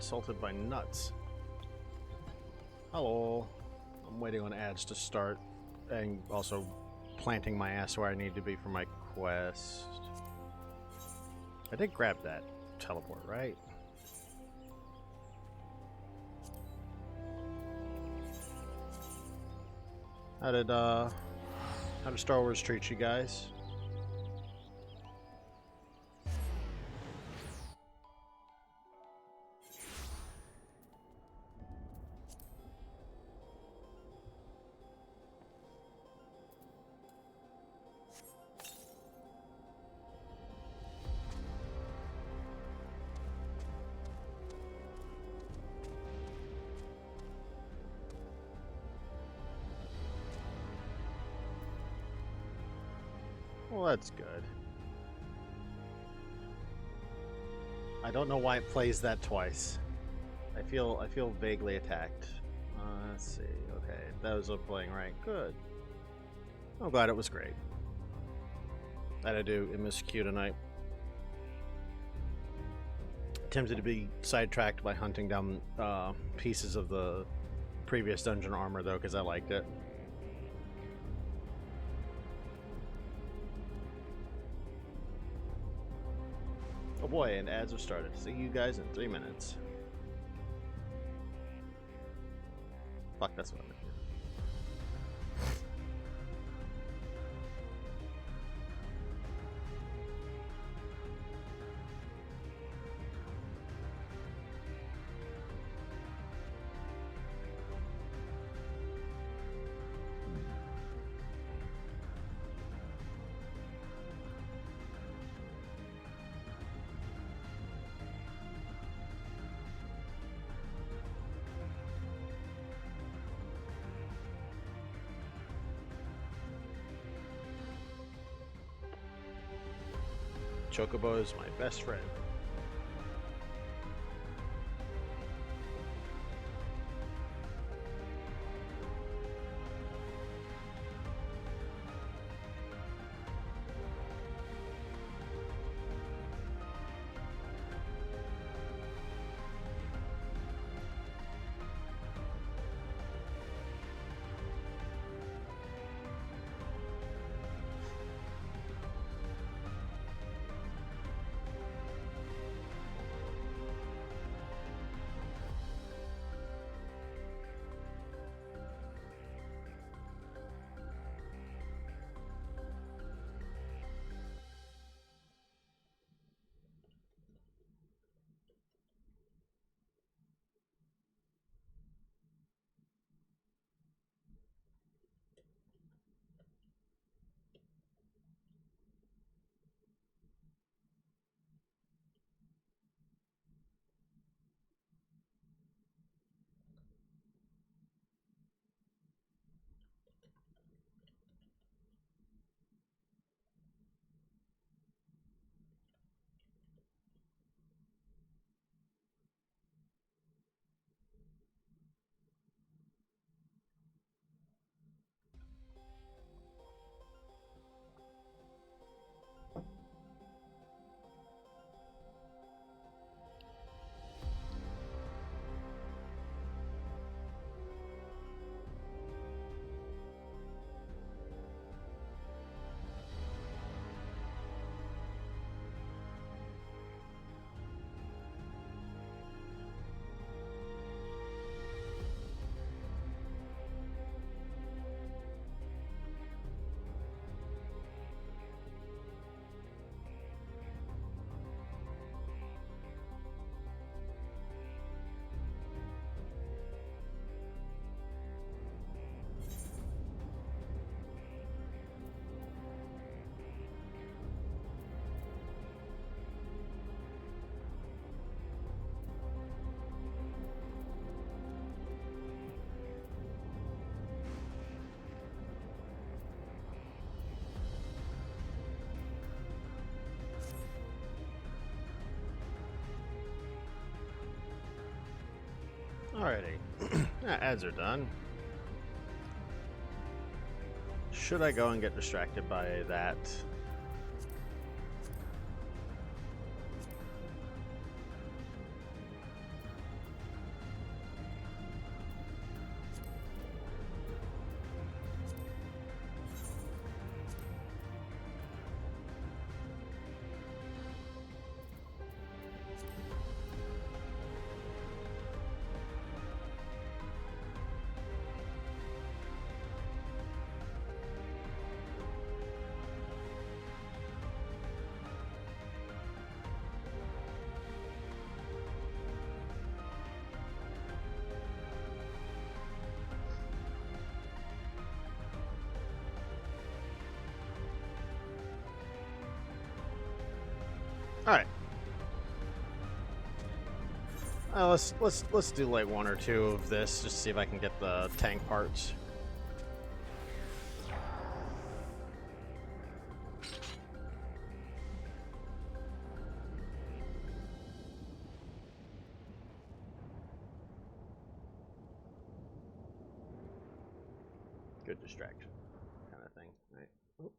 assaulted by nuts. Hello. I'm waiting on ads to start, and also planting my ass where I need to be for my quest. I did grab that teleport, right? How did Star Wars treat you guys? Well, that's good. I don't know why it plays that twice. I feel vaguely attacked. Let's see. Okay, those are playing right. Good. I'm glad it was great. I had to do MSQ tonight. Tempted to be sidetracked by hunting down pieces of the previous dungeon armor though, because I liked it. Oh boy, and ads have started. See you guys in 3 minutes. Fuck, that's what I meant. Chocobo is my best friend. Alrighty. Ads are done. Should I go and get distracted by that? Let's do like one or two of this just to see if I can get the tank parts. Good distraction kind of thing, right? Oop.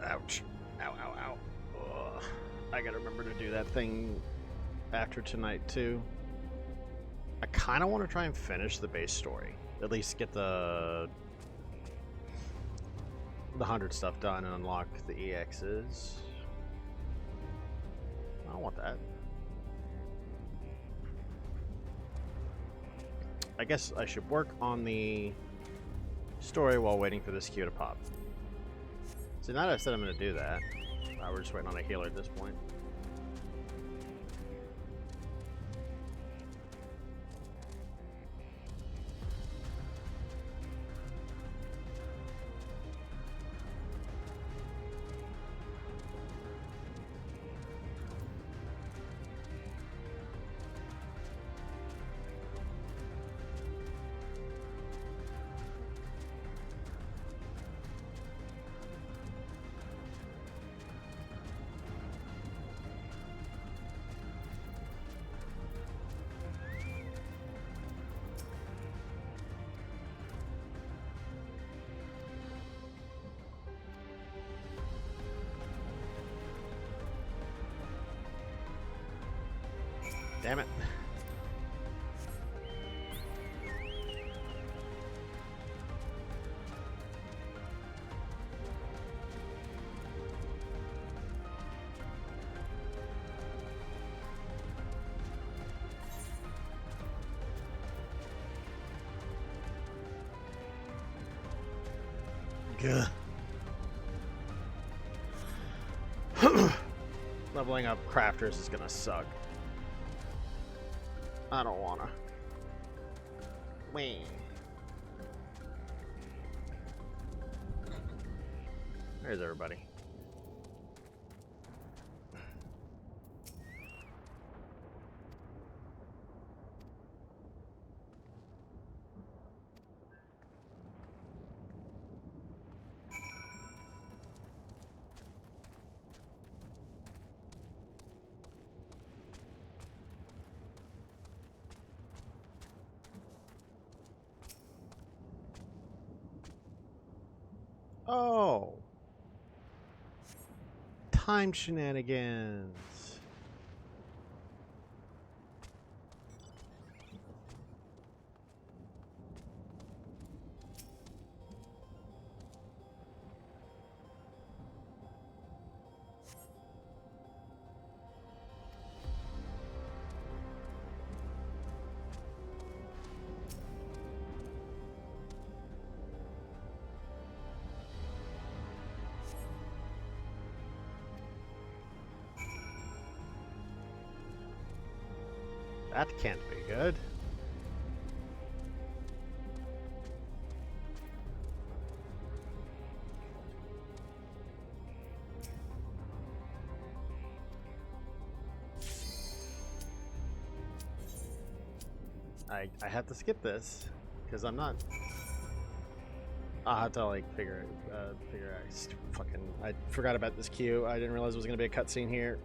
Ouch. Ow, ow, ow. Ugh. I gotta remember to do that thing after tonight, too. I kind of want to try and finish the base story. At least get the 100 stuff done and unlock the EXs. I don't want that. I guess I should work on the story while waiting for this queue to pop. So now that I said I'm going to do that, we're just waiting on a healer at this point. Damn it. Gah. Leveling up crafters is gonna suck. I don't wanna. Wait. There's everybody. Oh. Time shenanigans. That can't be good. I have to skip this because I'm not. I'll have to like figure out. I forgot about this queue. I didn't realize it was gonna be a cutscene here.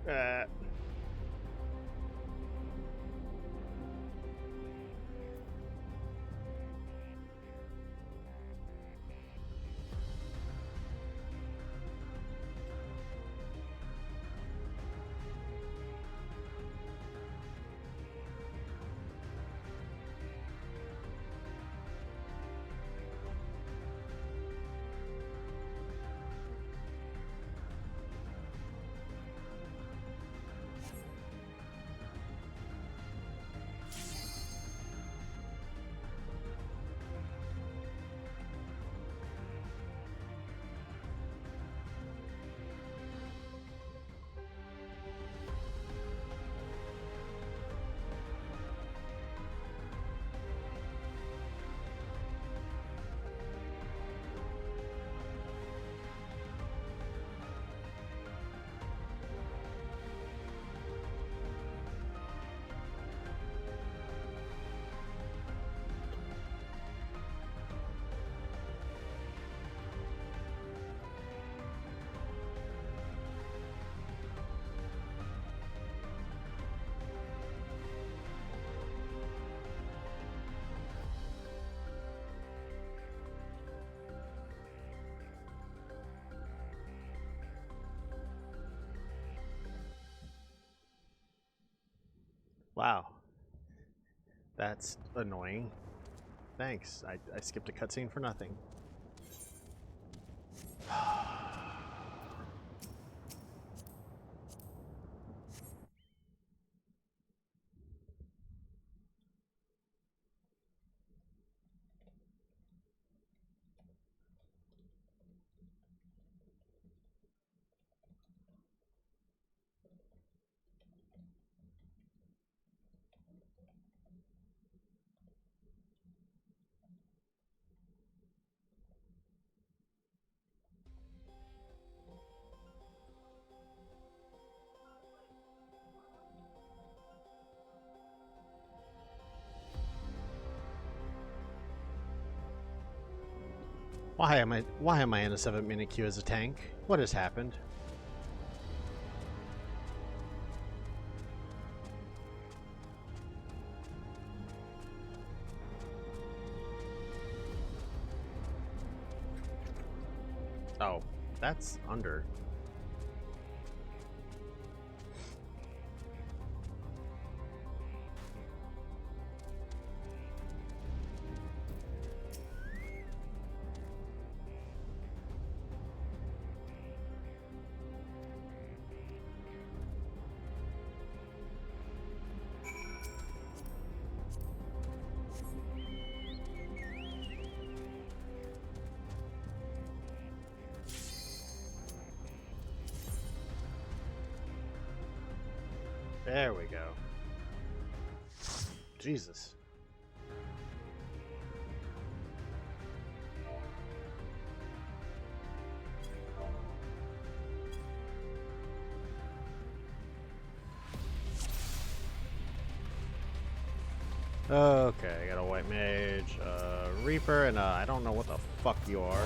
Wow. That's annoying. Thanks. I skipped a cutscene for nothing. Why am I in a 7-minute queue as a tank? What has happened? Oh, that's under. There we go. Jesus. Okay, I got a white mage, Reaper, and I don't know what the fuck you are.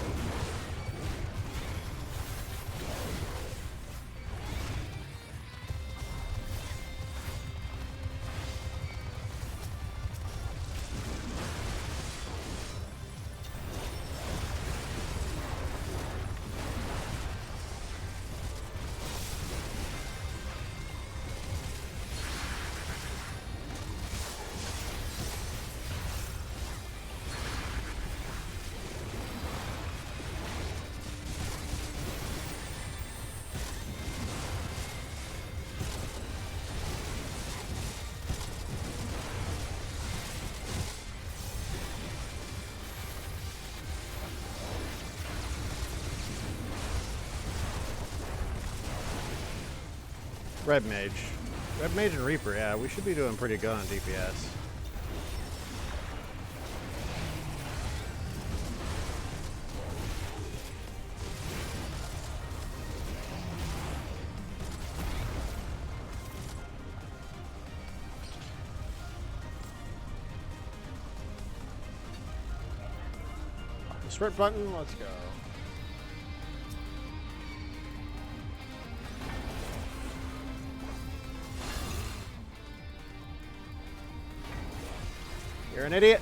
Red Mage. Red Mage and Reaper, yeah, we should be doing pretty good on DPS. Sprint button, let's go. You're an idiot.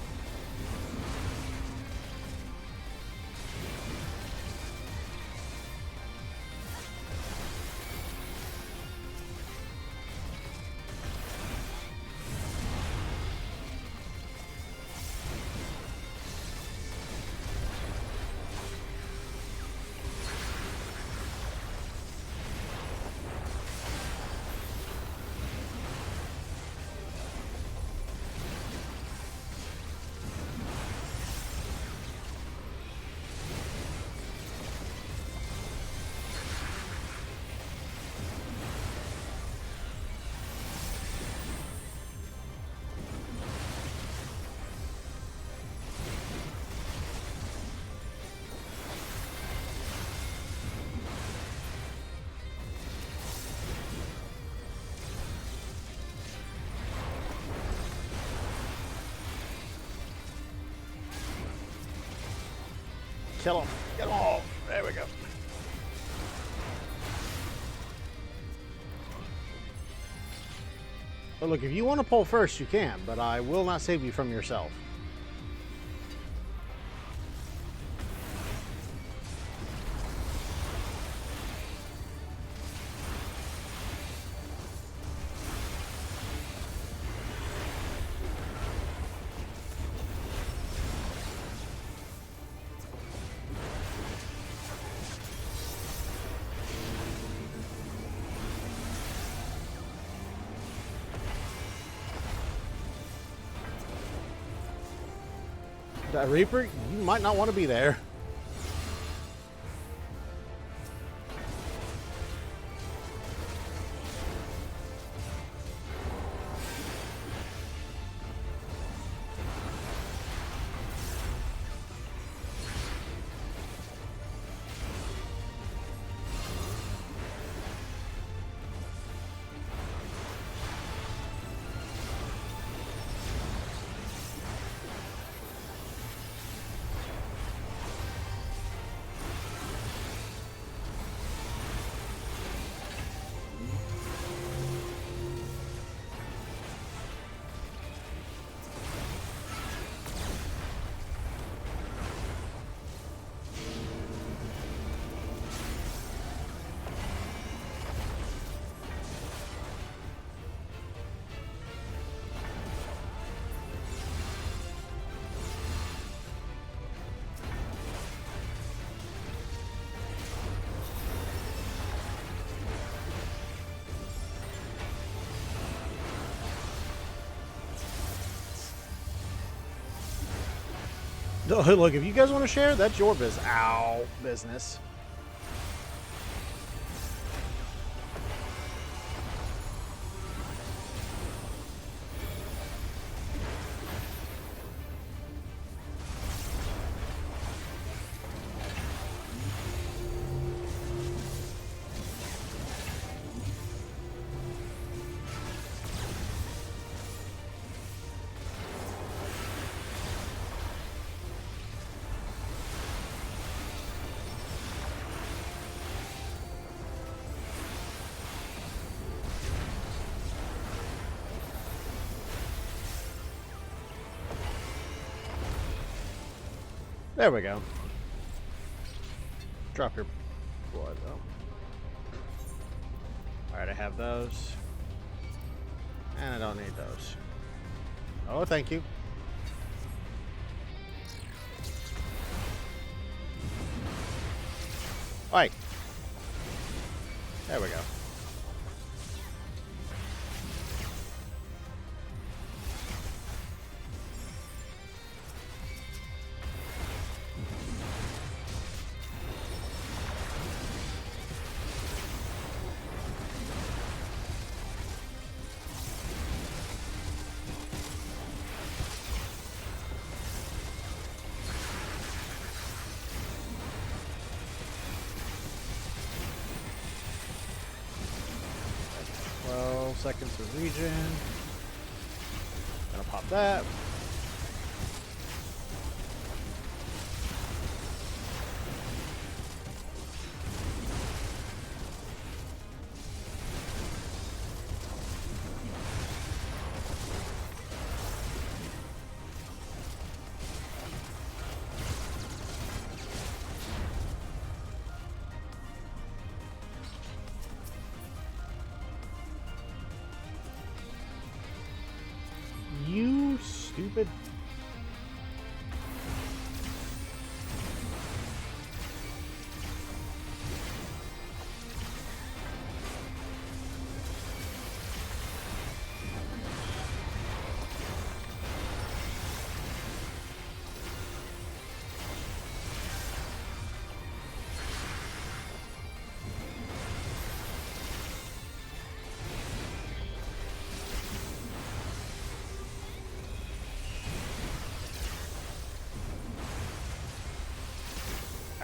Kill him. Get him all. There we go. But look, if you want to pull first, you can, but I will not save you from yourself. Reaper, you might not want to be there. Look, if you guys want to share, that's your business. Ow, business. There we go. Drop your blood, though. Alright, I have those. And I don't need those. Oh, thank you. Alright. There we go. Seconds of regen. Gonna pop that. Stupid.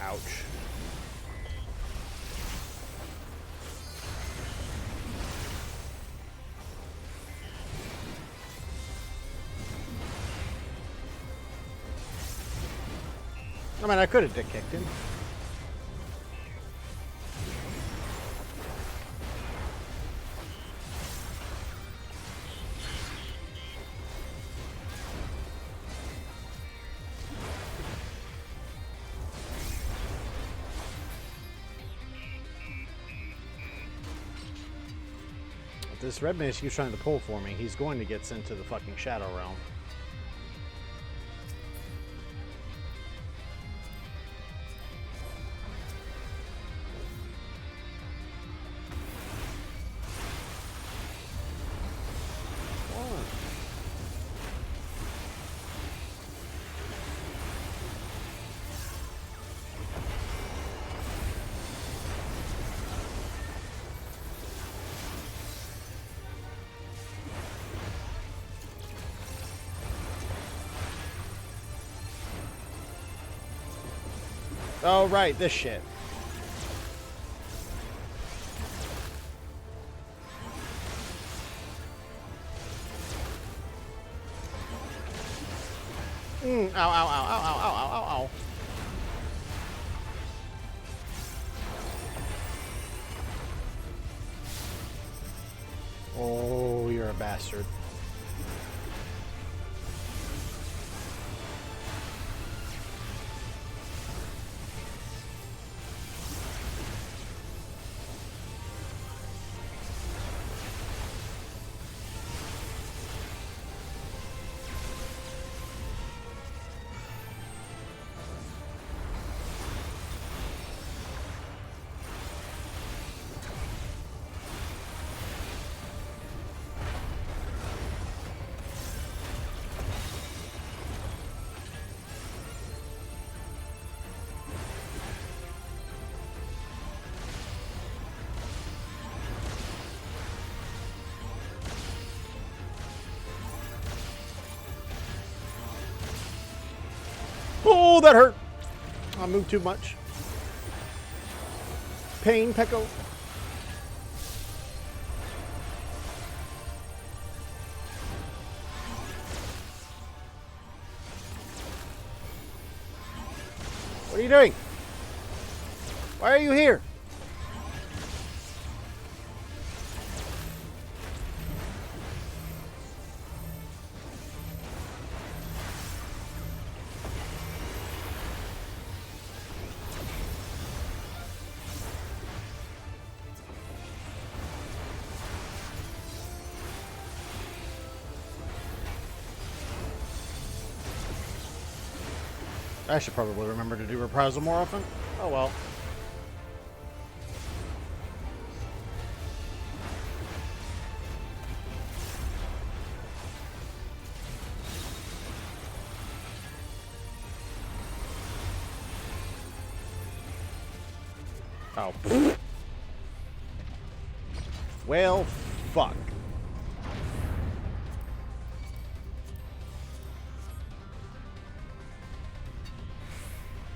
Ouch. I mean, I could have dick kicked him. This red MSQ is trying to pull for me. He's going to get sent to the fucking Shadow Realm. Oh, right, this shit. Ow, ow, ow, ow, ow, ow, ow, ow. Oh, you're a bastard. Oh, that hurt. I moved too much. Pain, Pecco. What are you doing? Why are you here? I should probably remember to do reprisal more often. Oh well. Oh. Well, fuck.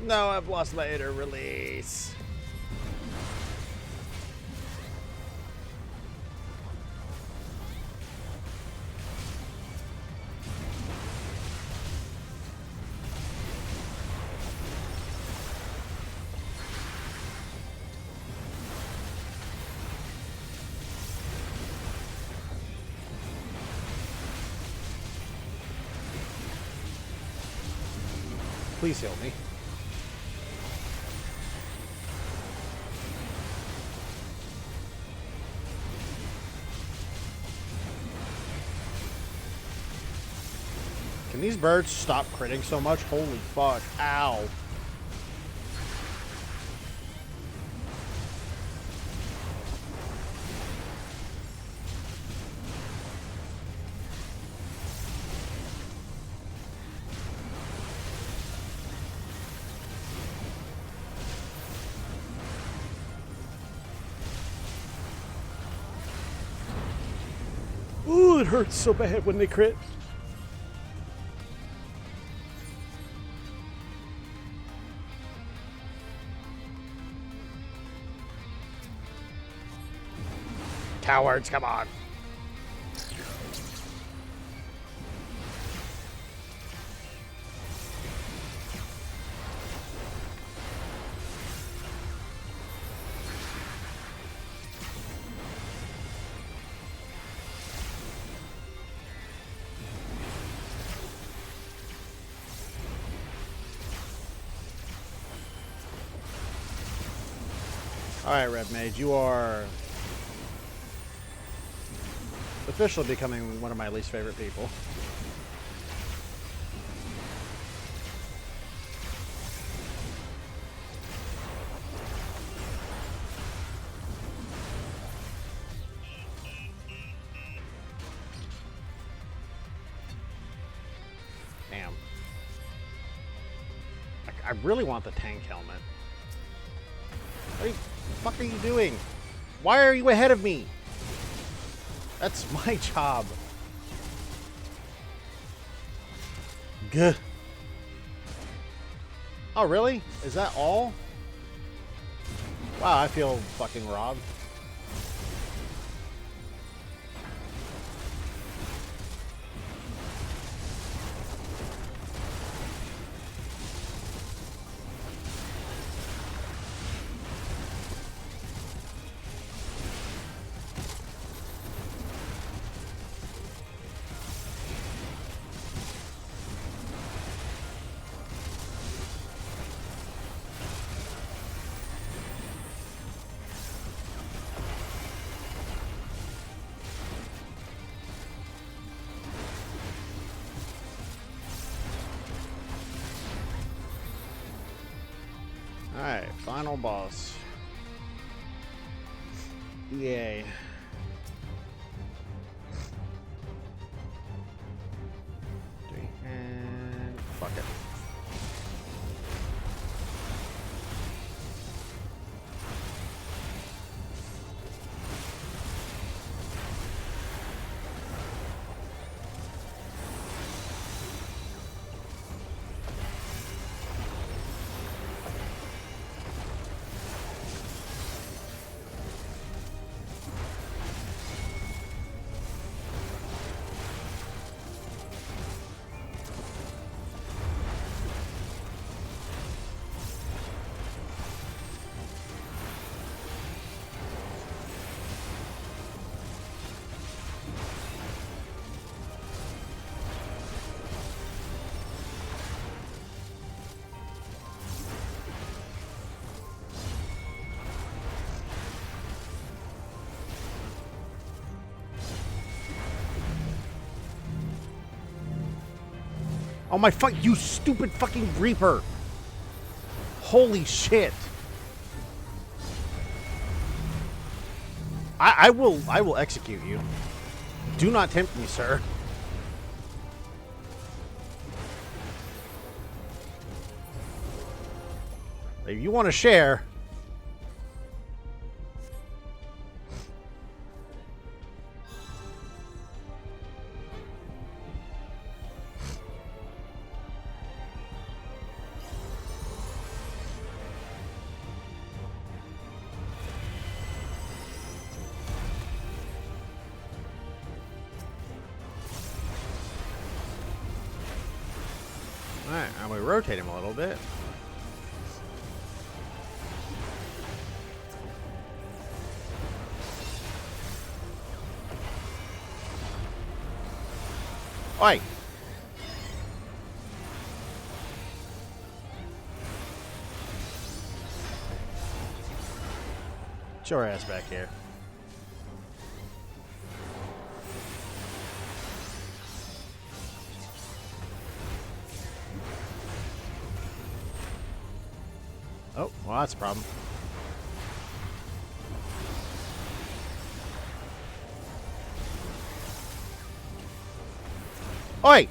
No, I've lost my inner release. Please heal me. Can these birds stop critting so much? Holy fuck. Ow. Ooh, it hurts so bad when they crit. Cowards, come on. Alright, Red Mage, you are officially becoming one of my least favorite people. Damn. I really want the tank helmet. What the fuck are you doing? Why are you ahead of me? That's my job. Gah. Oh, really? Is that all? Wow, I feel fucking robbed. Alright, final boss. Yay. And fuck it. Oh my fuck, you stupid fucking Reaper. Holy shit. I will execute you. Do not tempt me, sir. If you want to share. Alright, and we rotate him a little bit. Oi! Get your ass back here. Oh, well, that's a problem. Oi!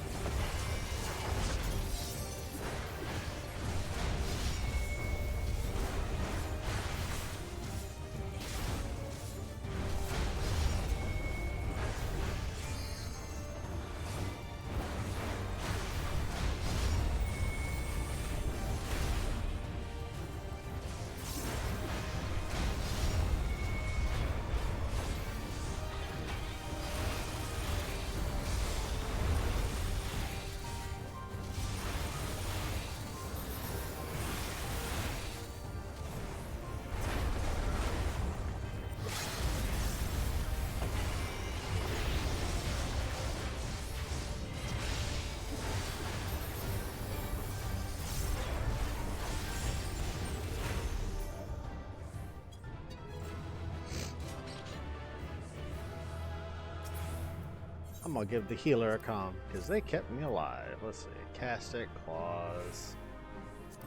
I'm gonna give the healer a calm, because they kept me alive. Let's see. Cast it, claws.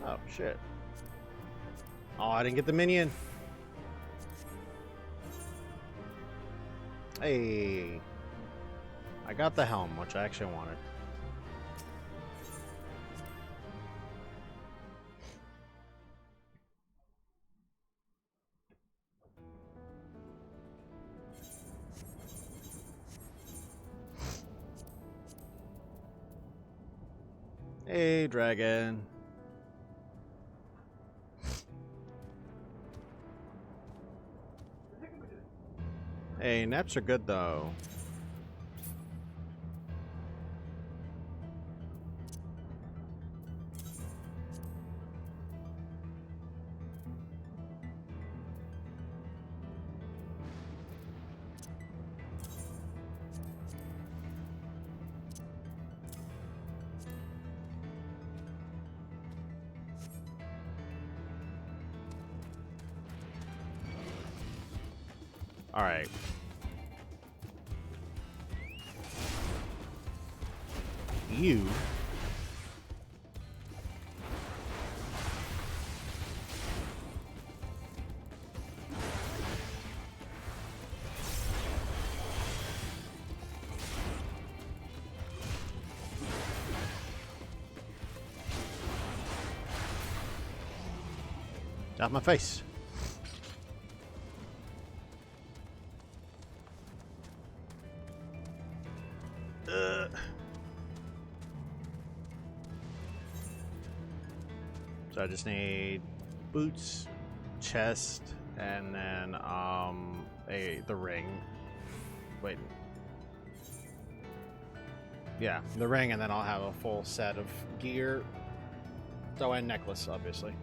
Oh, shit. Oh, I didn't get the minion. Hey. I got the helm, which I actually wanted. Hey, dragon. Hey, naps are good though. All right. You. Out my face. So I just need boots, chest, and then the ring. Wait. Yeah, the ring, and then I'll have a full set of gear. So, and necklace, obviously.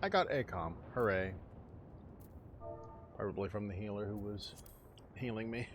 I got ACOM. Hooray. Probably from the healer who was healing me.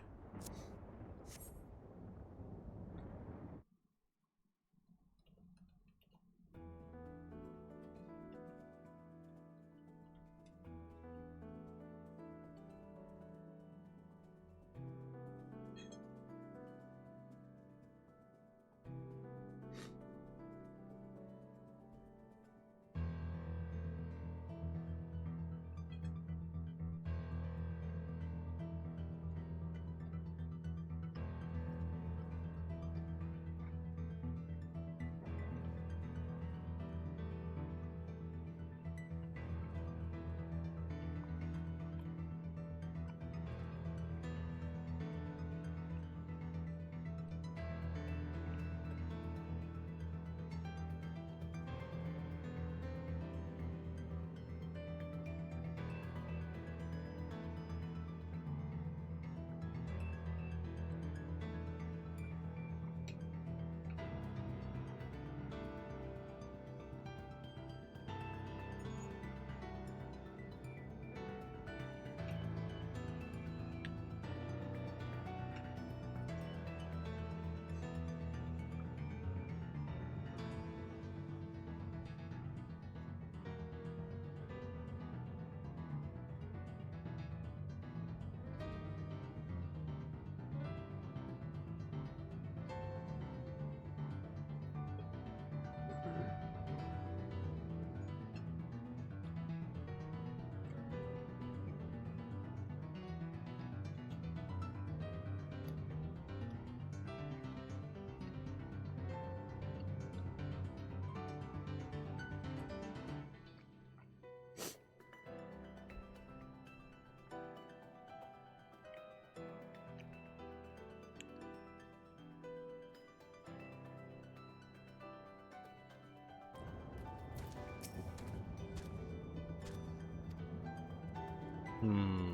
Hmm.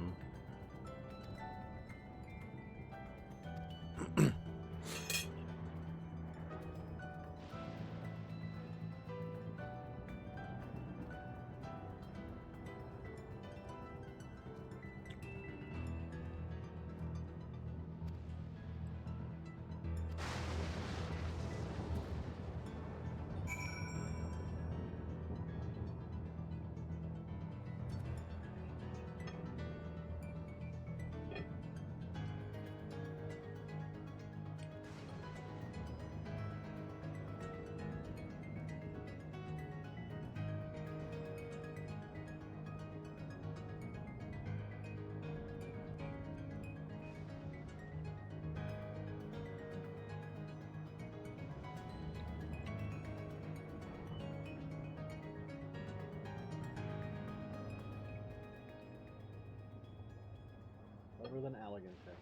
Better than elegant tech.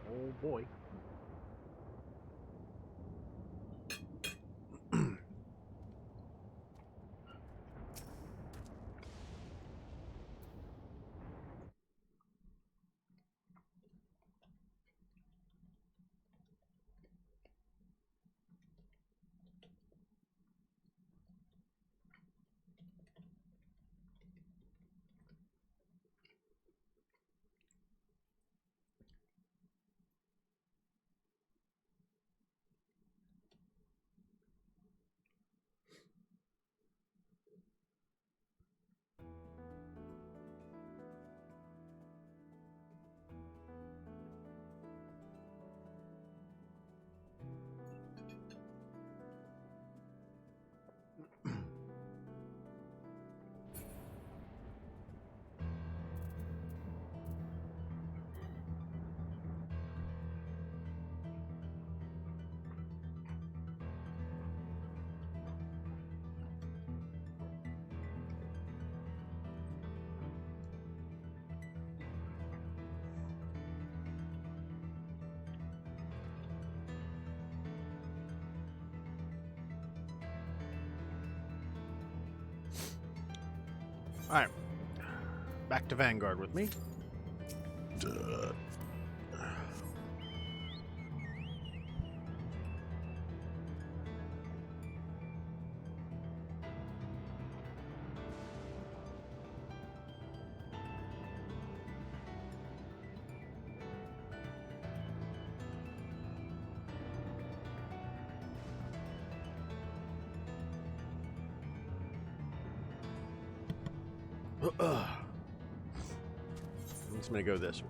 Oh boy. Alright. Back to Vanguard with me. I'm just gonna go this way.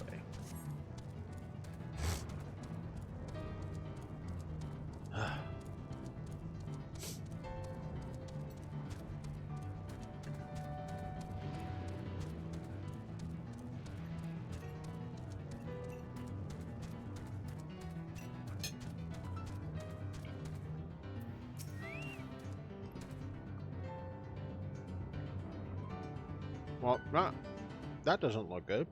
Well, that doesn't look good.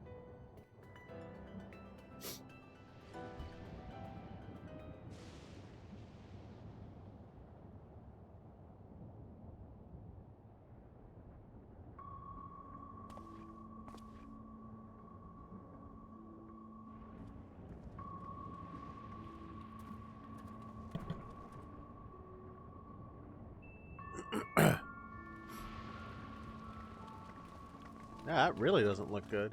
Yeah, that really doesn't look good.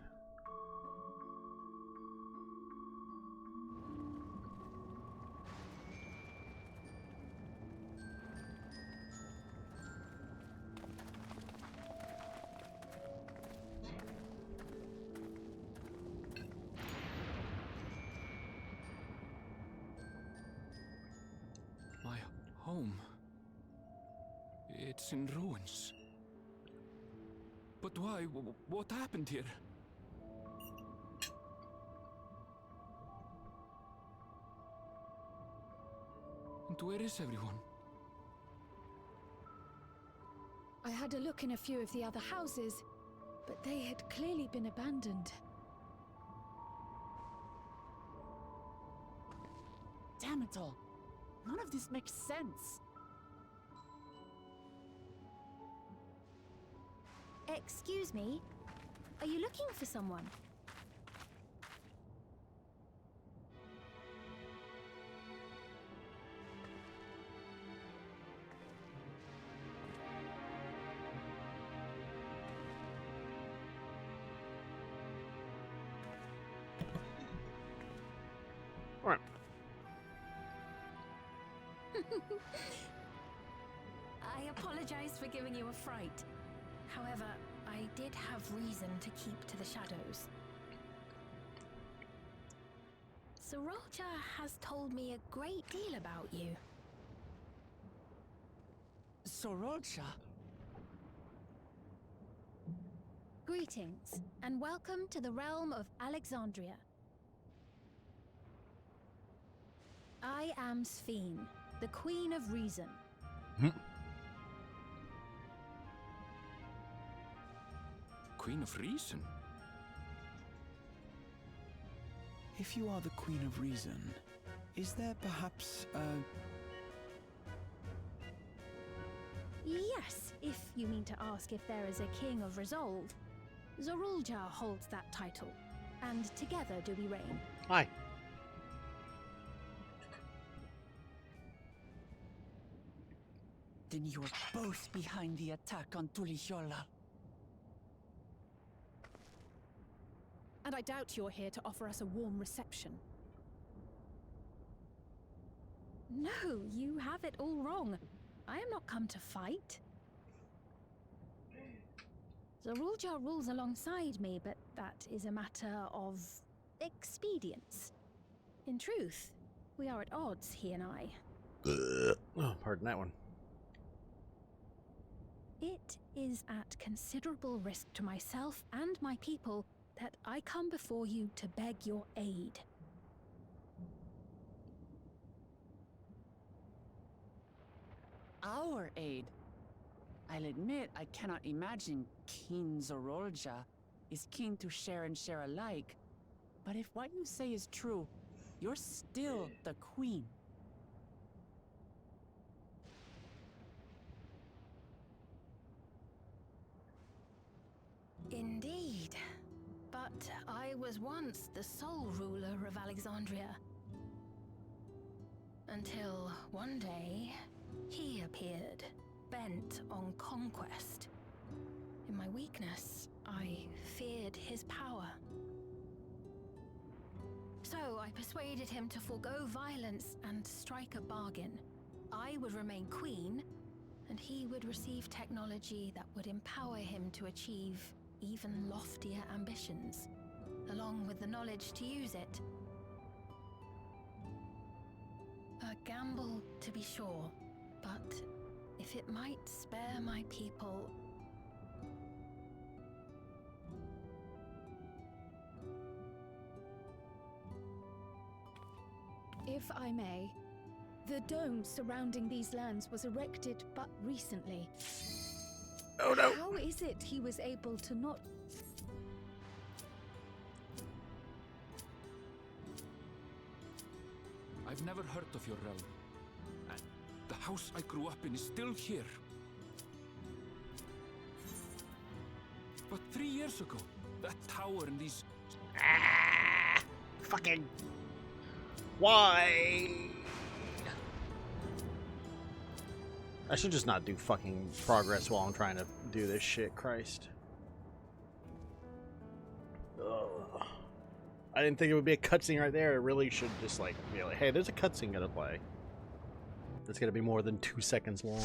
My home. It's in ruins. But why? What happened here? And where is everyone? I had a look in a few of the other houses, but they had clearly been abandoned. Damn it all. None of this makes sense. Excuse me, Are you looking for someone? All right. I apologize for giving you a fright. However, I did have reason to keep to the shadows. Sorolja has told me a great deal about you. Sorolja? Greetings, and welcome to the realm of Alexandria. I am Sphene, the Queen of Reason. Queen of Reason? If you are the Queen of Reason, is there perhaps a... Yes, if you mean to ask if there is a King of Resolve. Sorolja holds that title, and together do we reign. Hi. Then you are both behind the attack on Tulihiola. And I doubt you're here to offer us a warm reception. No, you have it all wrong. I am not come to fight. Sorolja rules alongside me, but that is a matter of expedience. In truth, we are at odds, he and I. Oh, pardon that one. It is at considerable risk to myself and my people that I come before you to beg your aid. Our aid? I'll admit I cannot imagine King Sorolja is keen to share and share alike. But if what you say is true, you're still the Queen. Indeed. But I was once the sole ruler of Alexandria. Until one day, he appeared, bent on conquest. In my weakness, I feared his power. So I persuaded him to forego violence and strike a bargain. I would remain queen, and he would receive technology that would empower him to achieve even loftier ambitions, along with the knowledge to use it. A gamble, to be sure, but if it might spare my people... If I may, the dome surrounding these lands was erected but recently. Oh no! How is it he was able to not... I've never heard of your realm. And the house I grew up in is still here. But 3 years ago, that tower and these... Fucking... Why? I should just not do fucking progress while I'm trying to do this shit, Christ. Ugh. I didn't think it would be a cutscene right there. It really should just like be like, hey, there's a cutscene gonna play. That's gonna be more than 2 seconds long.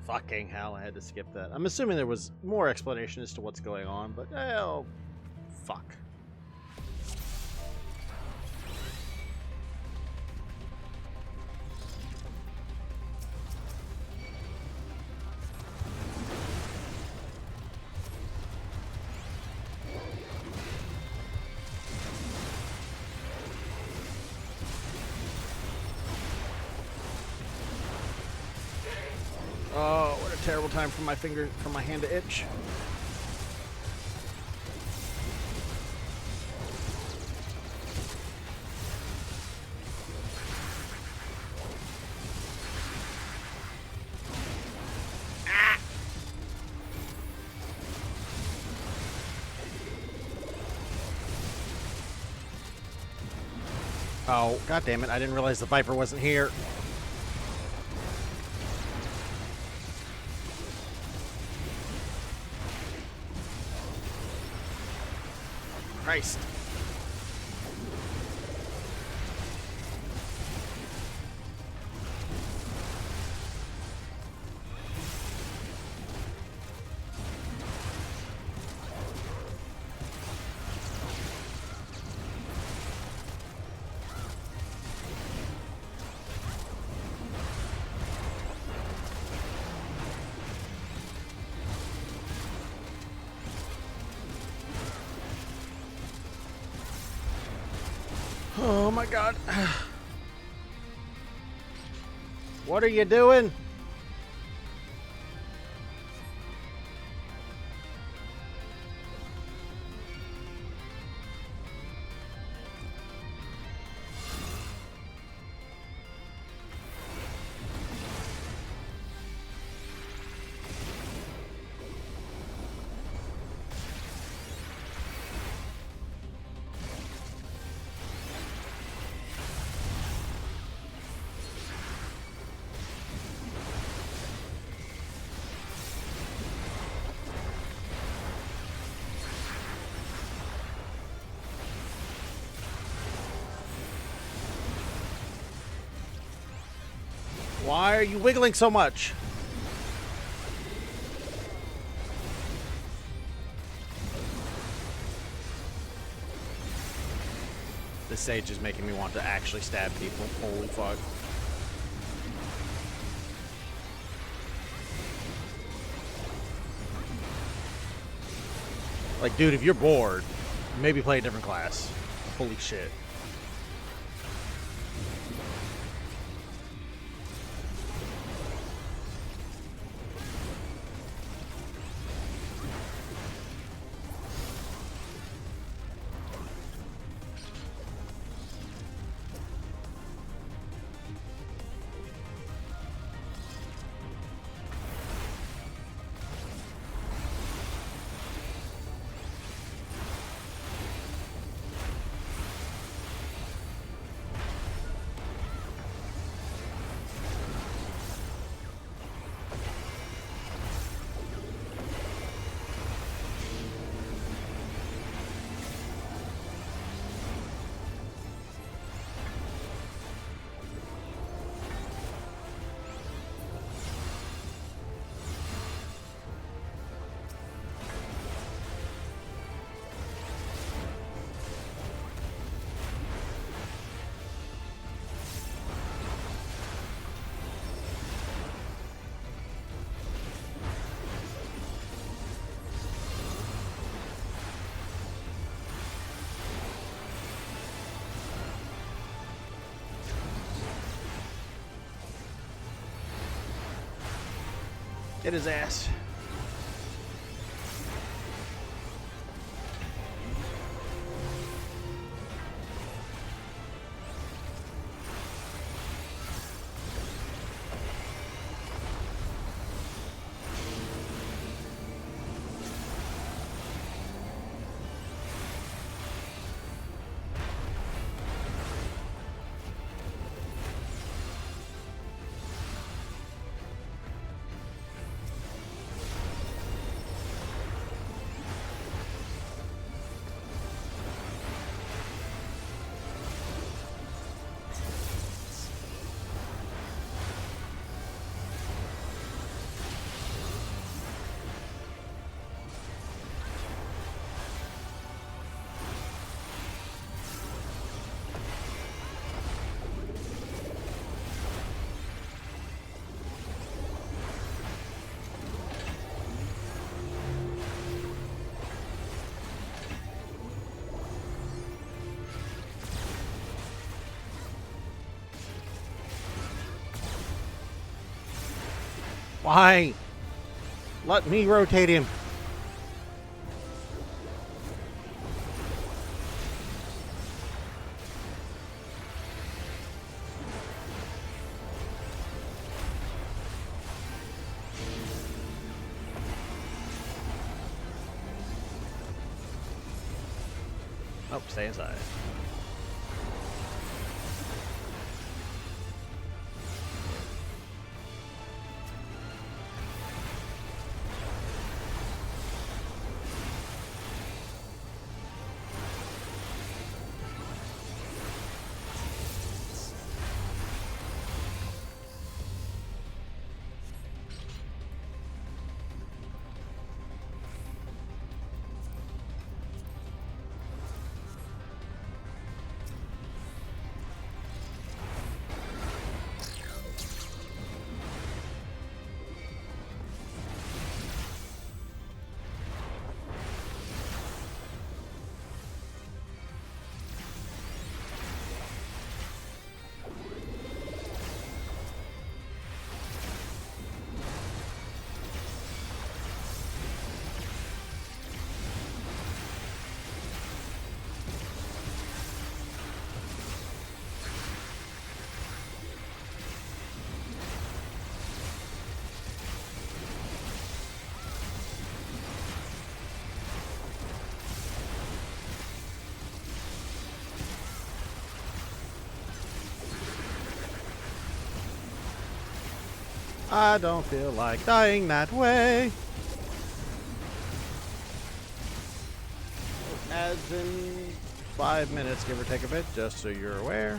Fucking hell, I had to skip that. I'm assuming there was more explanation as to what's going on, but oh, fuck. Oh, what a terrible time for my hand to itch. Oh, god damn it. I didn't realize the Viper wasn't here. Christ. Oh my god. What are you doing? Why are you wiggling so much? This sage is making me want to actually stab people. Holy fuck. Like, dude, if you're bored, maybe play a different class. Holy shit. Get his ass. Why? Let me rotate him. Oh, stay inside. I don't feel like dying that way. Adds in 5 minutes, give or take a bit, just so you're aware.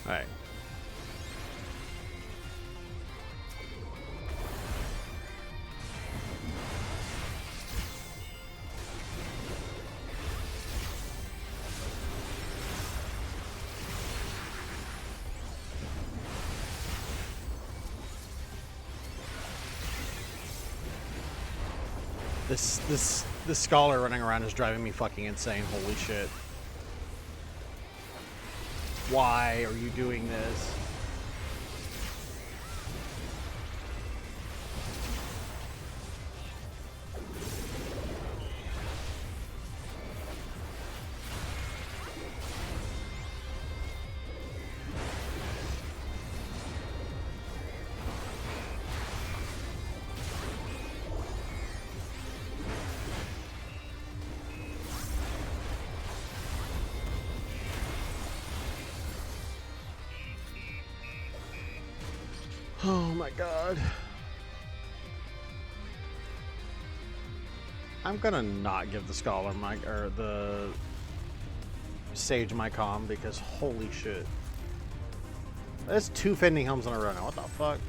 Alright. This scholar running around is driving me fucking insane. Holy shit. Why are you doing this? Oh my god. I'm gonna not give the scholar my or the sage my comm because holy shit. That's 2 fending helms in a row now. What the fuck?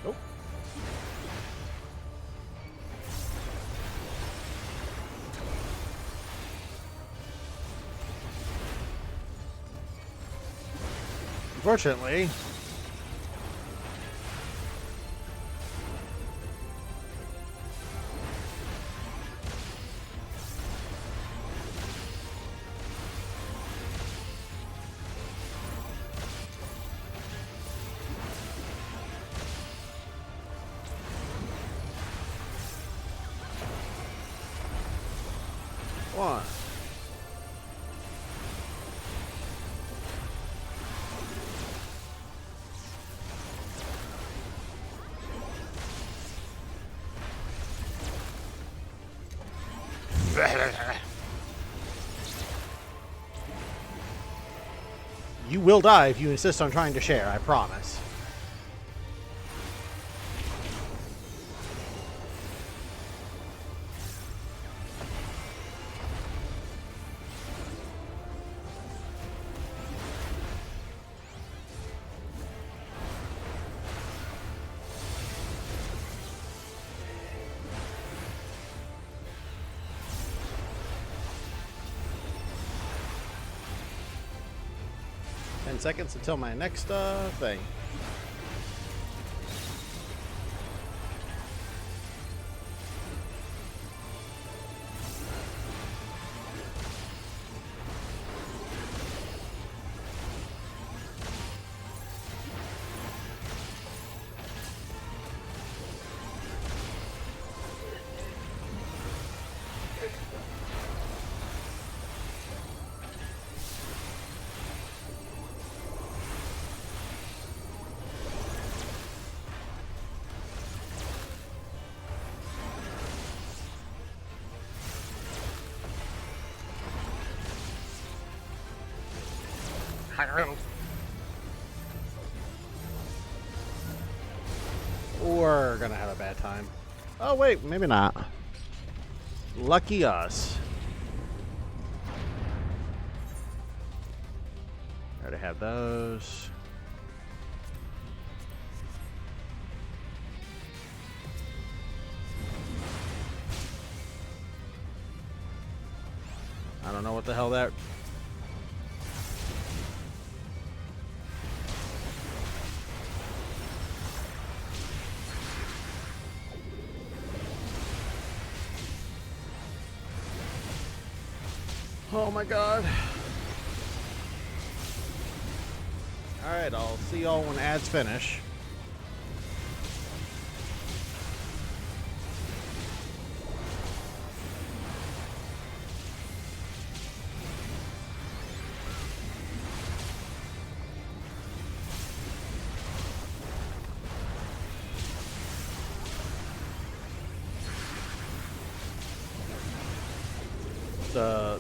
Nope. Unfortunately, one. You will die if you insist on trying to share, I promise. Seconds until my next thing. We're gonna have a bad time. Oh wait, maybe not. Lucky us. Already have those. I don't know what the hell that... Oh my god. Alright, I'll see y'all when ads finish.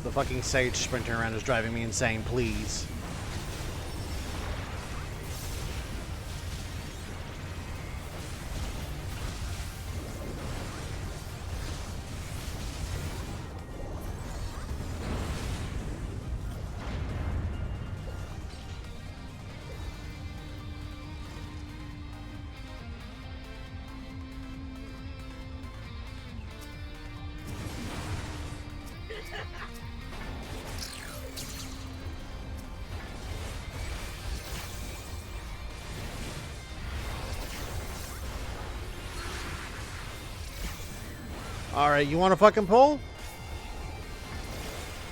The fucking sage sprinting around is driving me insane, please. Alright, you want to fucking pull?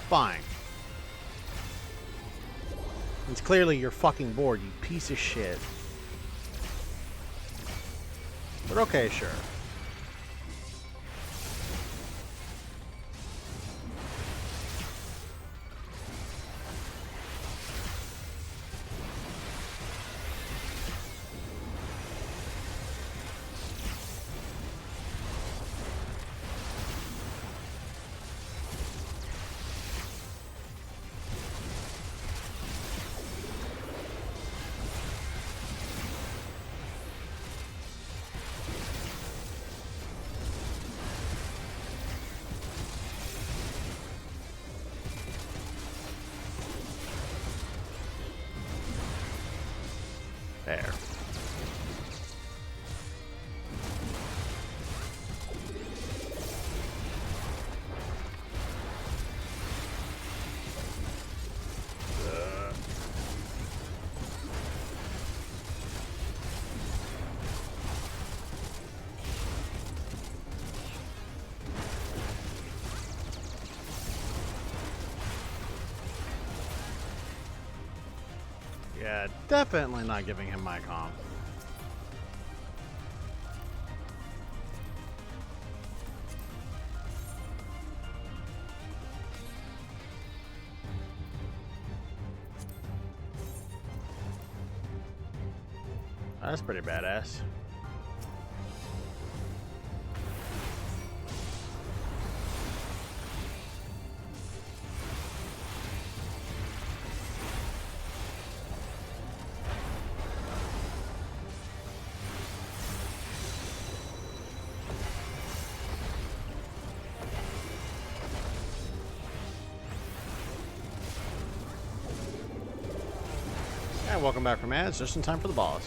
Fine. It's clearly you're fucking bored, you piece of shit. But okay, sure. There. Yeah, definitely not giving him my comp. That's pretty badass. And welcome back from ads, just in time for the boss.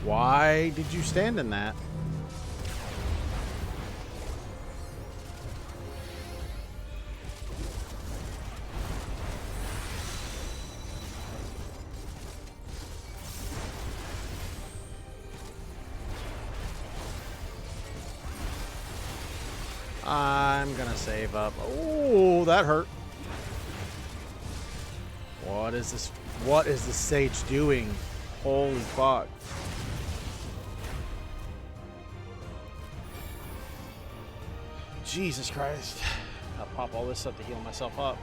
Why did you stand in that? I'm gonna save up. Oh, that hurt. What is this? What is the sage doing? Holy fuck. Jesus Christ. I'll pop all this up to heal myself up.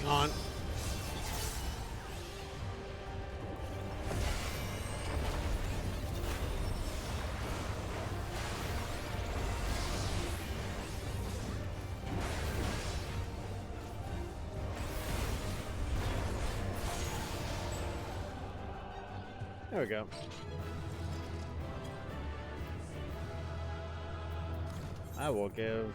On. There we go. I will give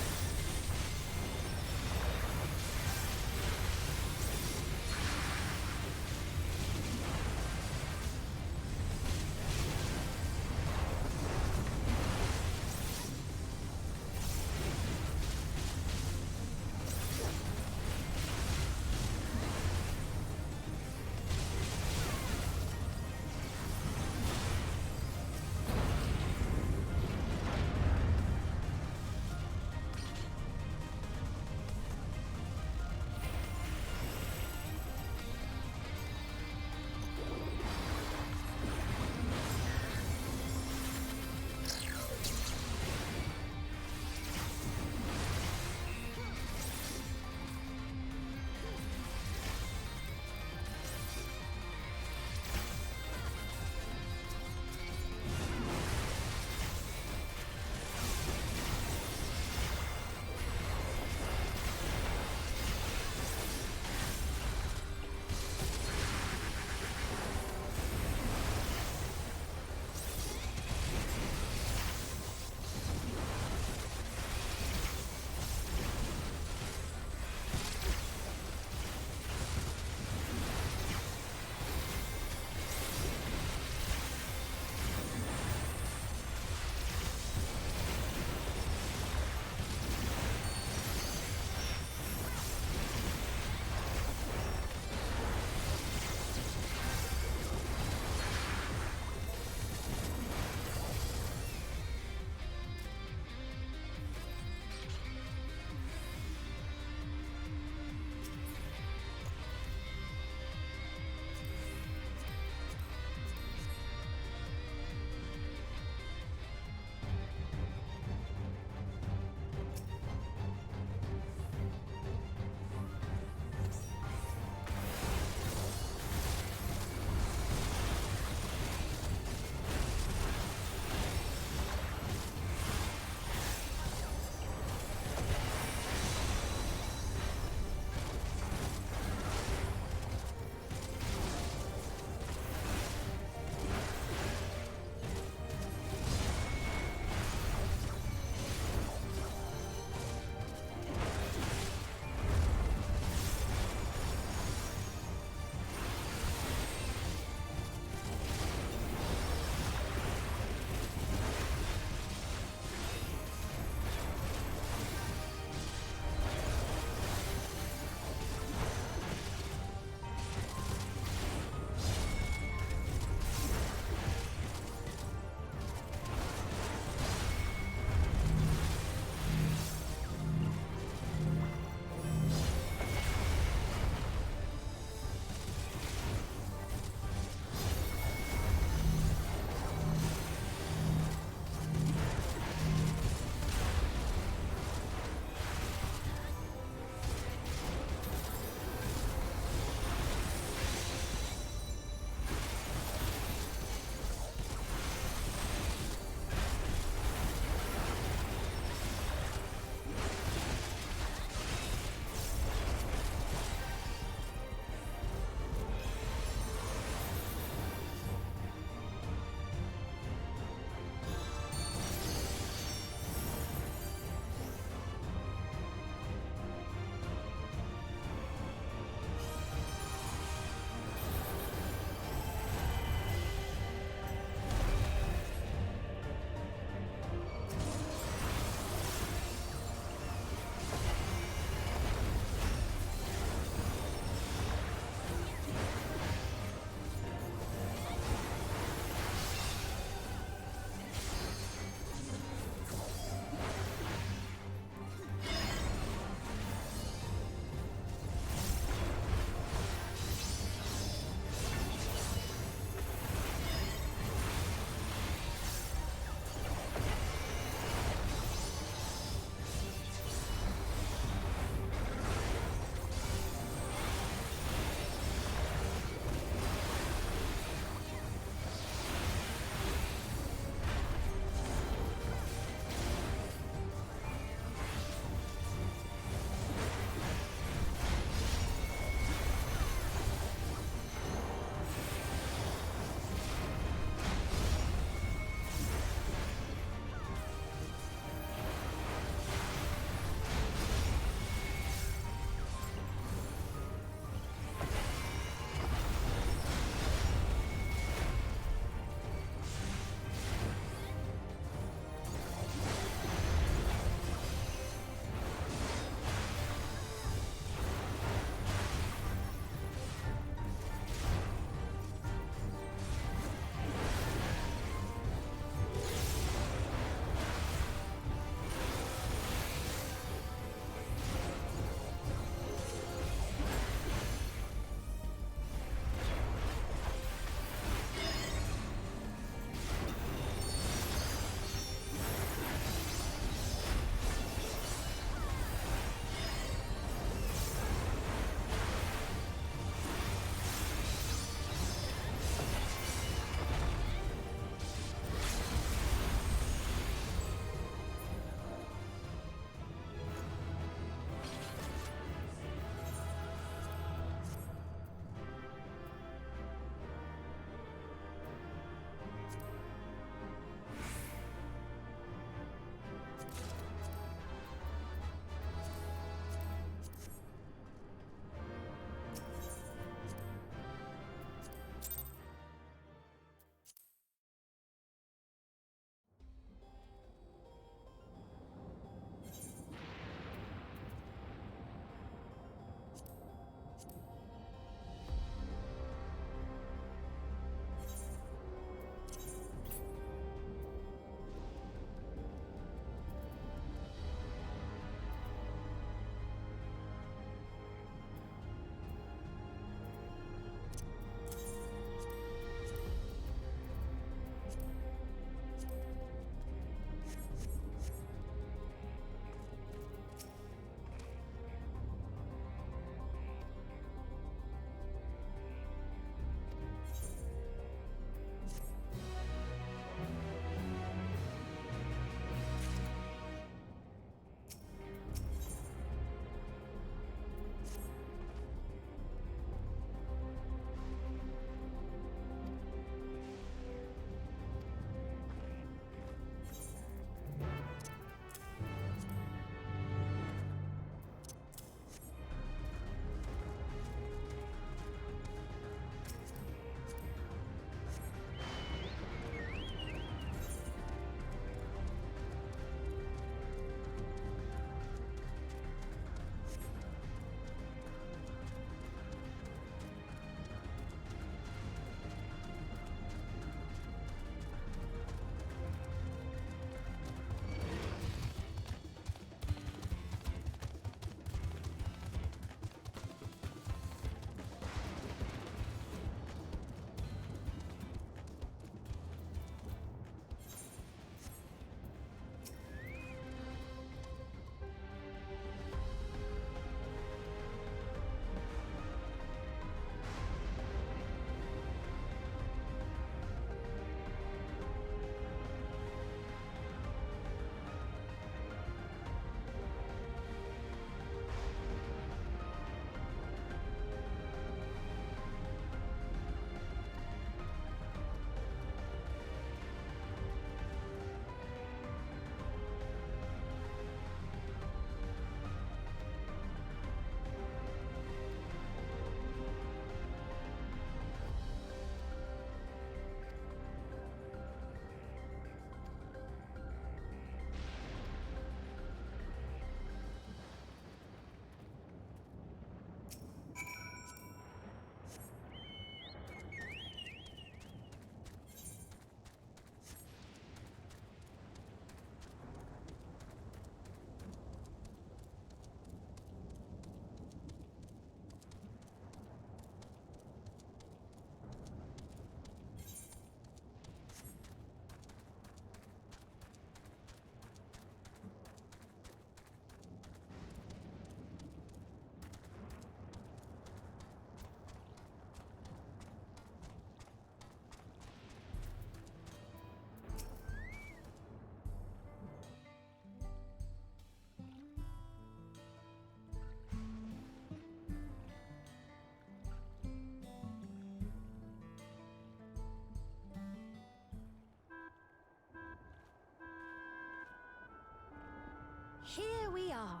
here we are.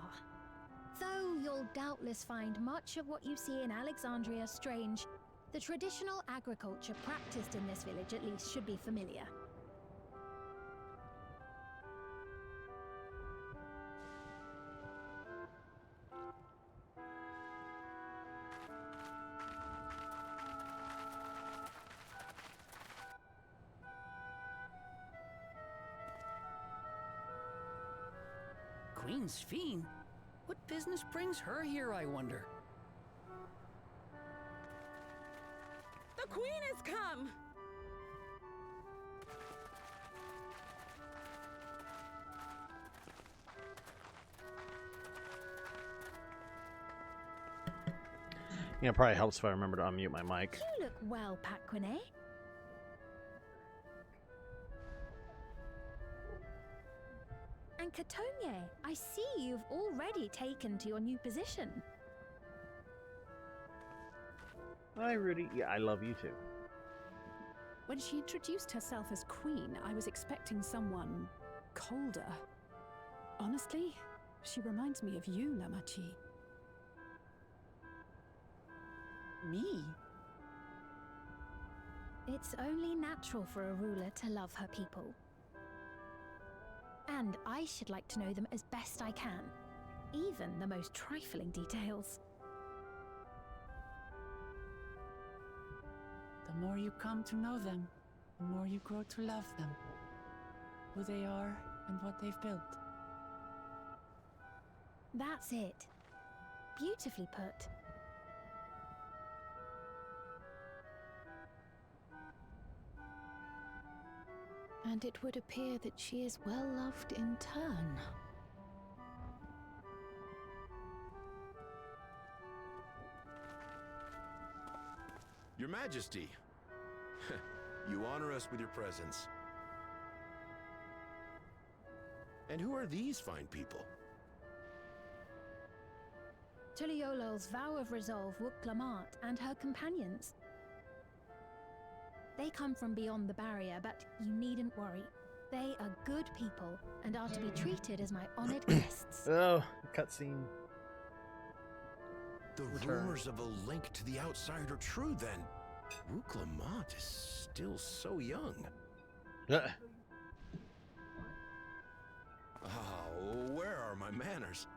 Though you'll doubtless find much of what you see in Alexandria strange, the traditional agriculture practiced in this village at least should be familiar. Queen's Fiend? What business brings her here, I wonder? The Queen has come! Yeah, it probably helps if I remember to unmute my mic. You look well, Paquine. And Katonye, I see you've already taken to your new position. Hi, Rudy. Yeah, I love you too. When she introduced herself as queen, I was expecting someone colder. Honestly, she reminds me of you, Lamachi. Me? It's only natural for a ruler to love her people. And I should like to know them as best I can, even the most trifling details. The more you come to know them, the more you grow to love them. Who they are and what they've built. That's it. Beautifully put. And it would appear that she is well loved in turn. Your Majesty, you honor us with your presence. And who are these fine people? Tuliolol's vow of resolve, Wuk-Lamat, and her companions. They come from beyond the barrier, but you needn't worry. They are good people and are to be treated as my honored guests. Oh, cutscene. The rumors of a link to the outside are true, then. Wuk-Lamat is still so young. Where are my manners?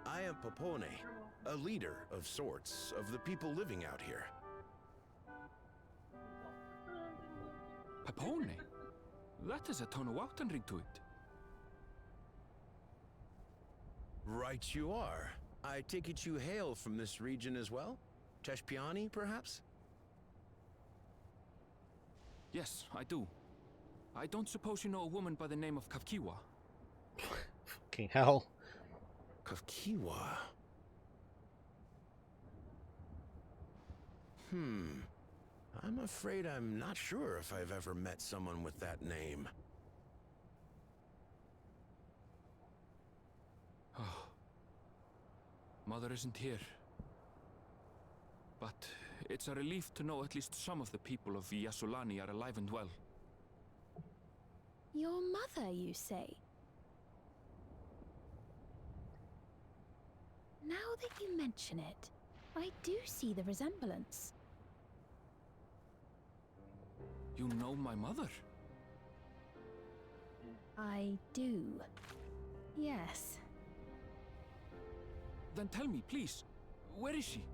I am Popone, a leader of sorts of the people living out here. Papone? That is a Tonawautan ring to it. Right you are. I take it you hail from this region as well? Teshpiani, perhaps? Yes, I do. I don't suppose you know a woman by the name of Kafkiwa? Fucking hell. Kafkiwa. I'm afraid I'm not sure if I've ever met someone with that name. Oh. Mother isn't here. But it's a relief to know at least some of the people of Yasulani are alive and well. Your mother, you say? Now that you mention it, I do see the resemblance. You know my mother? I do. Yes. Then tell me, please, where is she?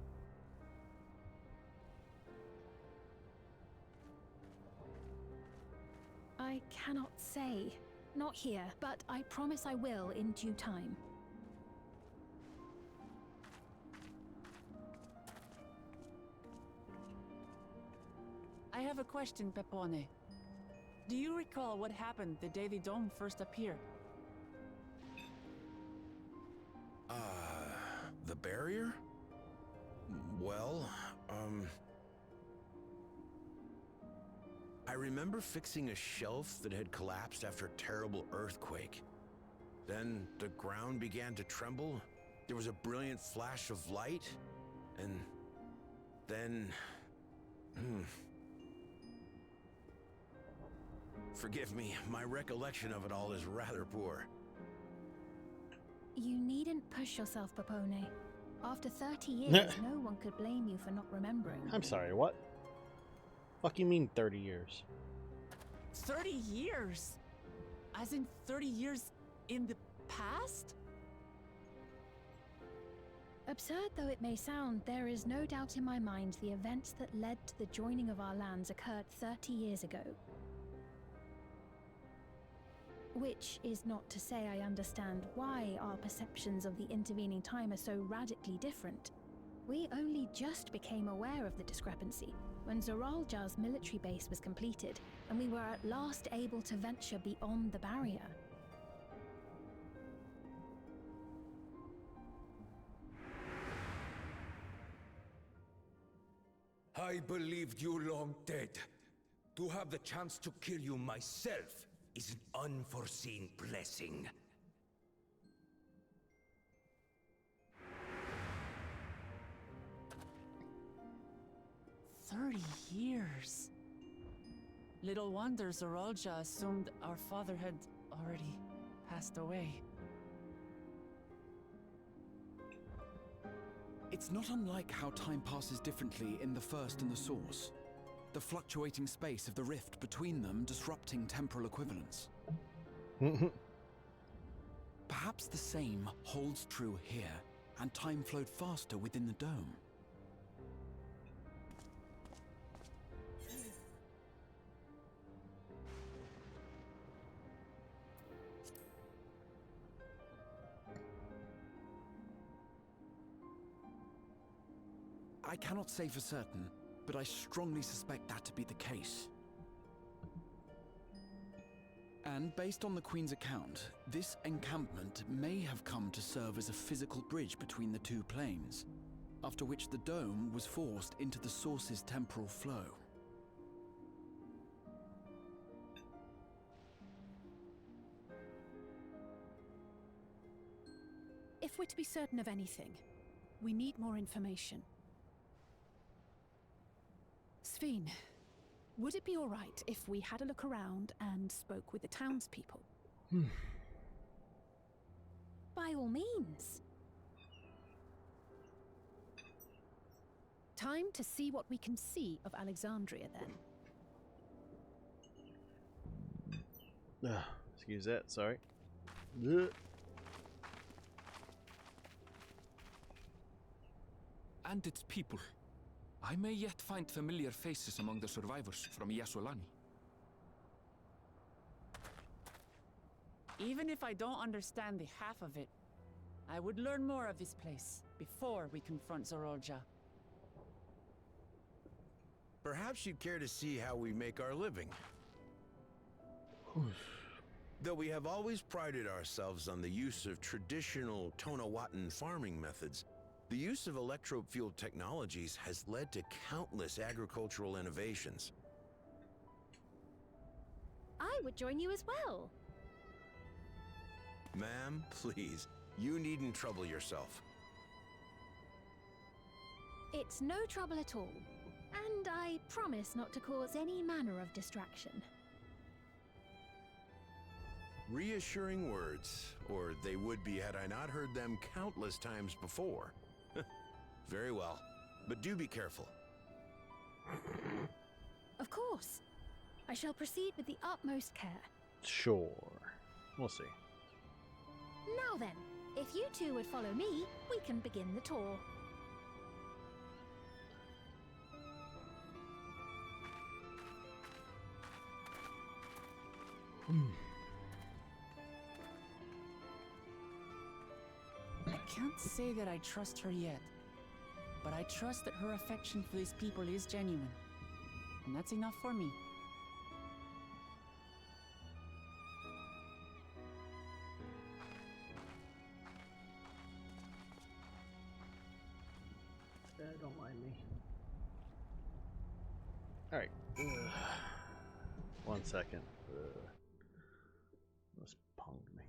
I cannot say. Not here, but I promise I will in due time. I have a question, Pepone. Do you recall what happened the day the dome first appeared? The barrier? Well, I remember fixing a shelf that had collapsed after a terrible earthquake. Then the ground began to tremble. There was a brilliant flash of light, and then... Forgive me, my recollection of it all is rather poor. You needn't push yourself, Papone. After 30 years, no one could blame you for not remembering. I'm sorry, what? Fuck you mean 30 years? 30 years? As in 30 years in the past? Absurd though it may sound, there is no doubt in my mind the events that led to the joining of our lands occurred 30 years ago. Which is not to say I understand why our perceptions of the intervening time are so radically different. We only just became aware of the discrepancy when Zoralja's military base was completed, and we were at last able to venture beyond the barrier. I believed you long dead. To have the chance to kill you myself is an unforeseen blessing. "30 years. Little wonder Zoralja assumed our father had already passed away. It's not unlike how time passes differently in the First and the Source. The fluctuating space of the rift between them disrupting temporal equivalence. Perhaps the same holds true here, and time flowed faster within the dome. I cannot say for certain, but I strongly suspect that to be the case. And based on the Queen's account, this encampment may have come to serve as a physical bridge between the two planes, after which the dome was forced into the Source's temporal flow. If we're to be certain of anything, we need more information. Sveen, would it be all right if we had a look around and spoke with the townspeople? By all means. Time to see what we can see of Alexandria, then. Excuse that, sorry. And its people. I may yet find familiar faces among the survivors from Yasolani. Even if I don't understand the half of it, I would learn more of this place before we confront Zoralja. Perhaps you'd care to see how we make our living. Though we have always prided ourselves on the use of traditional Tonawatan farming methods, the use of electro-fueled technologies has led to countless agricultural innovations. I would join you as well. Ma'am, please, you needn't trouble yourself. It's no trouble at all. And I promise not to cause any manner of distraction. Reassuring words, or they would be had I not heard them countless times before. Very well, but do be careful. Of course. I shall proceed with the utmost care. Sure. We'll see. Now then, if you two would follow me, we can begin the tour. I can't say that I trust her yet, but I trust that her affection for these people is genuine. And that's enough for me. Don't mind me. Alright. 1 second. This ponged me.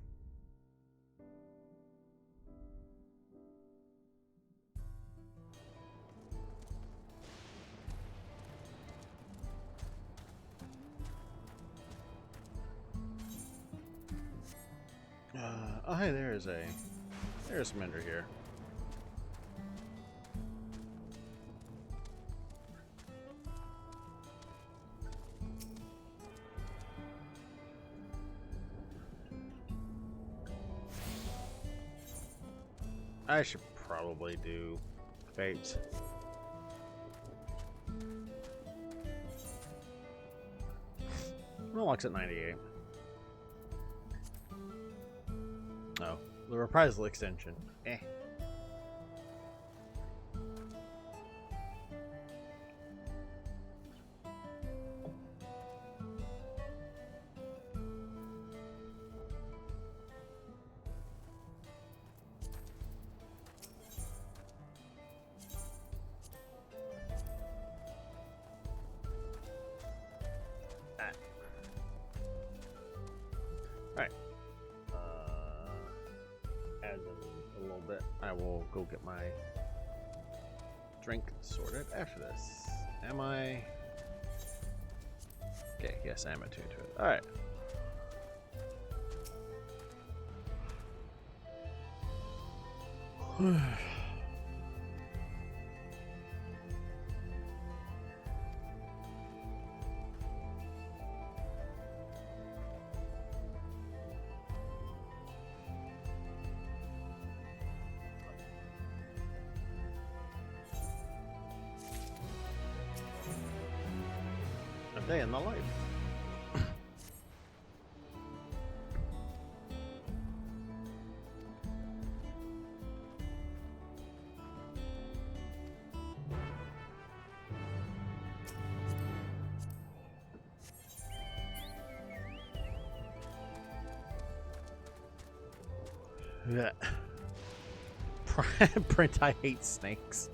Oh, hey, there is a There's some ender here. I should probably do Fates. Unlocks at 98. Oh, the reprisal extension. Eh. I will go get my drink sorted after this. Am I? Okay, yes, I am attuned to it. Alright. A day in the life. Yeah. Print, I hate snakes.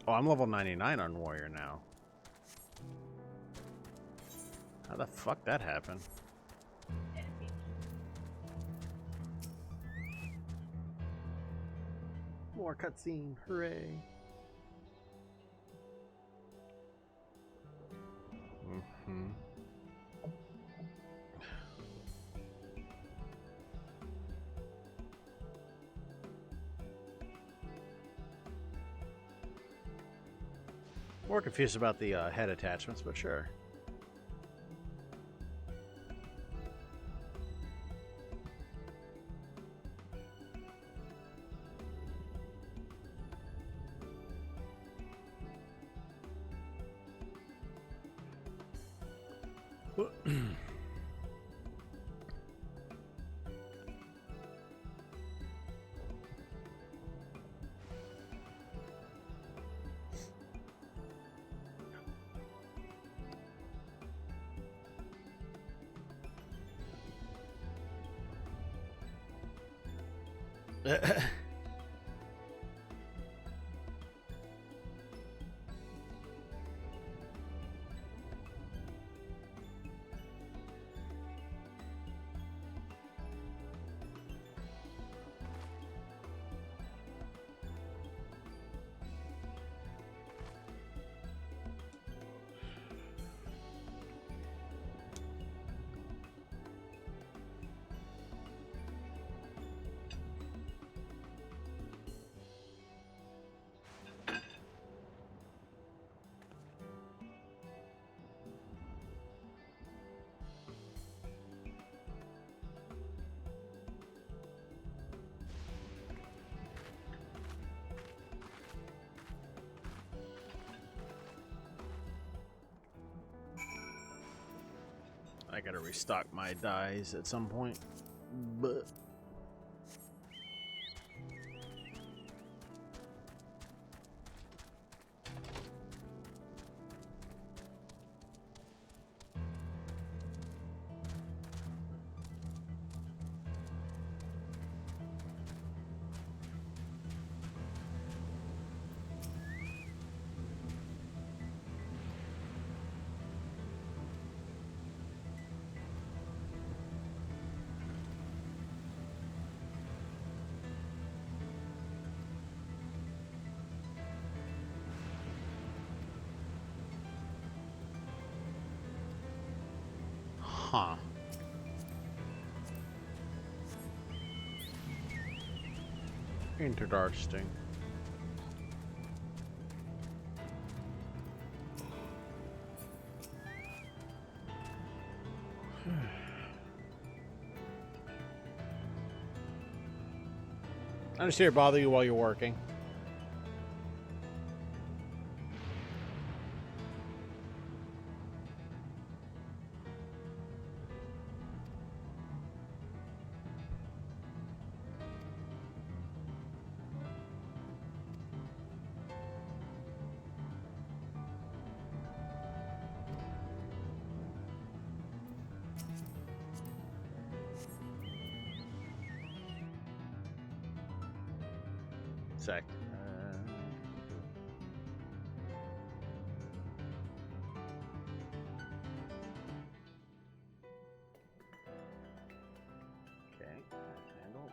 Oh, I'm level 99 on Warrior now. How the fuck that happened? More cutscene, hooray. More confused about the head attachments, but sure. I gotta restock my dyes at some point, but Huh. Interesting. I'm just here to bother you while you're working. Sec. Okay, handle.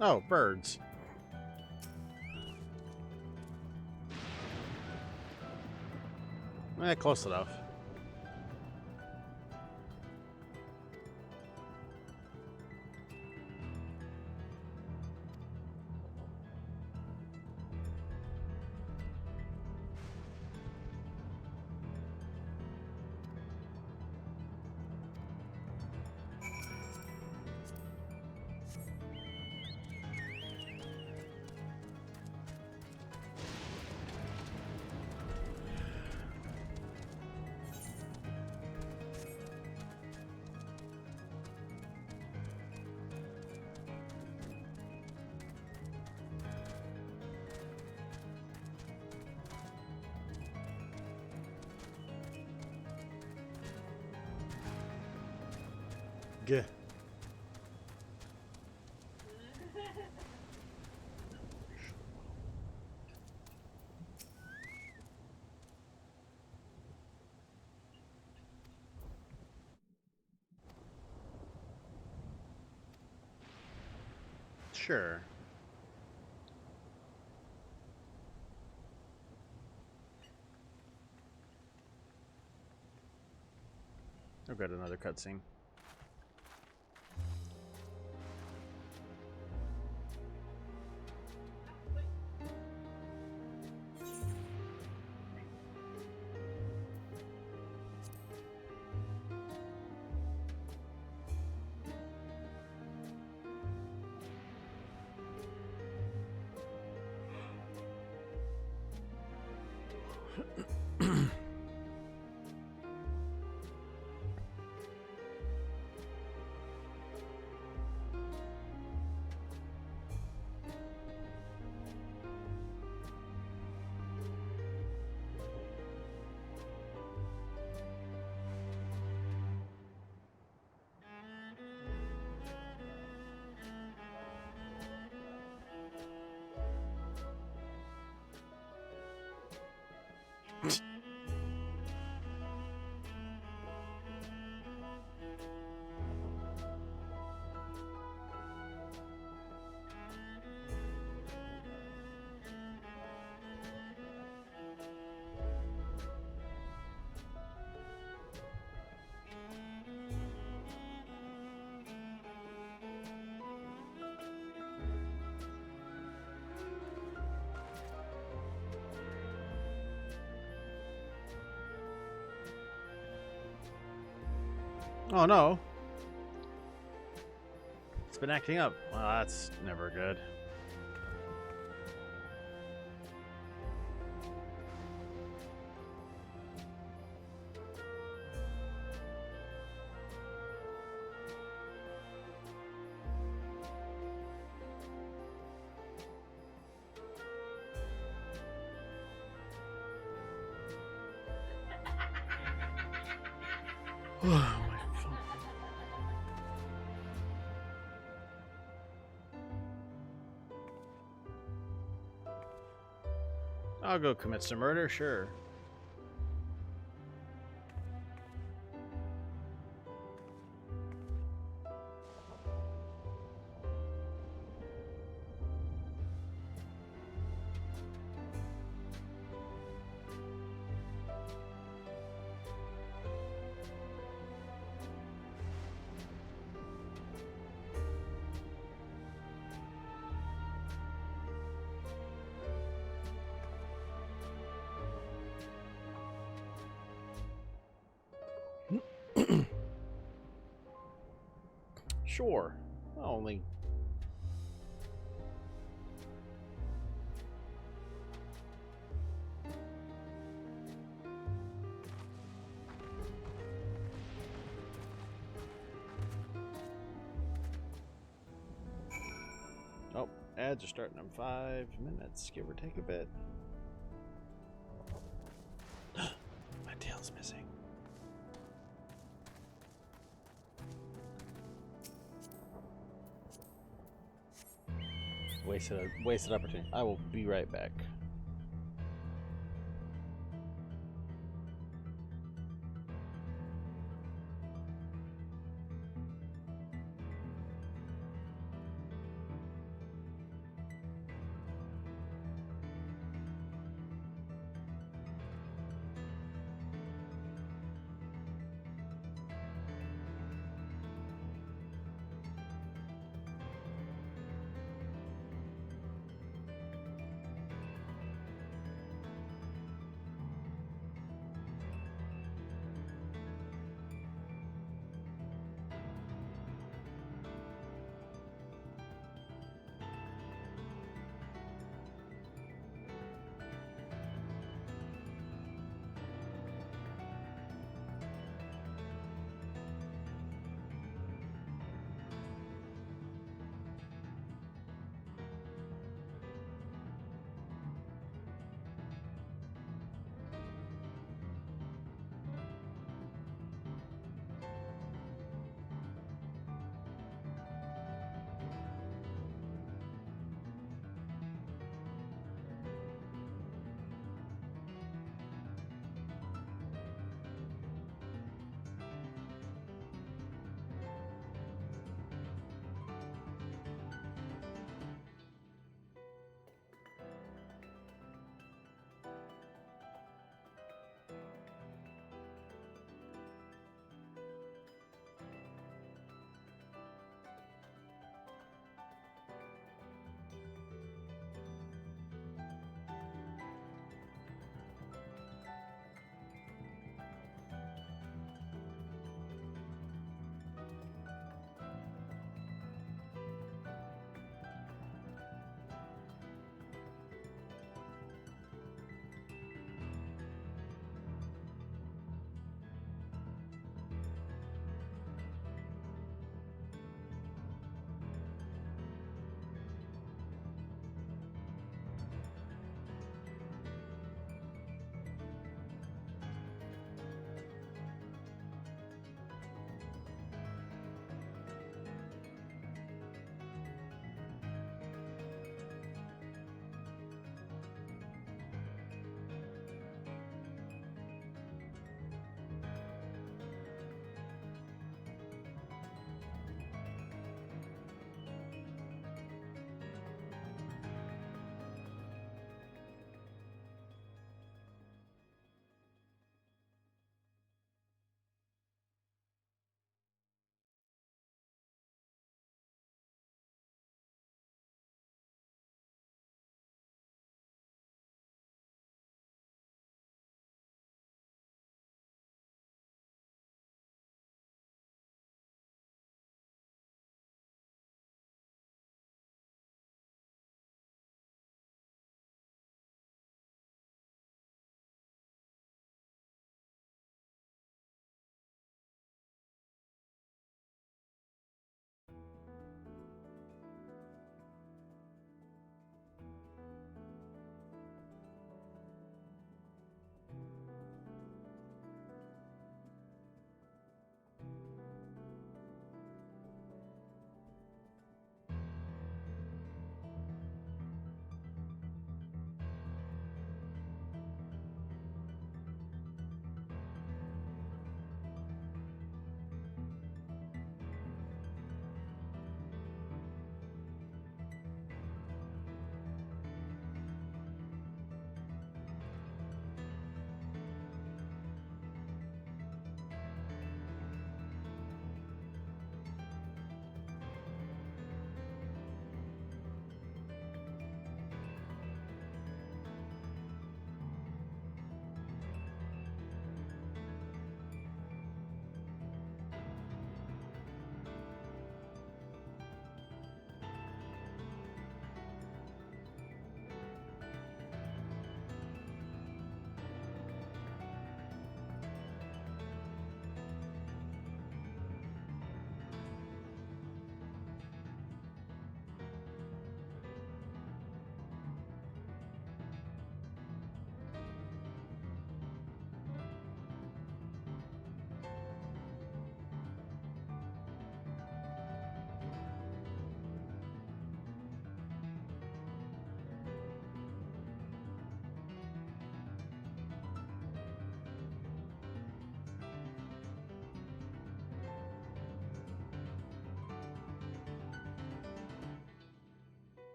Oh, birds. Close enough. Gah. Sure. I've got another cutscene. Oh no. It's been acting up. Well, that's never good. I'll go commit some murder, sure. Sure. Only. Oh, ads are starting in 5 minutes, give or take a bit. My tail's missing. Wasted opportunity. I will be right back.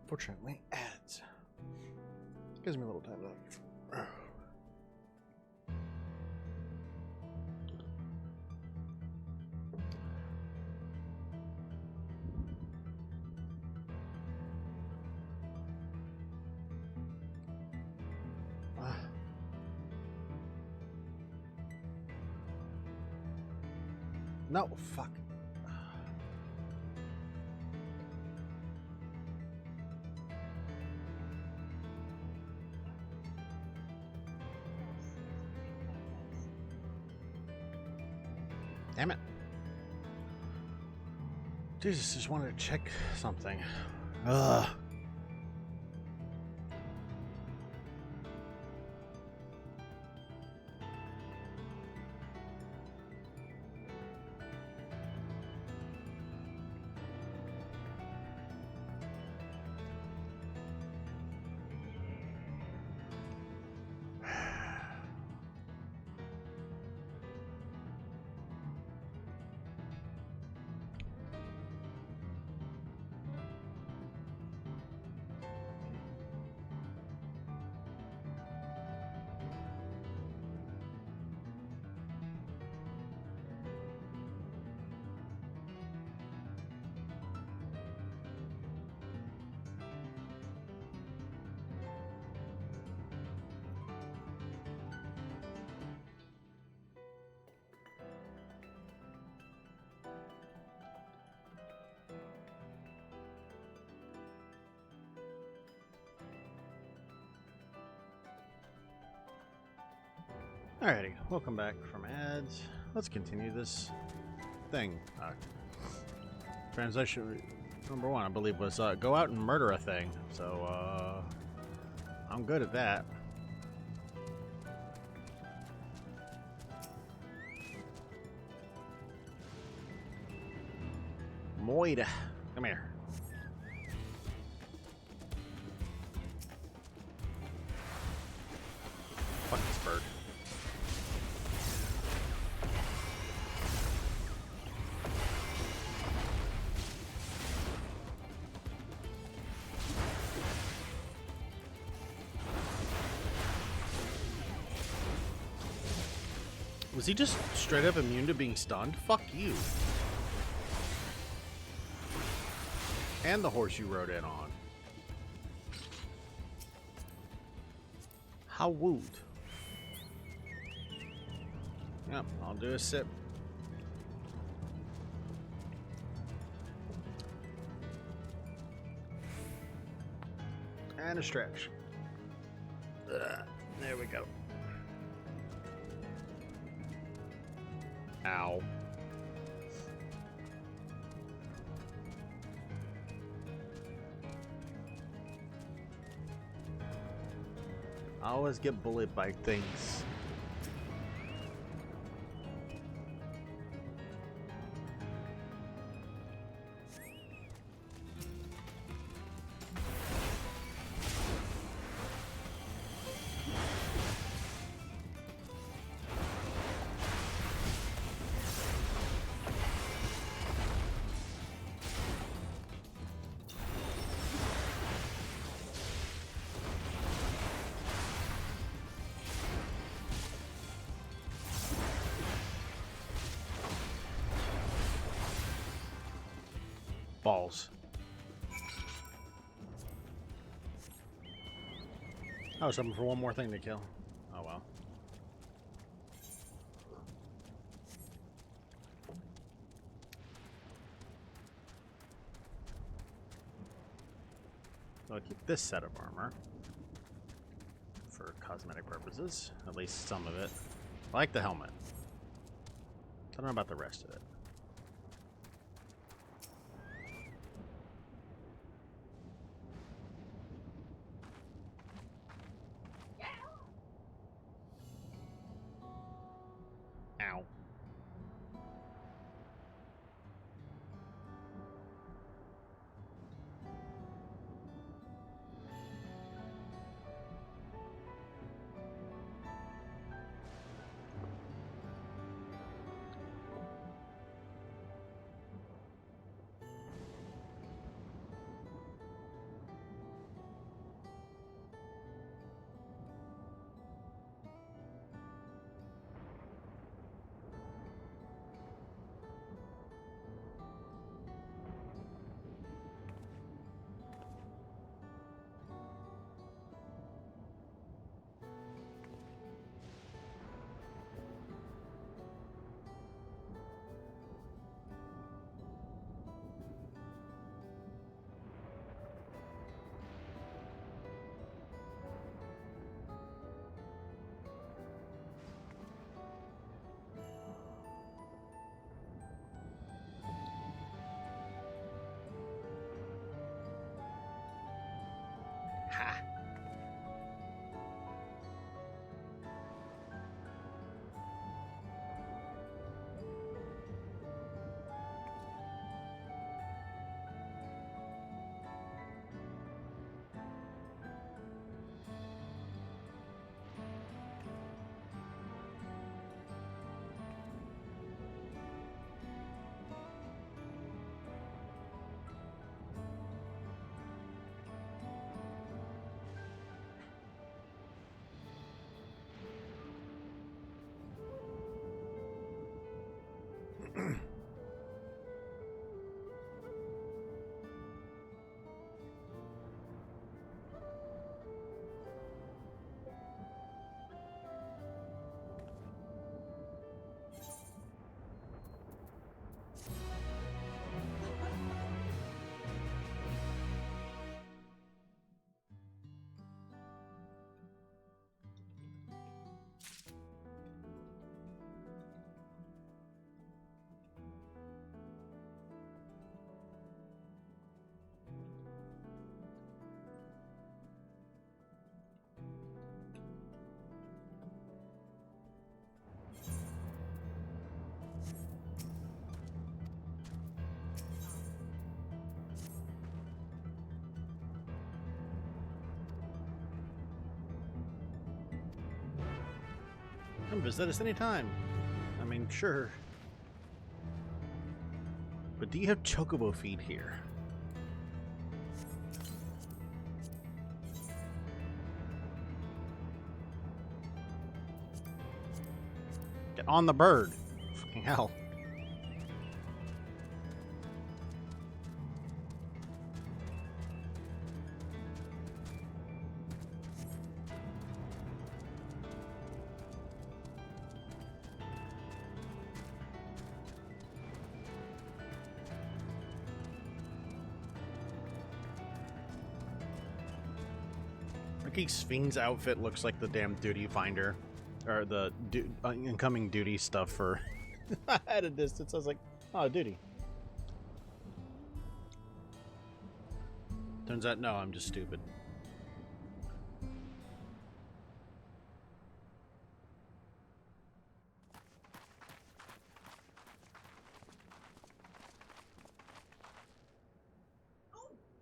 Fortunately, ads. Gives me a little time to... No, fuck. Damn it. Jesus, just wanted to check something. Ugh. Alrighty, welcome back from ads. Let's continue this thing. Translation number 1, I believe, was go out and murder a thing. So, I'm good at that. Moida, come here. Fuck this bird. Was he just straight up immune to being stunned? Fuck you. And the horse you rode in on. How wooed. Yep, I'll do a sip. And a stretch. There we go. Ow. I always get bullied by things. Balls. Oh, something for one more thing to kill. Oh well. So I'll keep this set of armor for cosmetic purposes, at least some of it. I like the helmet. I don't know about the rest of it. Ow. Come visit us anytime. I mean, sure. But do you have chocobo feed here? Get on the bird. Fucking hell. Ricky's Fiend's outfit looks like the damn duty finder. Or the incoming duty stuff for... At a distance, I was like, oh, duty. Turns out, no, I'm just stupid.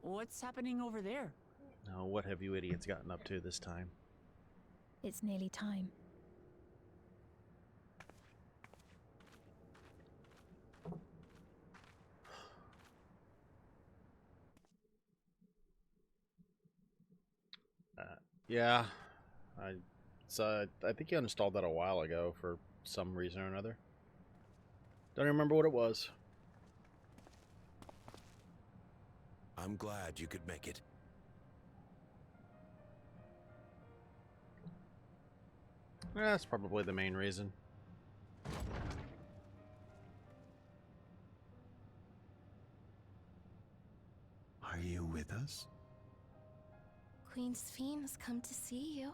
What's happening over there? Oh, what have you idiots gotten up to this time? It's nearly time. Yeah, I think you installed that a while ago for some reason or another. Don't remember what it was. I'm glad you could make it. That's probably the main reason. Are you with us? Queen's Fiend has come to see you.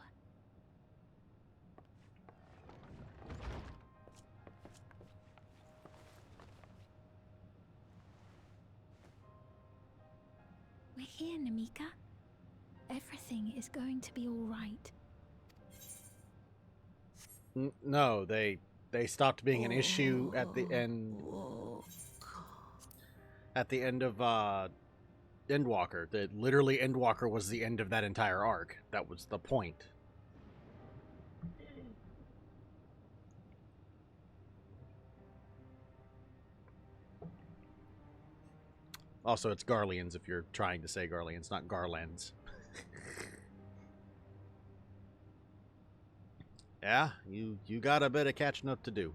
We're here, Namika. Everything is going to be all right. No, they stopped being an issue at the end. At the end of Endwalker. Literally Endwalker was the end of that entire arc. That was the point. Also, it's Garleans if you're trying to say Garleans, not Garlands. Yeah, you got a bit of catching up to do.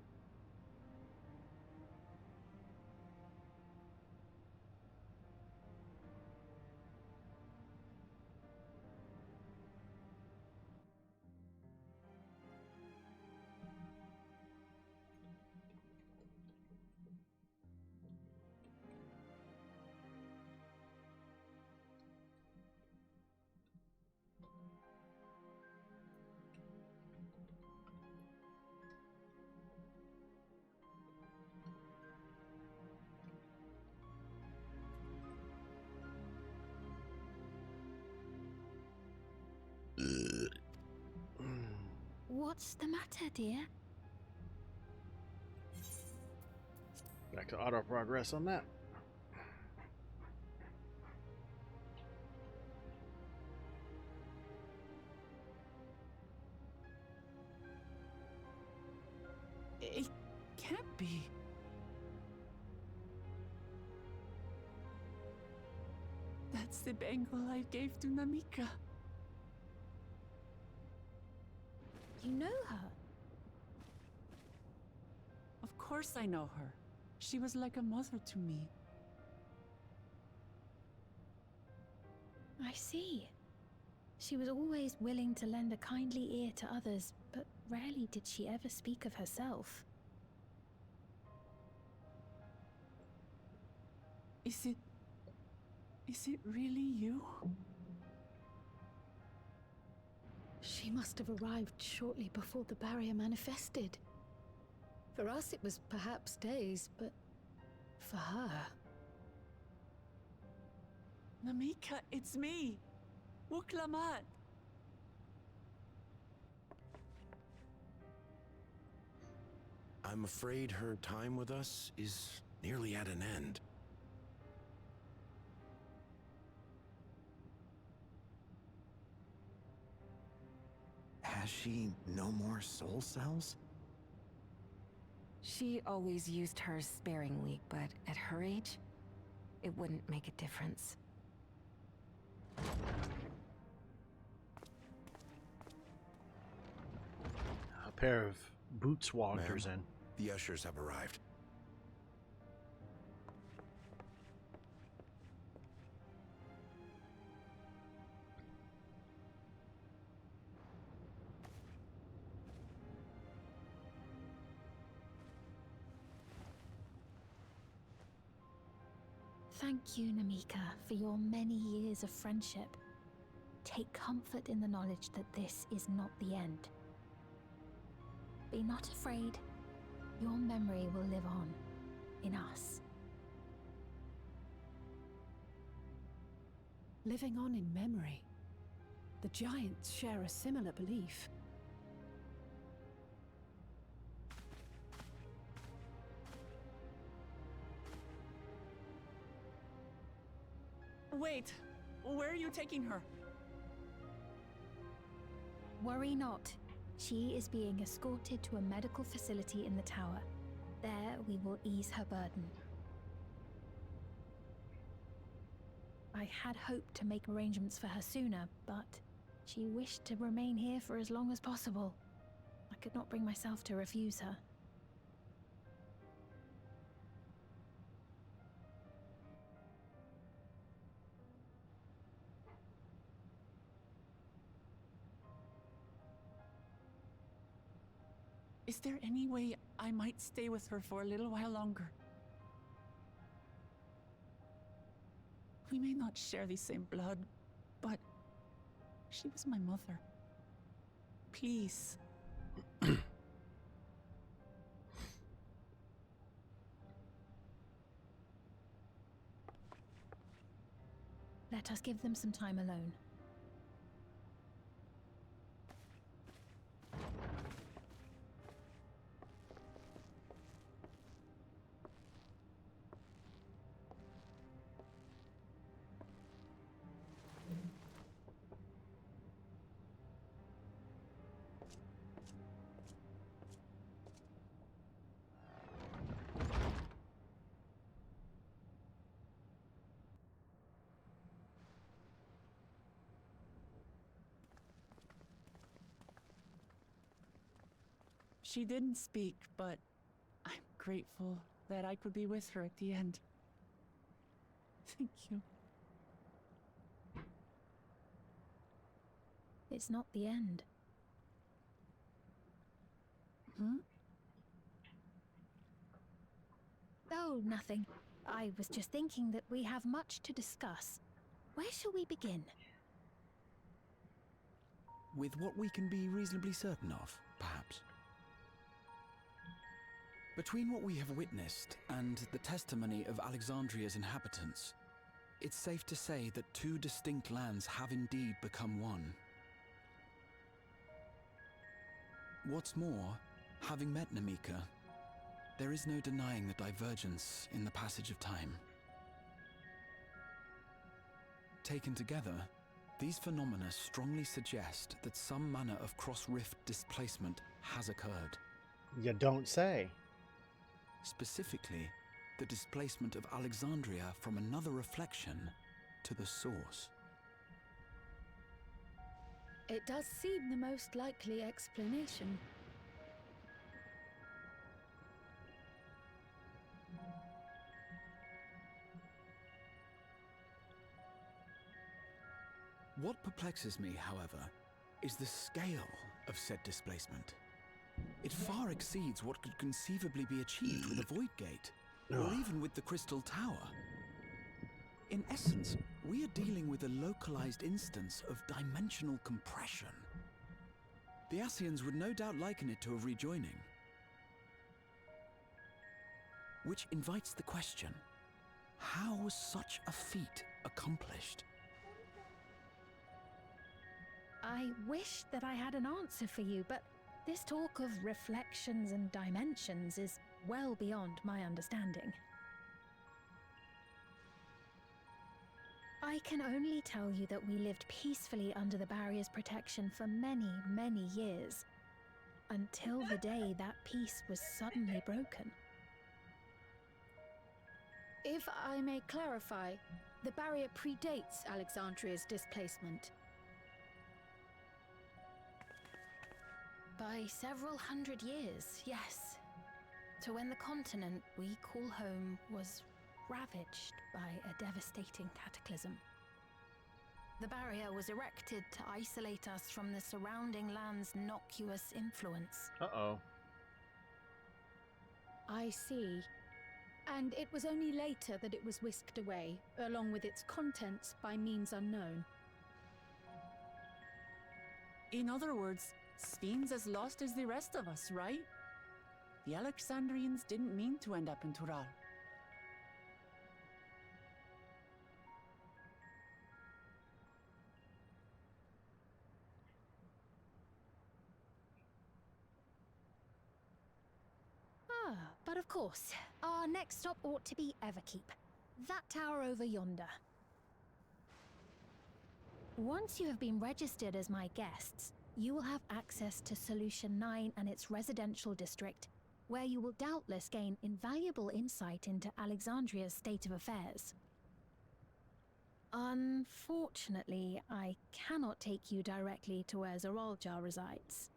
What's the matter, dear? Back to auto progress on that. It can't be. That's the bangle I gave to Namika. You know her? Of course I know her. She was like a mother to me. I see. She was always willing to lend a kindly ear to others, but rarely did she ever speak of herself. Is it really you? She must have arrived shortly before the barrier manifested. For us, it was perhaps days, but for her... Namika, it's me! Wuklamat! I'm afraid her time with us is nearly at an end. Has she no more soul cells? She always used hers sparingly, but at her age, it wouldn't make a difference. A pair of boots walkers Ma'am, in. the ushers have arrived. Thank you, Namika, for your many years of friendship. Take comfort in the knowledge that this is not the end. Be not afraid. Your memory will live on in us. Living on in memory. The giants share a similar belief. Wait, where are you taking her? Worry not. She is being escorted to a medical facility in the tower. There we will ease her burden. I had hoped to make arrangements for her sooner, but she wished to remain here for as long as possible. I could not bring myself to refuse her. Is there any way I might stay with her for a little while longer? We may not share the same blood, but she was my mother. Please. Let us give them some time alone. She didn't speak, but I'm grateful that I could be with her at the end. Thank you. It's not the end. Hmm? Oh, nothing. I was just thinking that we have much to discuss. Where shall we begin? With what we can be reasonably certain of, perhaps. Between what we have witnessed and the testimony of Alexandria's inhabitants, it's safe to say that two distinct lands have indeed become one. What's more, having met Namika, there is no denying the divergence in the passage of time. Taken together, these phenomena strongly suggest that some manner of cross-rift displacement has occurred. You don't say. Specifically, the displacement of Alexandria from another reflection to the source. It does seem the most likely explanation. What perplexes me, however, is the scale of said displacement. It far exceeds what could conceivably be achieved with a void gate, or even with the Crystal Tower. In essence, we are dealing with a localized instance of dimensional compression. The Ascians would no doubt liken it to a rejoining. Which invites the question, how was such a feat accomplished? I wish that I had an answer for you, but this talk of reflections and dimensions is well beyond my understanding. I can only tell you that we lived peacefully under the barrier's protection for many, many years. until the day that peace was suddenly broken. If I may clarify, the barrier predates Alexandria's displacement. By several hundred years, yes. To when the continent we call home was ravaged by a devastating cataclysm. The barrier was erected to isolate us from the surrounding land's noxious influence. Uh-oh. I see. And it was only later that it was whisked away, along with its contents, by means unknown. In other words, Sphene's as lost as the rest of us, right? The Alexandrians didn't mean to end up in Tural. But of course, our next stop ought to be Everkeep. That tower over yonder. Once you have been registered as my guests, you will have access to Solution 9 and its residential district, where you will doubtless gain invaluable insight into Alexandria's state of affairs. Unfortunately, I cannot take you directly to where Zoraljar resides.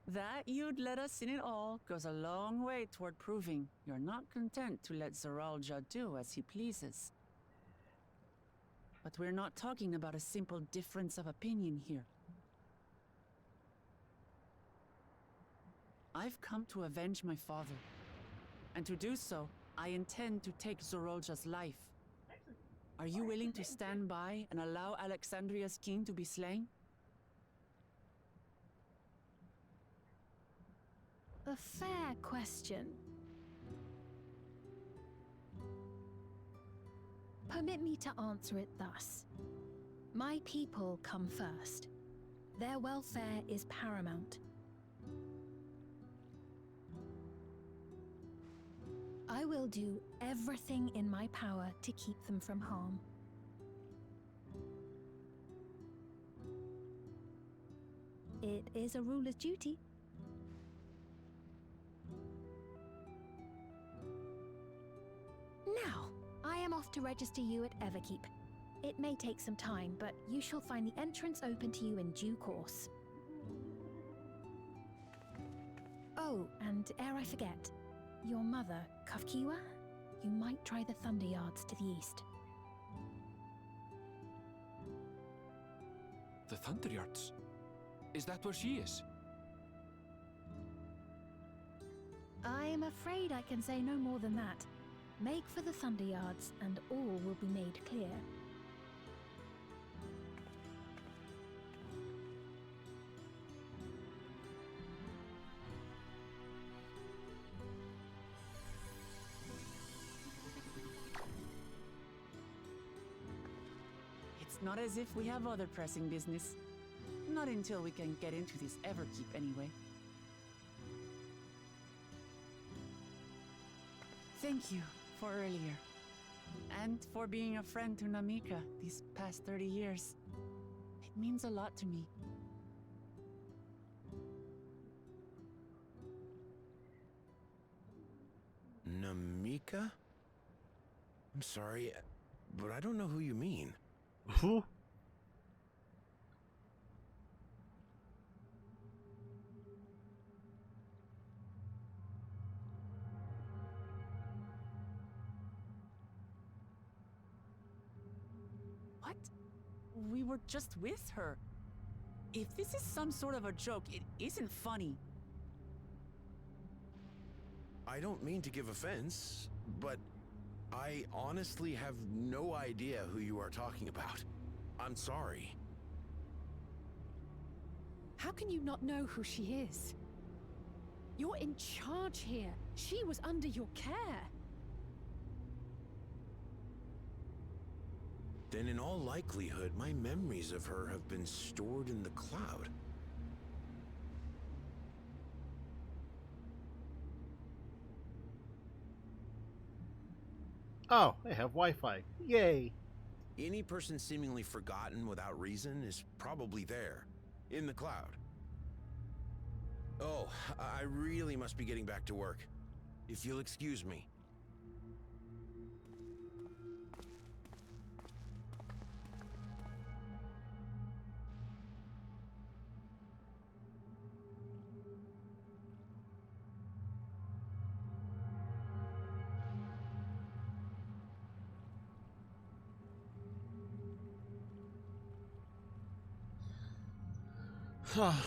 That you'd let us in it all goes a long way toward proving you're not content to let Zoraljar do as he pleases. But we're not talking about a simple difference of opinion here. I've come to avenge my father. And to do so, I intend to take Zoraljar's life. Are you willing to stand by and allow Alexandria's king to be slain? A fair question. Permit me to answer it thus. My people come first. Their welfare is paramount. I will do everything in my power to keep them from harm. It is a ruler's duty. Now, I am off to register you at Everkeep. It may take some time, but you shall find the entrance open to you in due course. Oh, and ere I forget, your mother, Kafkiwa, you might try the Thunder Yards to the east. The Thunder Yards? Is that where she is? I'm afraid I can say no more than that. Make for the Thunder Yards, and all will be made clear. It's not as if we have other pressing business. Not until we can get into this Everkeep, anyway. Thank you for earlier. And for being a friend to Namika these past 30 years. It means a lot to me. Namika? I'm sorry, but I don't know who you mean. Who? What? We were just with her. If this is some sort of a joke, it isn't funny. I don't mean to give offense, but I honestly have no idea who you are talking about. I'm sorry. How can you not know who she is? You're in charge here. She was under your care. Then in all likelihood, my memories of her have been stored in the cloud. Oh, I have Wi-Fi. Yay! Any person seemingly forgotten without reason is probably there. in the cloud. Oh, I really must be getting back to work. If you'll excuse me. Oh.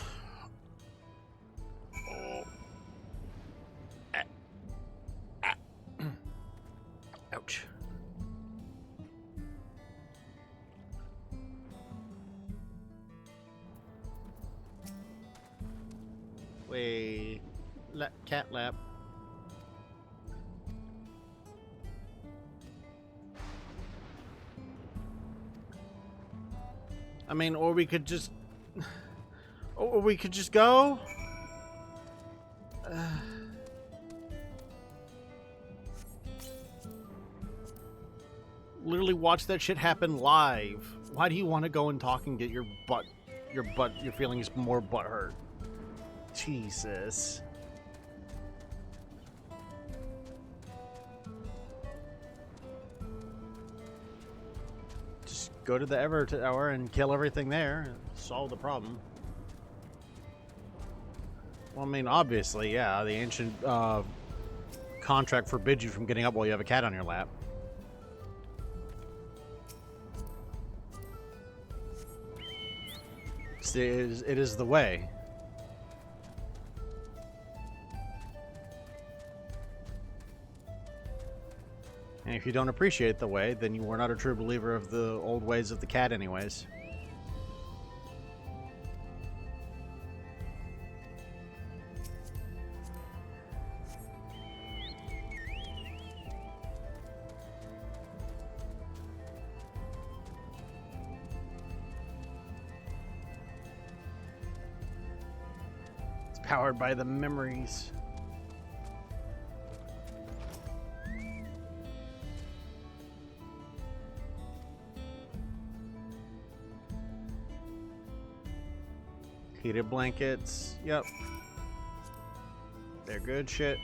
Ouch. Wait. Cat lap. I mean, or we could just... Or we could just go? Literally watch that shit happen live. Why do you want to go and talk and get your feelings more butthurt? Jesus. Just go to the Ever Tower and kill everything there and solve the problem. Well, I mean, obviously, yeah, the ancient contract forbids you from getting up while you have a cat on your lap. It is the way. And if you don't appreciate the way, then you are not a true believer of the old ways of the cat anyways. Powered by the memories. Heated blankets. Yep. They're good shit.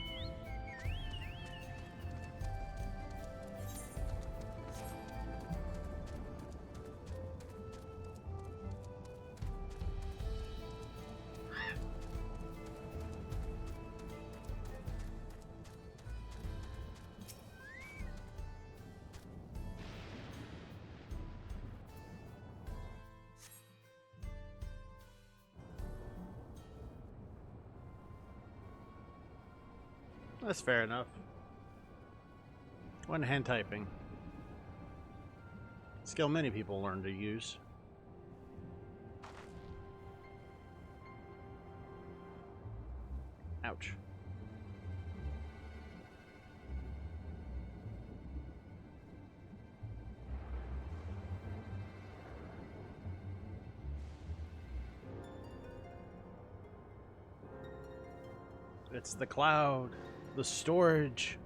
That's fair enough. One hand typing. Skill many people learn to use. Ouch. It's the cloud. The storage.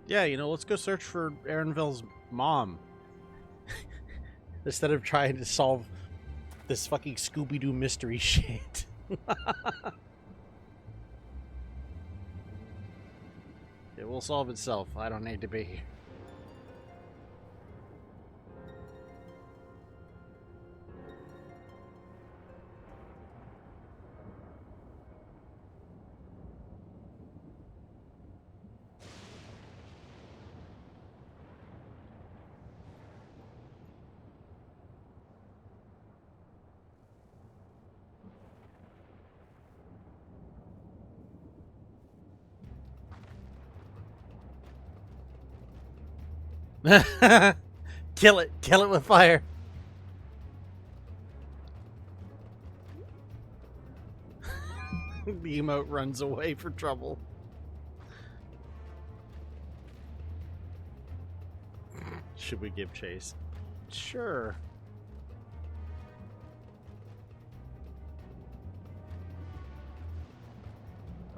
Yeah, you know, let's go search for Aaronville's mom. Instead of trying to solve this fucking Scooby-Doo mystery shit. It will solve itself. I don't need to be here. Kill it with fire. The emote runs away for trouble. Should we give chase? Sure.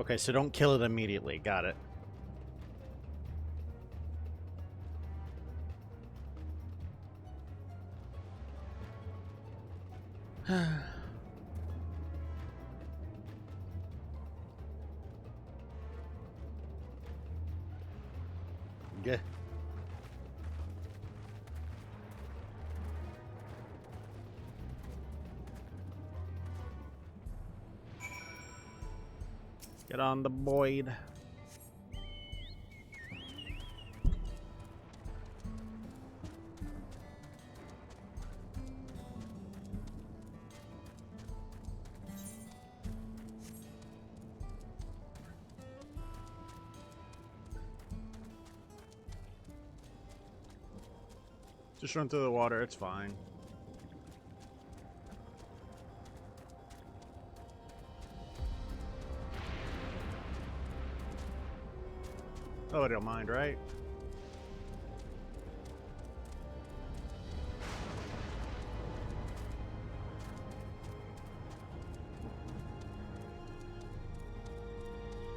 Okay, so don't kill it immediately. Got it. Yeah. Get on the Boyd. Just run through the water, it's fine. Nobody will mind, right?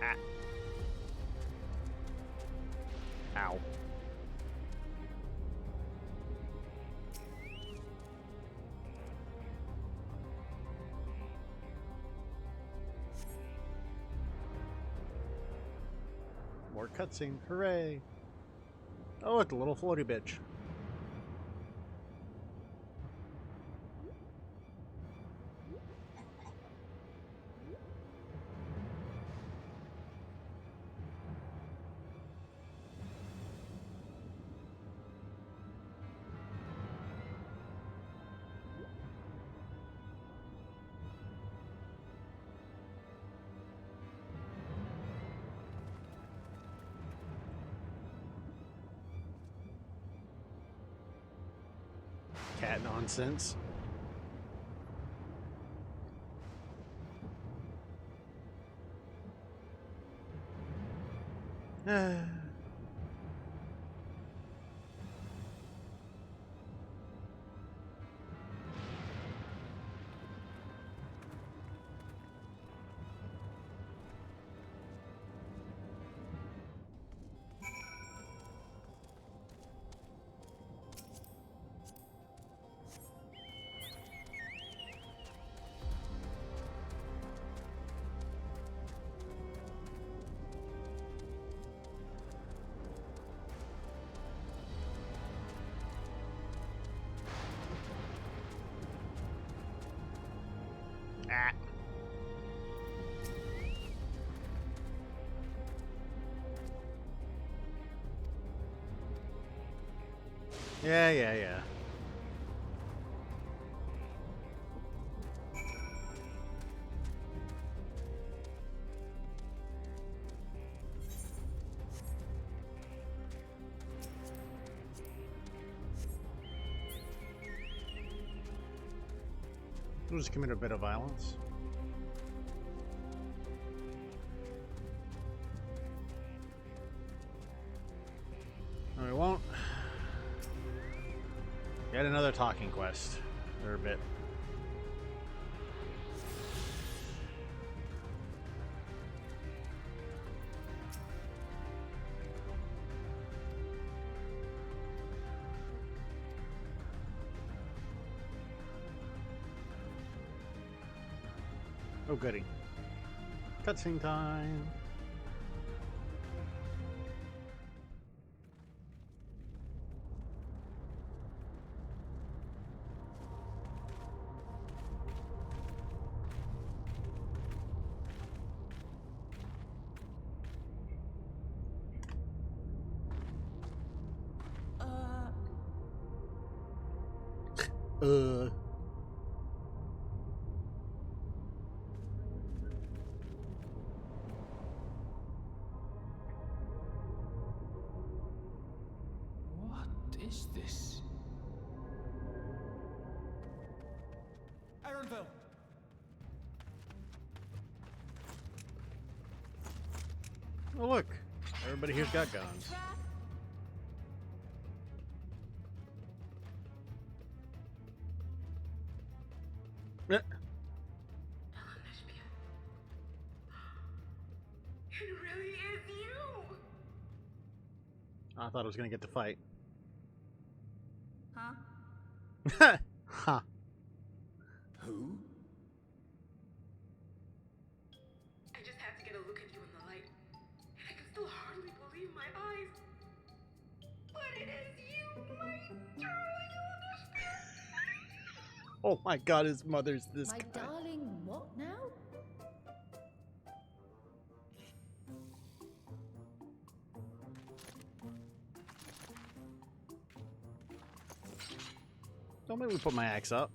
Ah. Ow. More cutscene. Hooray. Oh, look, the little floaty bitch. Cat nonsense. Ah. Yeah. We'll just commit a bit of violence. No, we won't. Get another talking quest. Or a bit. Oh, goody. Cutscene time. Uh. What is this? Ironville! Oh, look. Everybody here's got guns. Eh. It really is you! I thought I was going to get to fight. Huh? Huh. Who? I just had to get a look at you in the light, and I can still hardly believe my eyes. But it is you, my darling Elizabeth! Oh my god, his mother's this My guy. darling, what now? Don't make me put my axe up.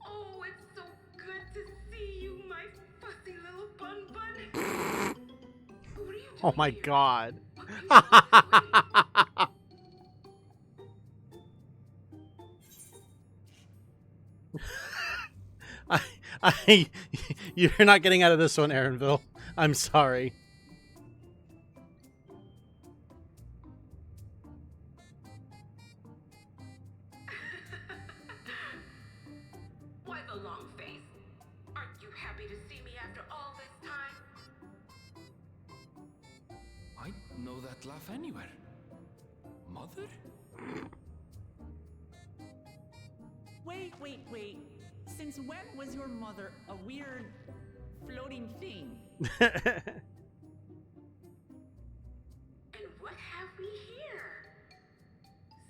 Oh, it's so good to see you, my fussy little bun bun. What are you Oh doing my here? god. What brings you all this way? You're not getting out of this one, Aaronville. I'm sorry. Why the long face? Aren't you happy to see me after all this time? I know that laugh anywhere. Mother? Wait. Since when was your mother a weird floating thing? And what have we here?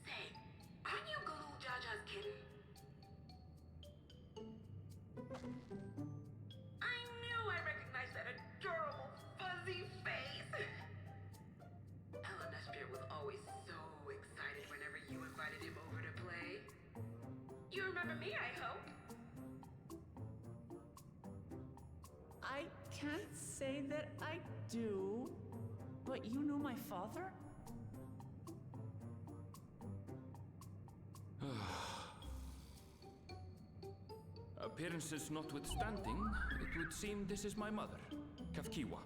Say, aren't you Galoo Jaja's kitten? I knew I recognized that adorable fuzzy face. Elanasphere was always so excited whenever you invited him over to play. You remember me, I hope? I can't say that I do, but you know my father? Appearances notwithstanding, it would seem this is my mother, Kafkiwa.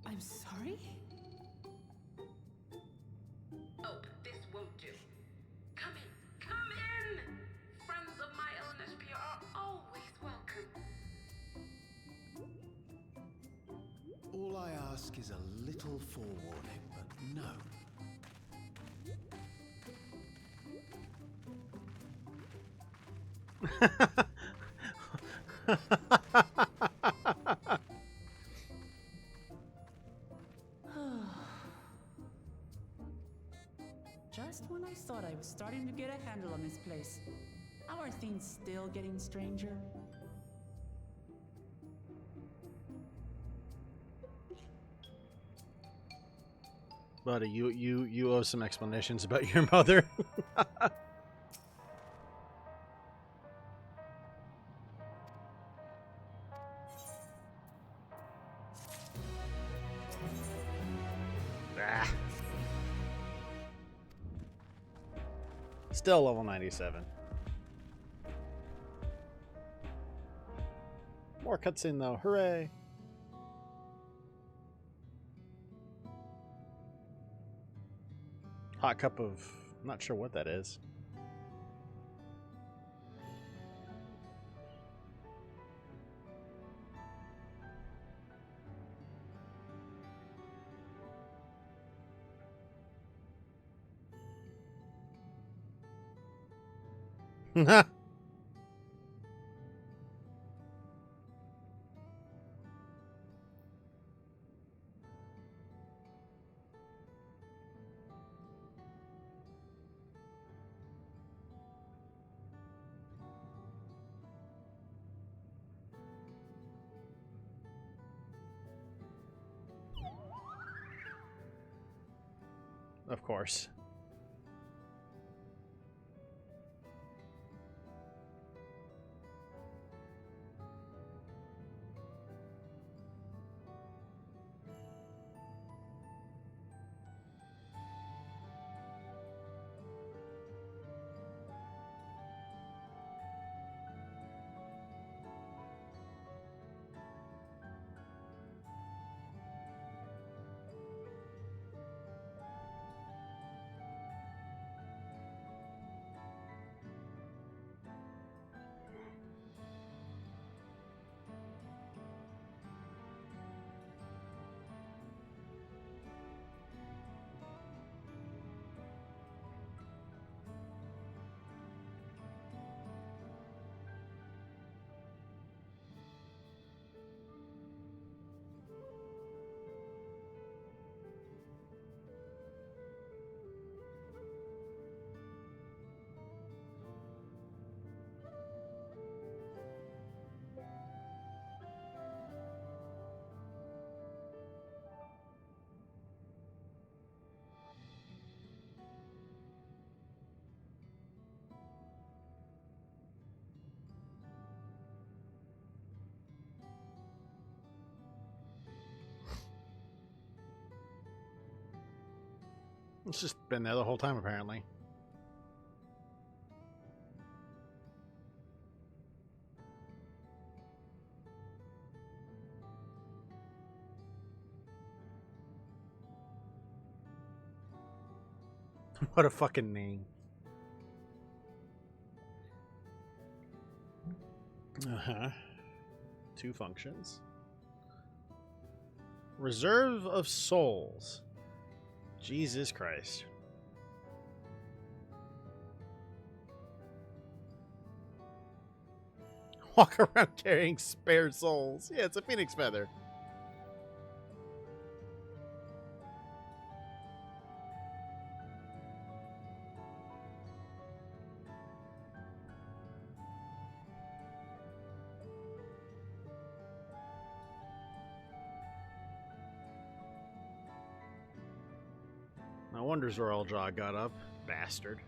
I'm sorry? Oh, this won't do. Come in! Friends of my Elanasphere are always welcome. All I ask is a little forewarning, but no. Just when I thought I was starting to get a handle on this place, how are things still getting stranger? Buddy, you owe some explanations about your mother. Ah. Still level 97. More cutscene though, hooray! Hot cup of... I'm not sure what that is. Of course. It's just been there the whole time, apparently. What a fucking name. Uh-huh. 2 functions. Reserve of souls. Jesus Christ. Walk around carrying spare souls. Yeah, it's a phoenix feather. No wonder Zoraljaw got up. Bastard.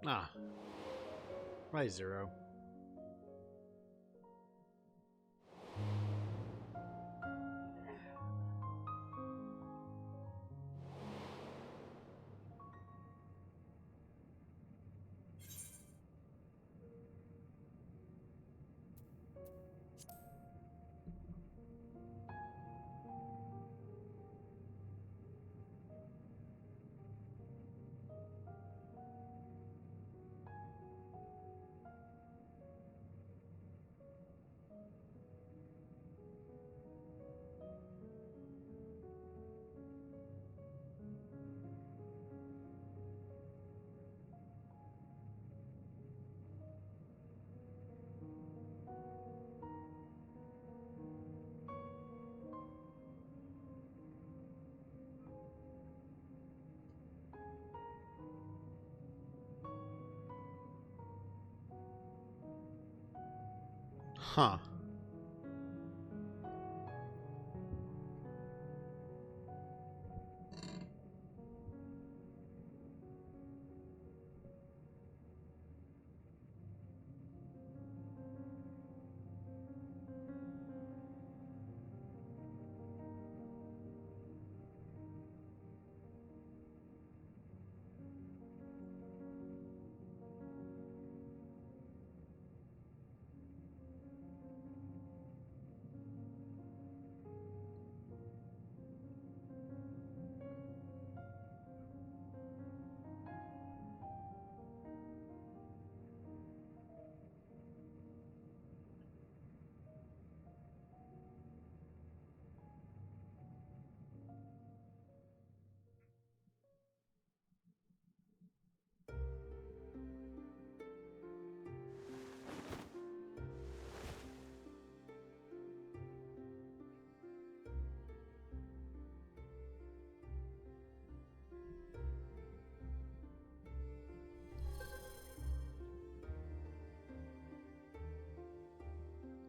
Ah. Why 0? Huh.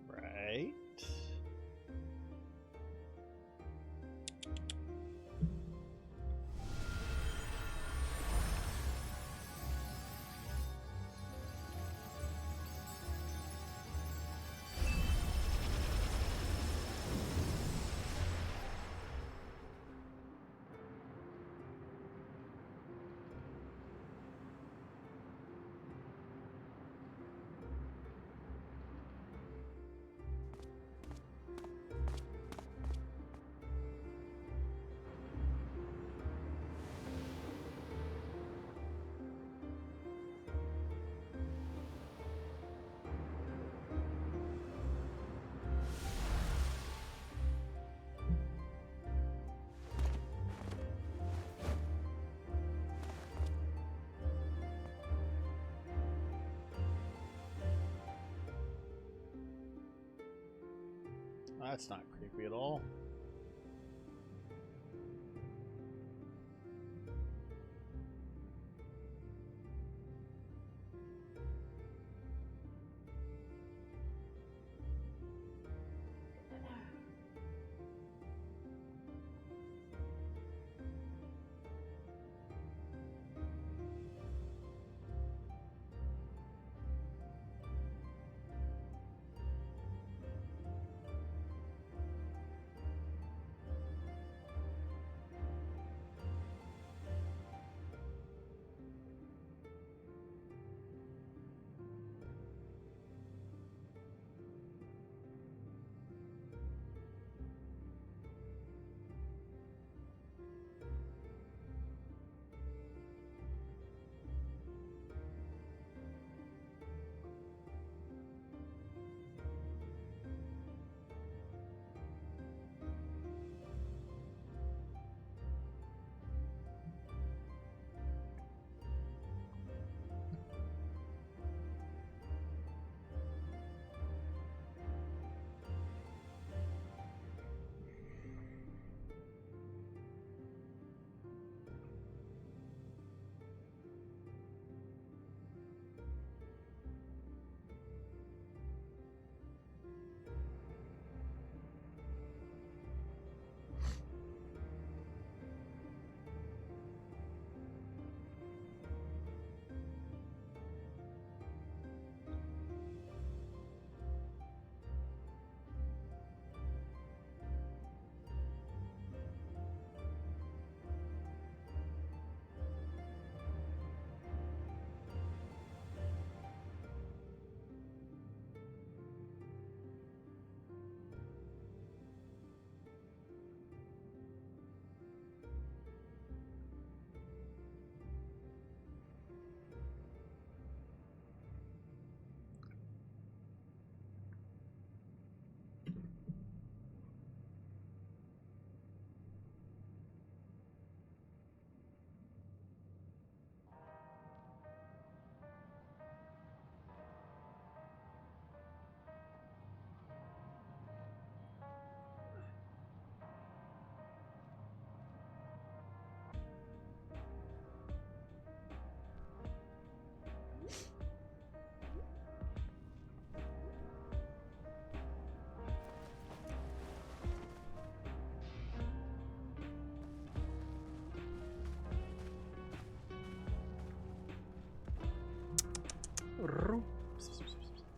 Right. That's not creepy at all.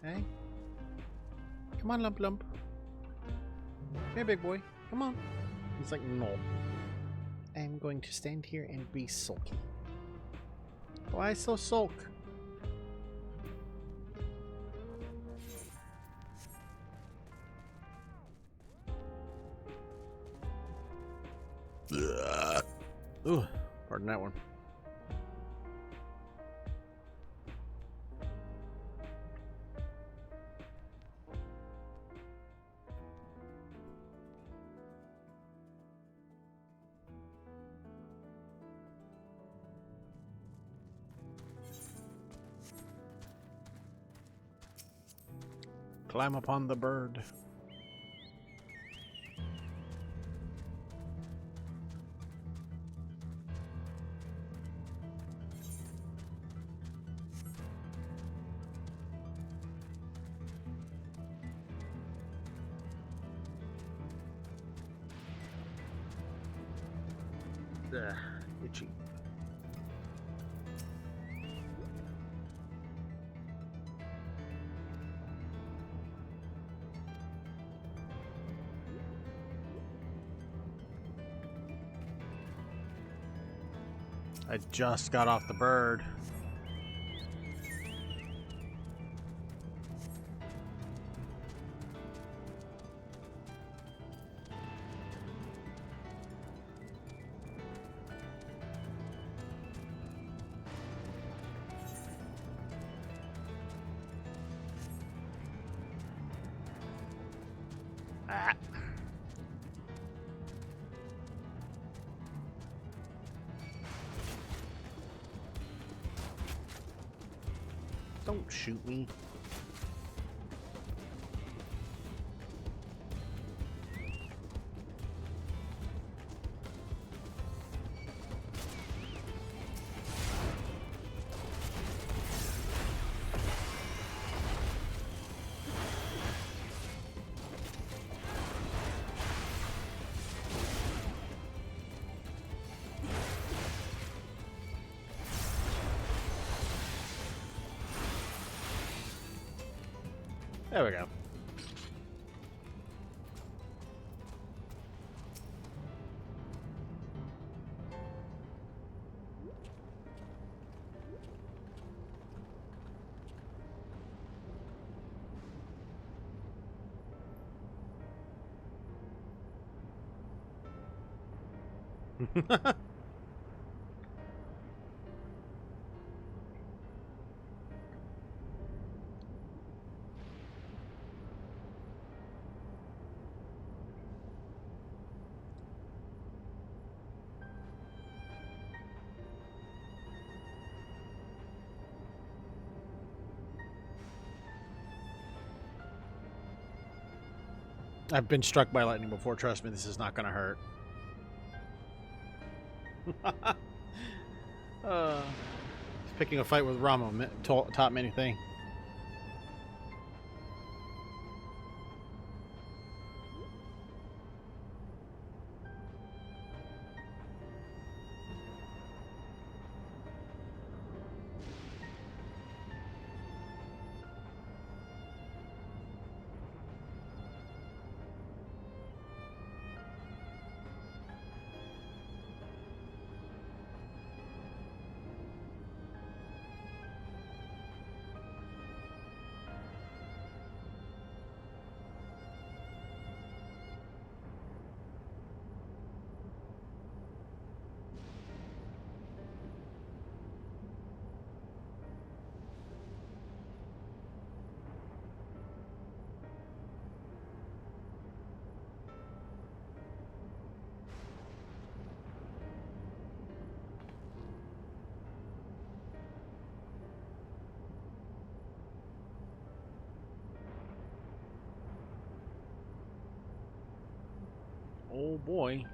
Hey? Come on, Lump Lump. Hey, big boy. Come on. He's like, no. I'm going to stand here and be sulky. Why so sulk? Ooh, pardon that one. Climb upon the bird. Ugh, itchy. I just got off the bird. Ah. Don't shoot me. There we go. I've been struck by lightning before. Trust me, this is not going to hurt. Picking a fight with Rama taught me anything. Oh boy.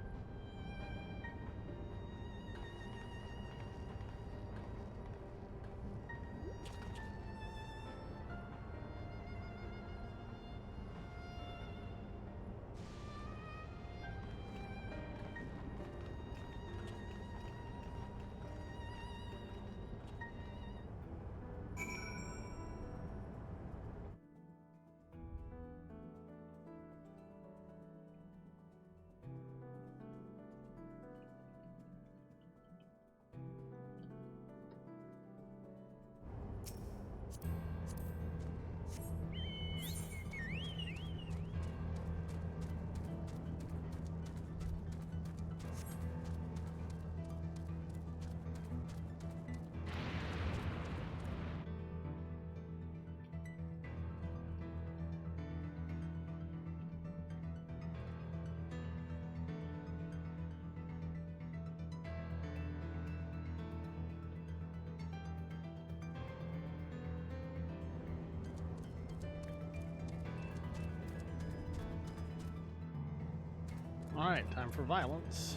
Alright, time for violence.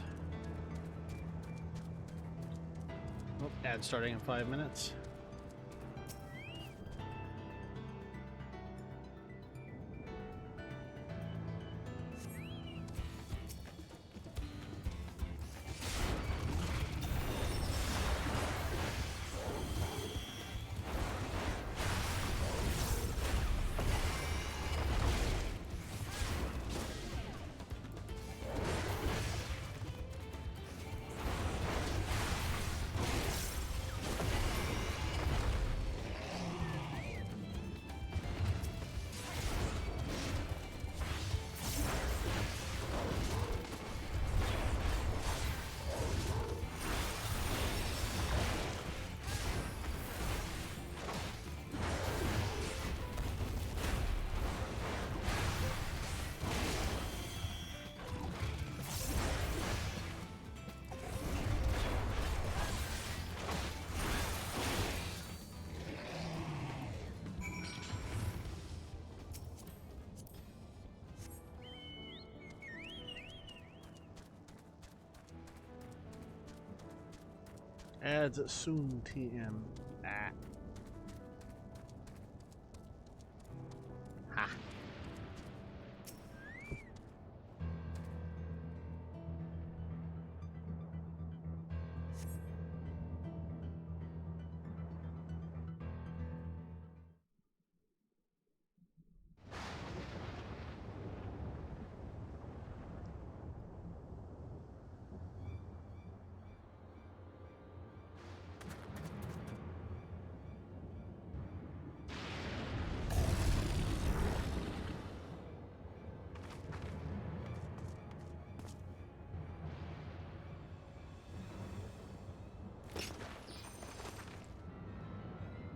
Oh, ad starting in 5 minutes. Ads soon TM. Ah. Ha.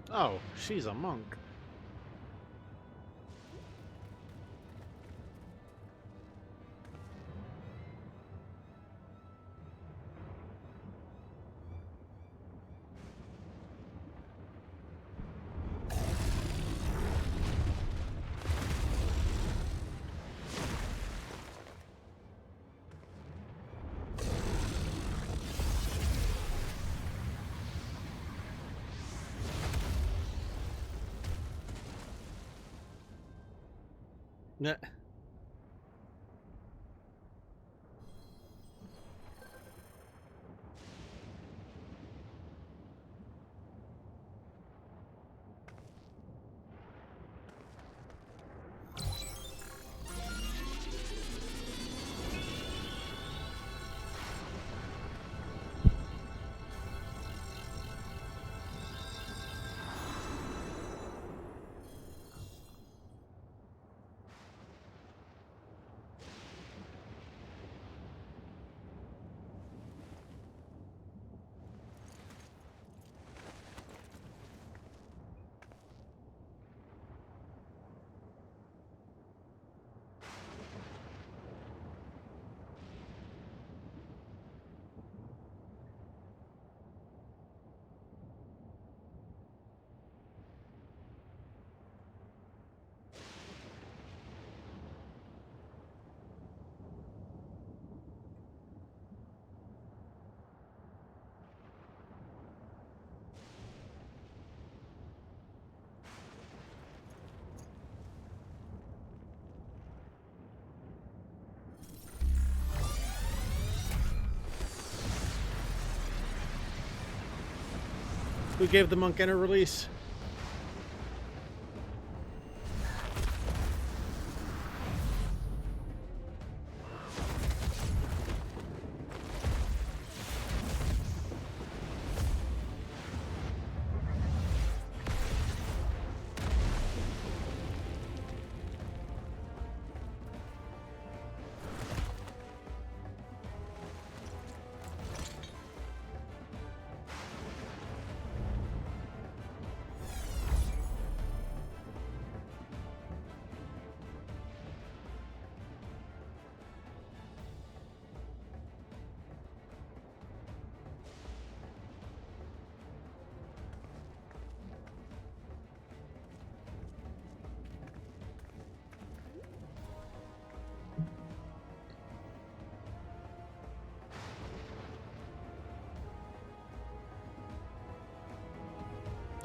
Oh, she's a monk. Nah. Who gave the monk inner release?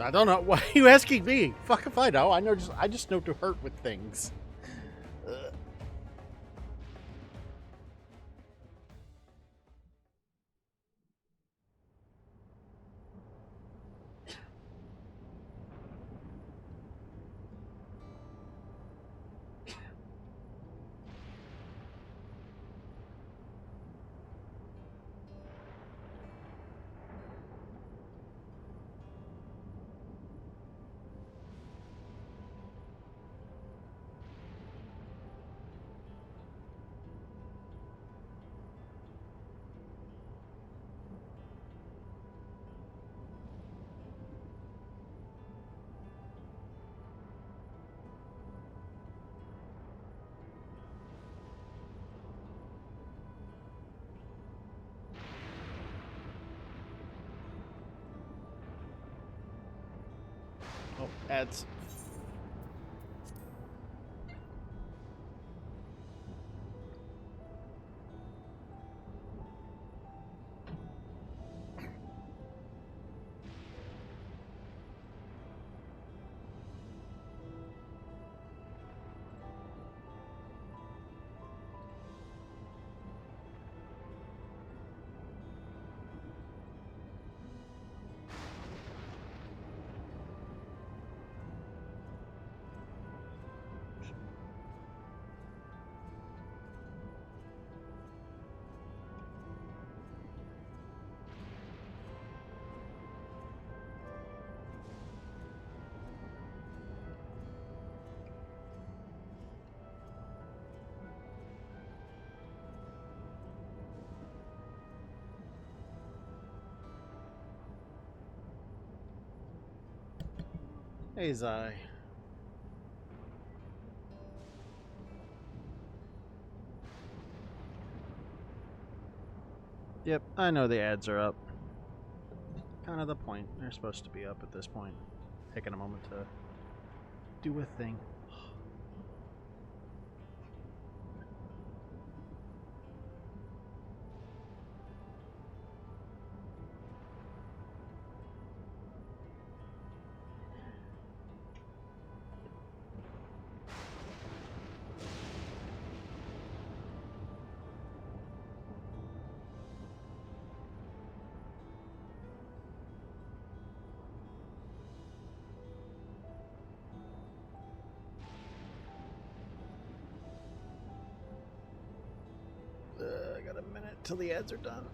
I don't know. Why are you asking me? Fuck if I know. I just know to hurt with things. Oh, ads. Hey, Zai. Yep, I know the ads are up. Kind of the point. They're supposed to be up at this point. Taking a moment to do a thing. I got a minute till the ads are done.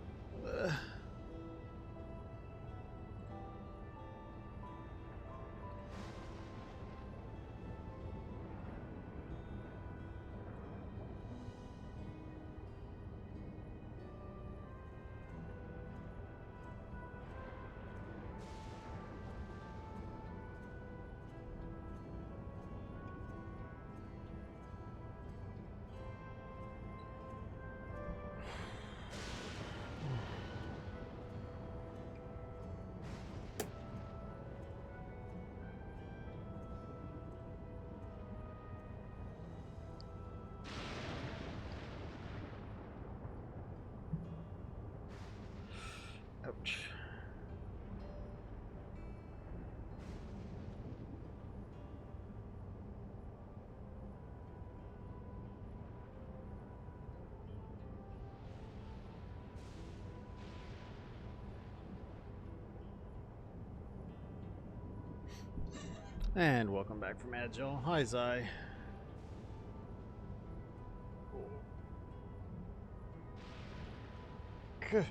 Ouch. And welcome back from Agile. Hi, Zai. Gah.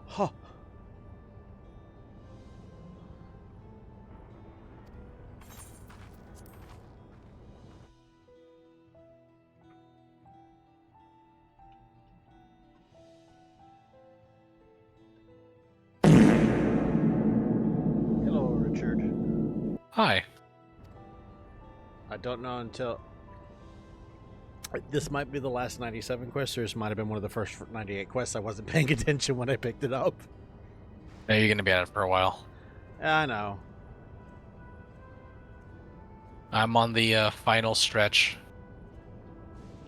Huh. Hello, Richard. Hi. I don't know until... This might be the last 97 quest, or this might have been one of the first 98 quests. I wasn't paying attention when I picked it up. Yeah, you're going to be at it for a while. I know. I'm on the final stretch.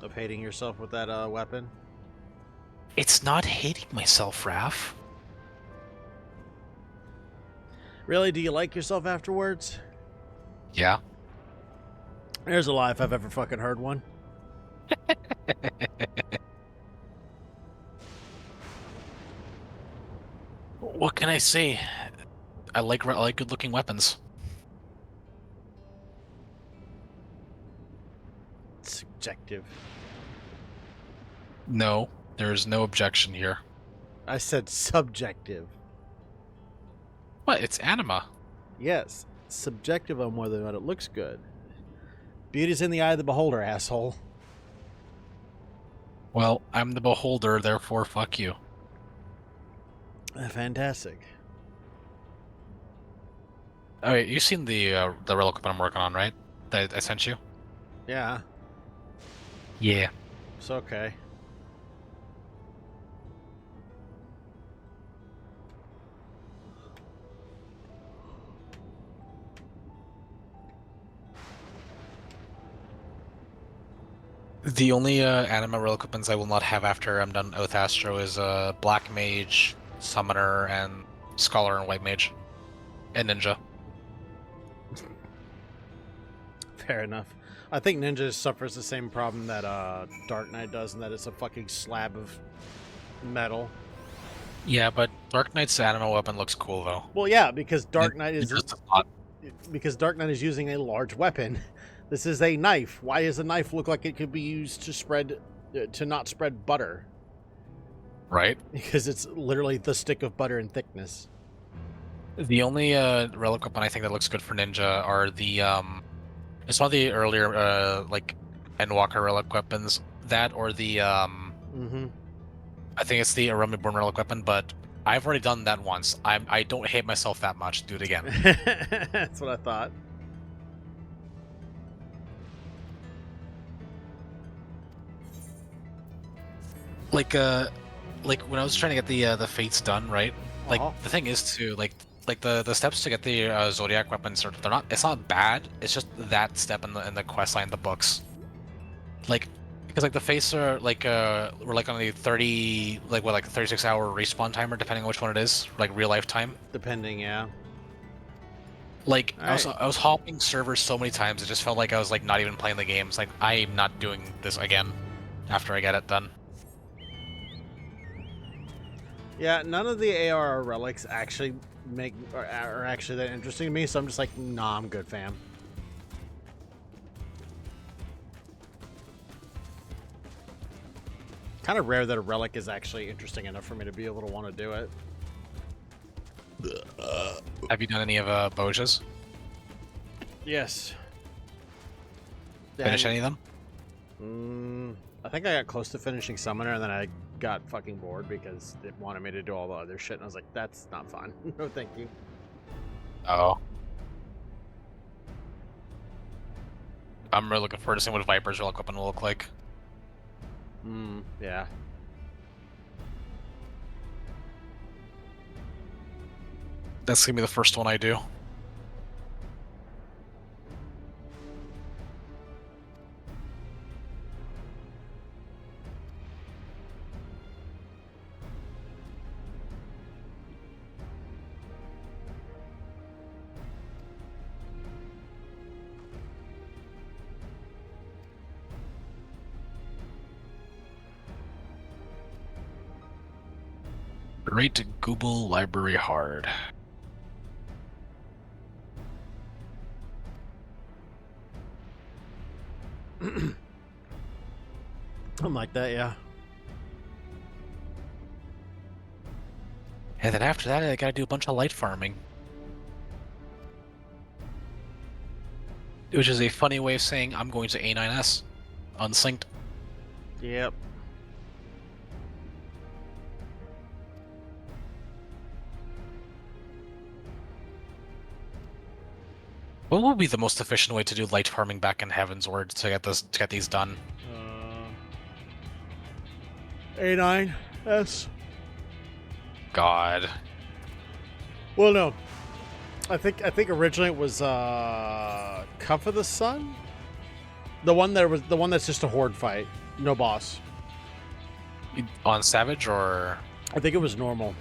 Of hating yourself with that weapon? It's not hating myself, Raph. Really? Do you like yourself afterwards? Yeah. There's a lie if I've ever fucking heard one. What can I say? I like good-looking weapons. Subjective. No, there's no objection here. I said subjective. What? It's anima. Yes, subjective on whether or not it looks good. Beauty's in the eye of the beholder, asshole. Well, I'm the beholder, therefore fuck you. Fantastic. Alright, you've seen the relic I'm working on, right? That I sent you? Yeah, Yeah. it's okay. The only anima relic weapons I will not have after I'm done with Astro is Black Mage, Summoner, and Scholar and White Mage. And Ninja. Fair enough. I think Ninja suffers the same problem that Dark Knight does, in that it's a fucking slab of metal. Yeah, but Dark Knight's anima weapon looks cool though. Well, yeah, because Dark Knight is Just a lot. because Dark Knight is using a large weapon. This is a knife. Why does a knife look like it could be used to spread, to not spread butter? Right? Because it's literally the stick of butter in thickness. The only relic weapon I think that looks good for Ninja are the it's one of the earlier like Endwalker relic weapons. That or the I think it's the Arumiborn relic weapon, but I've already done that once. I don't hate myself that much. Do it again. That's what I thought. Like when I was trying to get the fates done, right? Like the thing is to like the steps to get the Zodiac weapons are, they're not, it's not bad, it's just that step in the quest line in the books. Like because like the fates are like we're like on the 30 like what, like 36-hour respawn timer depending on which one it is, like real life time. Depending, yeah. Like I was hopping servers so many times it just felt like I was like not even playing the games. Like I'm not doing this again after I get it done. Yeah, none of the AR relics actually are actually that interesting to me, so I'm just like, nah, I'm good, fam. Kind of rare that a relic is actually interesting enough for me to be able to want to do it. Have you done any of Boja's? Yes. Finish any of them? I think I got close to finishing Summoner, and then I got fucking bored because it wanted me to do all the other shit, and I was like, that's not fun. No, thank you. Oh. I'm really looking forward to seeing what Viper's relic weapon will look like. Yeah. That's gonna be the first one I do. Rate Google Library hard. Something like that, yeah. And then after that, I gotta do a bunch of light farming. Which is a funny way of saying I'm going to A9S. Unsynced. Yep. What would be the most efficient way to do light farming back in Heaven's Word to get these done? A9S. God. Well, no. I think originally it was Cuff of the Sun. The one that's just a horde fight, no boss. On Savage or? I think it was normal.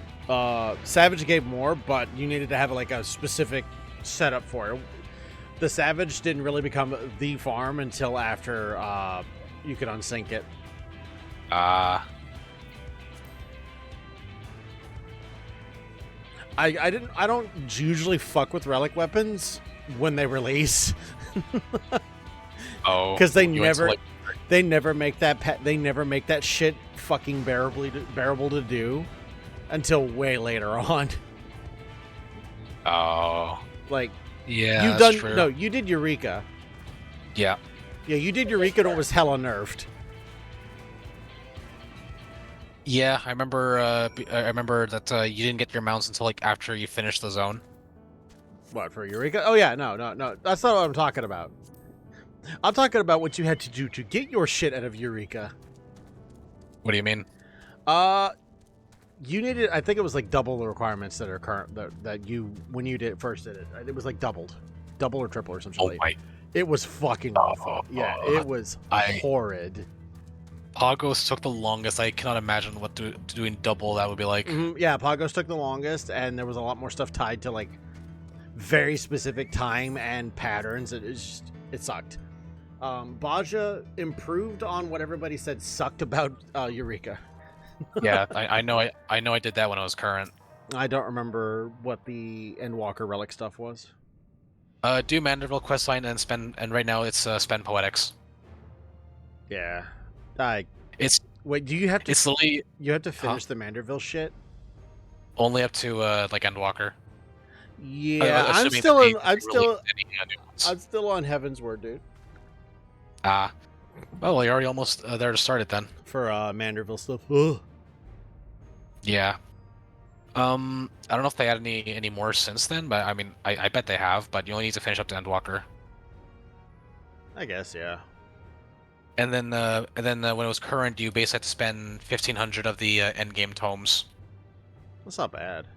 Savage gave more, but you needed to have like a specific setup for it. The Savage didn't really become the farm until after you could unsync it. I don't usually fuck with relic weapons when they release. Oh, because they never make that shit fucking bearable to do until way later on. Oh, like yeah, you've that's done true. no, you did Eureka. Yeah, you did Eureka, and it was hella nerfed. Yeah, I remember. I remember that you didn't get your mounts until like after you finished the zone. What, for Eureka? Oh yeah, no. That's not what I'm talking about. I'm talking about what you had to do to get your shit out of Eureka. What do you mean? You needed. I think it was like double the requirements that are current that you when you first did it. It was like double or triple or something. Oh my! It was fucking awful. Yeah, it was horrid. Pagos took the longest. I cannot imagine what doing double that would be like. Yeah, Pagos took the longest, and there was a lot more stuff tied to like very specific time and patterns. It sucked. Baja improved on what everybody said sucked about Eureka. Yeah, I know. I did that when I was current. I don't remember what the Endwalker relic stuff was. Do Manderville questline and spend, and right now it's spend poetics. Yeah. Wait, do you have to? It's slowly. You have to finish the Manderville shit. Only up to like Endwalker. Yeah, I'm still on Heaven's Word, dude. Well, you're already almost there to start it then. For Manderville stuff. Ugh. Yeah. I don't know if they had any more since then, but I mean, I bet they have. But you only need to finish up to Endwalker. I guess, yeah. And then when it was current, you basically had to spend 1,500 of the endgame tomes. That's not bad.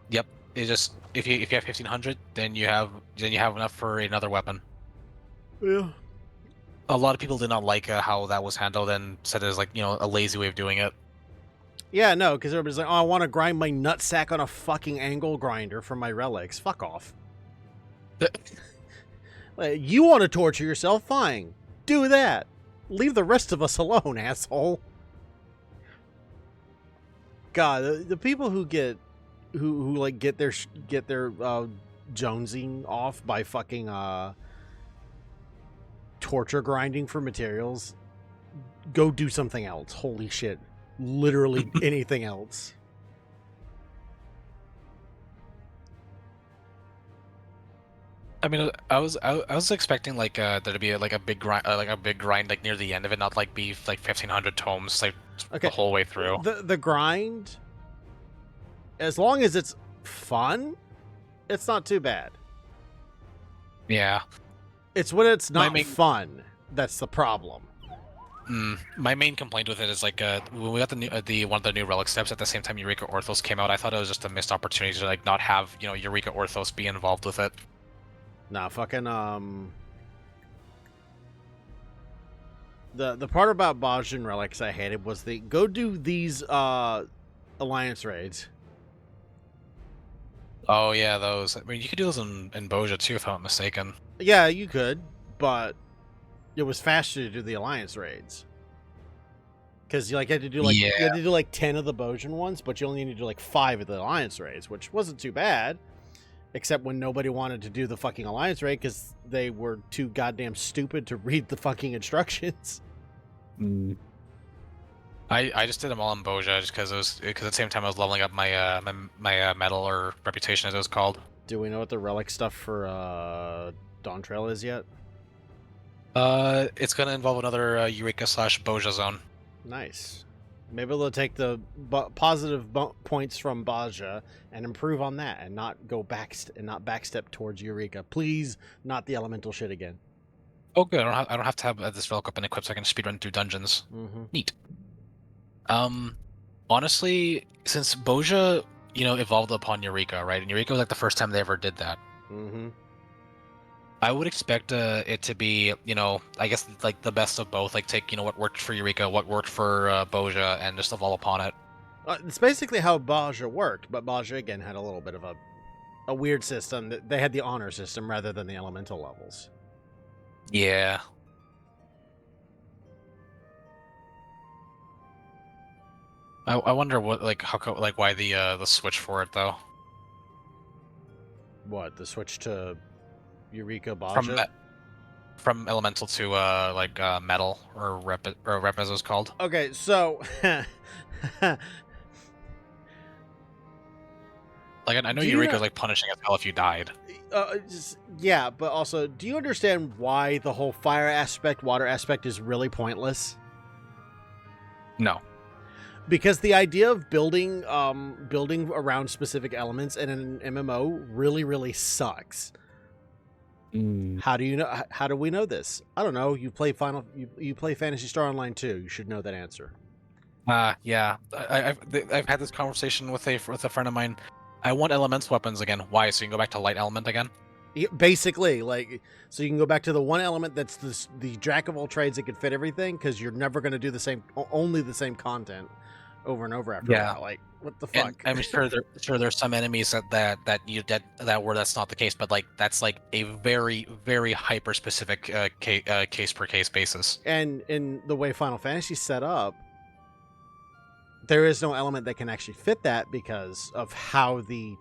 Yep. It just if you have 1,500, then you have enough for another weapon. Yeah. A lot of people did not like how that was handled and said it was like a lazy way of doing it. Yeah, no, because everybody's like, oh, I want to grind my nutsack on a fucking angle grinder for my relics. Fuck off. You want to torture yourself? Fine. Do that. Leave the rest of us alone, asshole. God, the people who get like get their jonesing off by fucking torture grinding for materials, go do something else. Holy shit. Literally anything else. I mean, I was expecting like there to be like a big grind like near the end of it, not like be like 1,500 tomes like the whole way through. The grind, as long as it's fun, it's not too bad. Yeah, it's when it's not fun that's the problem. My main complaint with it is like when we got the one of the new relic steps at the same time Eureka Orthos came out, I thought it was just a missed opportunity to like not have Eureka Orthos be involved with it. Nah, fucking the part about Bajan relics I hated was the go do these alliance raids. Oh yeah, those. I mean, you could do those in Boja too, if I'm not mistaken. Yeah, you could, but it was faster to do the alliance raids. Because you had to do you had to do like 10 of the Bojan ones, but you only need to do like 5 of the alliance raids, which wasn't too bad. Except when nobody wanted to do the fucking alliance raid because they were too goddamn stupid to read the fucking instructions. I just did them all in Boja just because at the same time I was leveling up my my medal or reputation as it was called. Do we know what the relic stuff for Dawntrail is yet? It's gonna involve another Eureka / Boja zone. Nice. Maybe they'll take the positive points from Baja and improve on that, and not go backstep towards Eureka. Please, not the elemental shit again. Oh, good. I don't have to have this relic weapon equipped, so I can speedrun through dungeons. Neat. Honestly, since Boja, evolved upon Eureka, right? And Eureka was like the first time they ever did that. I would expect it to be, I guess like the best of both. Like take, what worked for Eureka, what worked for Boja, and just evolve upon it. It's basically how Baja worked, but Baja again had a little bit of a weird system. They had the honor system rather than the elemental levels. Yeah. I wonder what why the switch for it though. What, the switch to Eureka Baja? From elemental to metal or rep as it was called. Okay, so like I know Eureka's like punishing as hell if you died. Yeah, but also, do you understand why the whole fire aspect, water aspect is really pointless? No. Because the idea of building around specific elements in an MMO really, really sucks. How do you know? How do we know this? I don't know. You play you play Phantasy Star Online 2. You should know that answer. Yeah. I've had this conversation with a friend of mine. I want elemental weapons again. Why? So you can go back to light element again? Yeah, basically, so you can go back to the one element that's the jack of all trades that could fit everything, because you're never going to do only the same content over and over after a while. Like, what the fuck? And I'm sure there's some enemies that's not the case, but like that's like a very, very hyper specific case per case basis. And in the way Final Fantasy's set up, there is no element that can actually fit that because of how the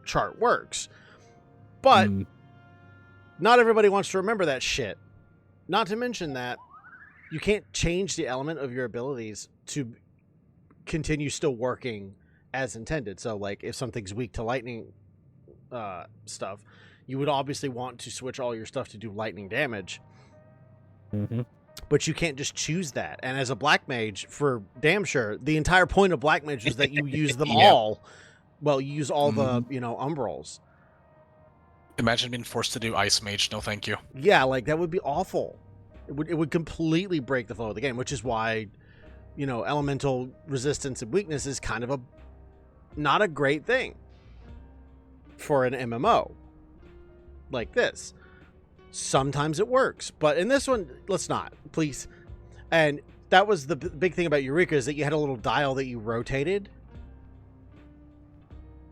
chart works. But not everybody wants to remember that shit. Not to mention that you can't change the element of your abilities to continue still working as intended. So, like, if something's weak to lightning stuff, you would obviously want to switch all your stuff to do lightning damage. But you can't just choose that. And as a black mage, for damn sure, the entire point of black mage is that you use them all. Well, you use all the, umbrals. Imagine being forced to do ice mage. No, thank you. Yeah, like that would be awful. It would completely break the flow of the game, which is why, elemental resistance and weakness is kind of not a great thing for an MMO like this. Sometimes it works, but in this one, let's not, please. And that was the big thing about Eureka, is that you had a little dial that you rotated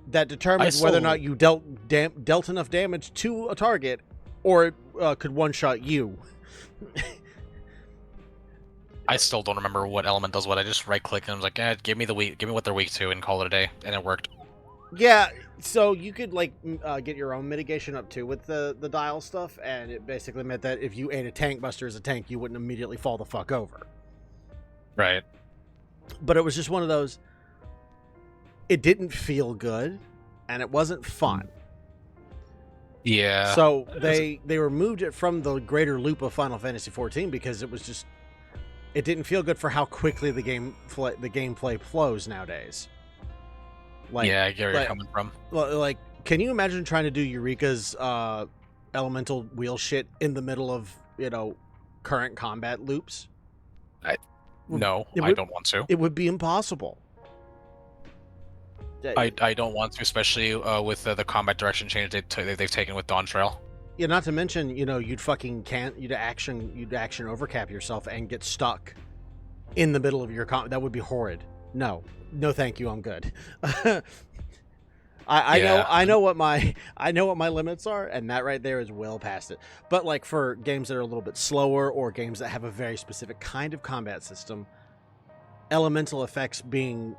that determined whether or not you dealt enough damage to a target, or it could one-shot you. I still don't remember what element does what. I just right-click and I was like, give me what they're weak to, and call it a day, and it worked. Yeah, so you could get your own mitigation up too with the dial stuff, and it basically meant that if you ate a tank buster as a tank, you wouldn't immediately fall the fuck over. Right. But it was just one of those. It didn't feel good, and it wasn't fun. Yeah. So they removed it from the greater loop of Final Fantasy XIV because it was just, it didn't feel good for how quickly the gameplay flows nowadays. Yeah, I get where you're coming from. Like, can you imagine trying to do Eureka's elemental wheel shit in the middle of current combat loops? I don't want to. It would be impossible. I don't want to, especially with the combat direction change they've taken with Dawntrail. Yeah, not to mention, you'd action overcap yourself and get stuck in the middle of your combat. That would be horrid. No, thank you. I'm good. I know what my limits are, and that right there is well past it. But like for games that are a little bit slower, or games that have a very specific kind of combat system, elemental effects being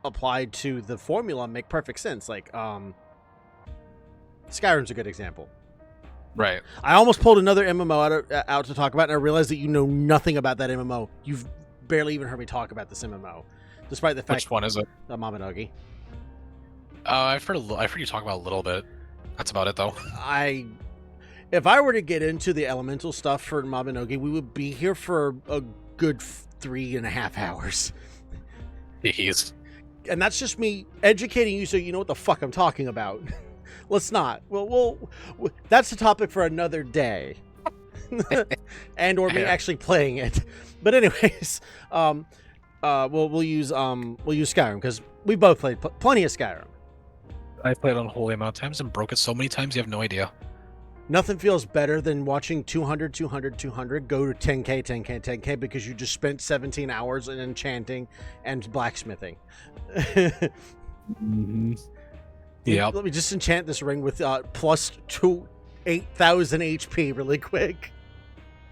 applied to the formula make perfect sense. Like Skyrim's a good example. Right. I almost pulled another MMO out to talk about, and I realized that you know nothing about that MMO. You've barely even heard me talk about this MMO, despite the fact. Which one is it? Mabinogi. I've heard you talk about it a little bit. That's about it, though. If I were to get into the elemental stuff for Mabinogi, we would be here for a good 3.5 hours. Jeez. And that's just me educating you so you know what the fuck I'm talking about. Let's not. Well, that's a topic for another day. And or me actually playing it. But anyways, we'll use Skyrim, because we both played plenty of Skyrim. I played it on a holy amount of times and broke it so many times you have no idea. Nothing feels better than watching 200, 200, 200 go to 10k, 10k, 10k because you just spent 17 hours in enchanting and blacksmithing. Yeah. Let me just enchant this ring with plus 8,000 HP really quick.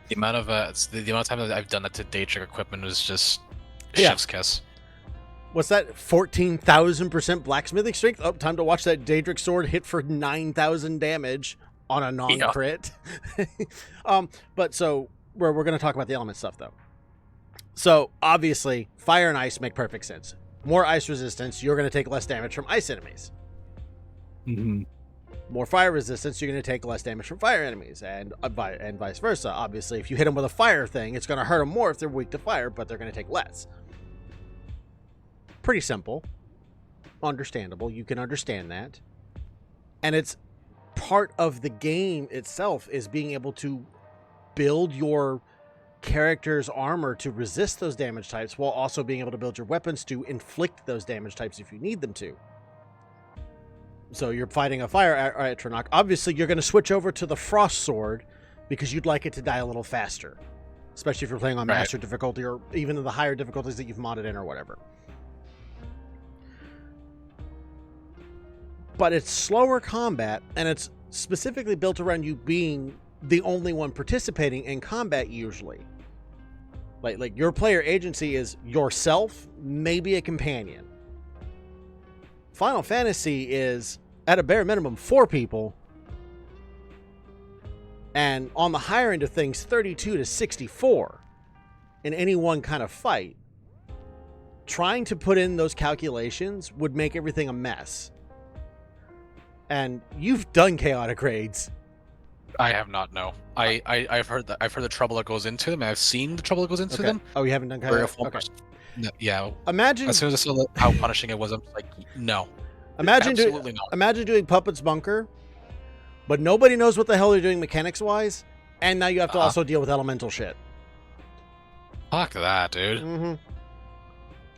The amount of the amount of time that I've done that to Daedric equipment was just Yeah. chef's kiss. What's that? 14,000% blacksmithing strength? Oh, time to watch that Daedric sword hit for 9,000 damage on a non-crit. But so we're going to talk about the element stuff though. So obviously fire and ice make perfect sense. More ice resistance, you're going to take less damage from ice enemies. More fire resistance, you're going to take less damage from fire enemies, and vice versa. Obviously, if you hit them with a fire thing, it's going to hurt them more if they're weak to fire, but they're going to take less. Pretty simple. Understandable. You can understand that. And it's part of the game itself is being able to build your character's armor to resist those damage types while also being able to build your weapons to inflict those damage types if you need them to. So you're fighting a fire Atronach. Obviously, you're going to switch over to the Frost Sword because you'd like it to die a little faster. Especially if you're playing on Master difficulty or even in the higher difficulties that you've modded in or whatever. But it's slower combat, and it's specifically built around you being the only one participating in combat usually. Like your player agency is yourself, maybe a companion. Final Fantasy is, at a bare minimum, 4 people. And on the higher end of things, 32 to 64 in any one kind of fight. Trying to put in those calculations would make everything a mess. And you've done chaotic raids. I have not, no. I've heard the trouble that goes into them. I've seen the trouble that goes into them. Oh, you haven't done chaotic? Okay. No, yeah. Imagine as soon as I saw how punishing it was, I'm like, no. Imagine doing Puppet's Bunker, but nobody knows what the hell they're doing mechanics-wise, and now you have to also deal with elemental shit. Fuck that, dude.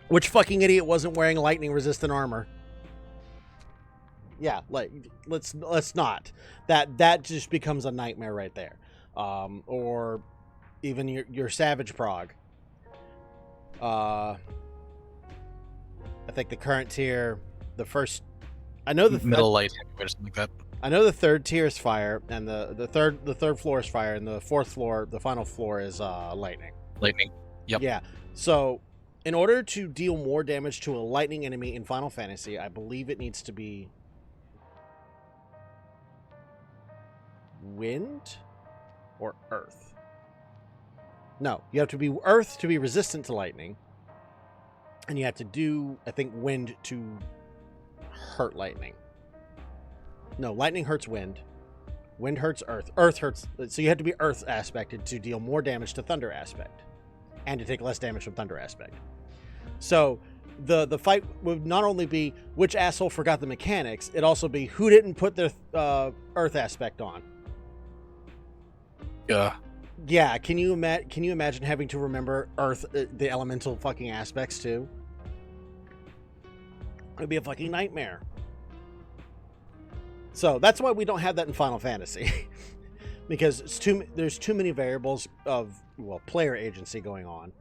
Which fucking idiot wasn't wearing lightning-resistant armor? Yeah, like let's not. That just becomes a nightmare right there. Or even your Savage prog. I think the current tier, the first, I know the middle light or something like that. I know the third tier is fire, and the third floor is fire, and the fourth floor, the final floor is lightning. Lightning. Yep. Yeah. So, in order to deal more damage to a lightning enemy in Final Fantasy, I believe it needs to be wind or earth. No, you have to be earth to be resistant to lightning. And you have to do, I think, wind to hurt lightning. No, lightning hurts wind. Wind hurts earth. Earth hurts... So you have to be earth aspected to deal more damage to thunder aspect. And to take less damage from thunder aspect. So the fight would not only be which asshole forgot the mechanics, it'd also be who didn't put their earth aspect on. Yeah. Yeah, can you imagine having to remember earth, the elemental fucking aspects too? It'd be a fucking nightmare. So that's why we don't have that in Final Fantasy. Because there's too many variables of, well, player agency going on.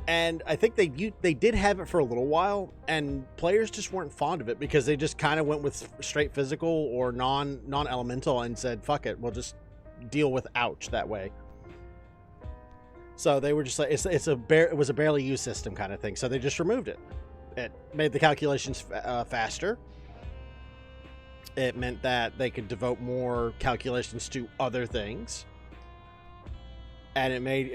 And I think they did have it for a little while, and players just weren't fond of it because they just kind of went with straight physical or non-elemental and said, fuck it, we'll just deal with ouch that way. So they were just like, it was a barely used system kind of thing. So they just removed it. It made the calculations faster. It meant that they could devote more calculations to other things, and it made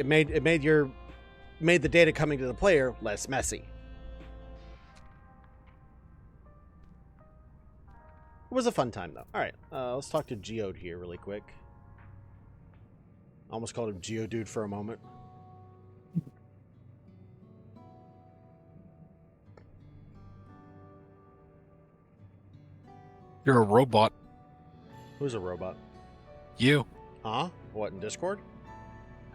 the data coming to the player less messy. It was a fun time though. All right, let's talk to Geode here really quick. Almost called him Geodude for a moment. You're a robot. Who's a robot? You. Huh? What, in Discord?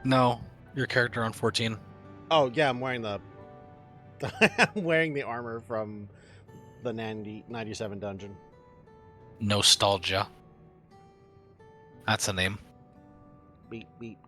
No, your character on 14. Oh yeah, I'm wearing the I'm wearing the armor from the 97 dungeon. Nostalgia. That's a name. Beep beep.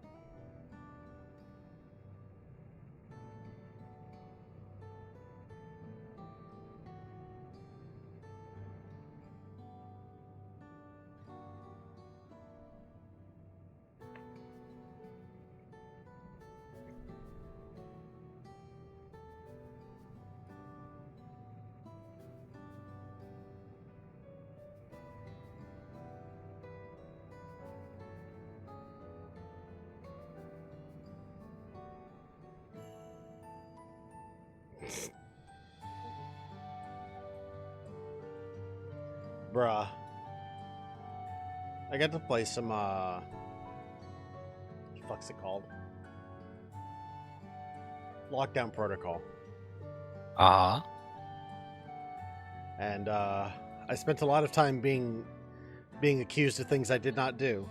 Bruh. I got to play some, what the fuck's it called? Lockdown Protocol. Uh-huh. And, I spent a lot of time being accused of things I did not do.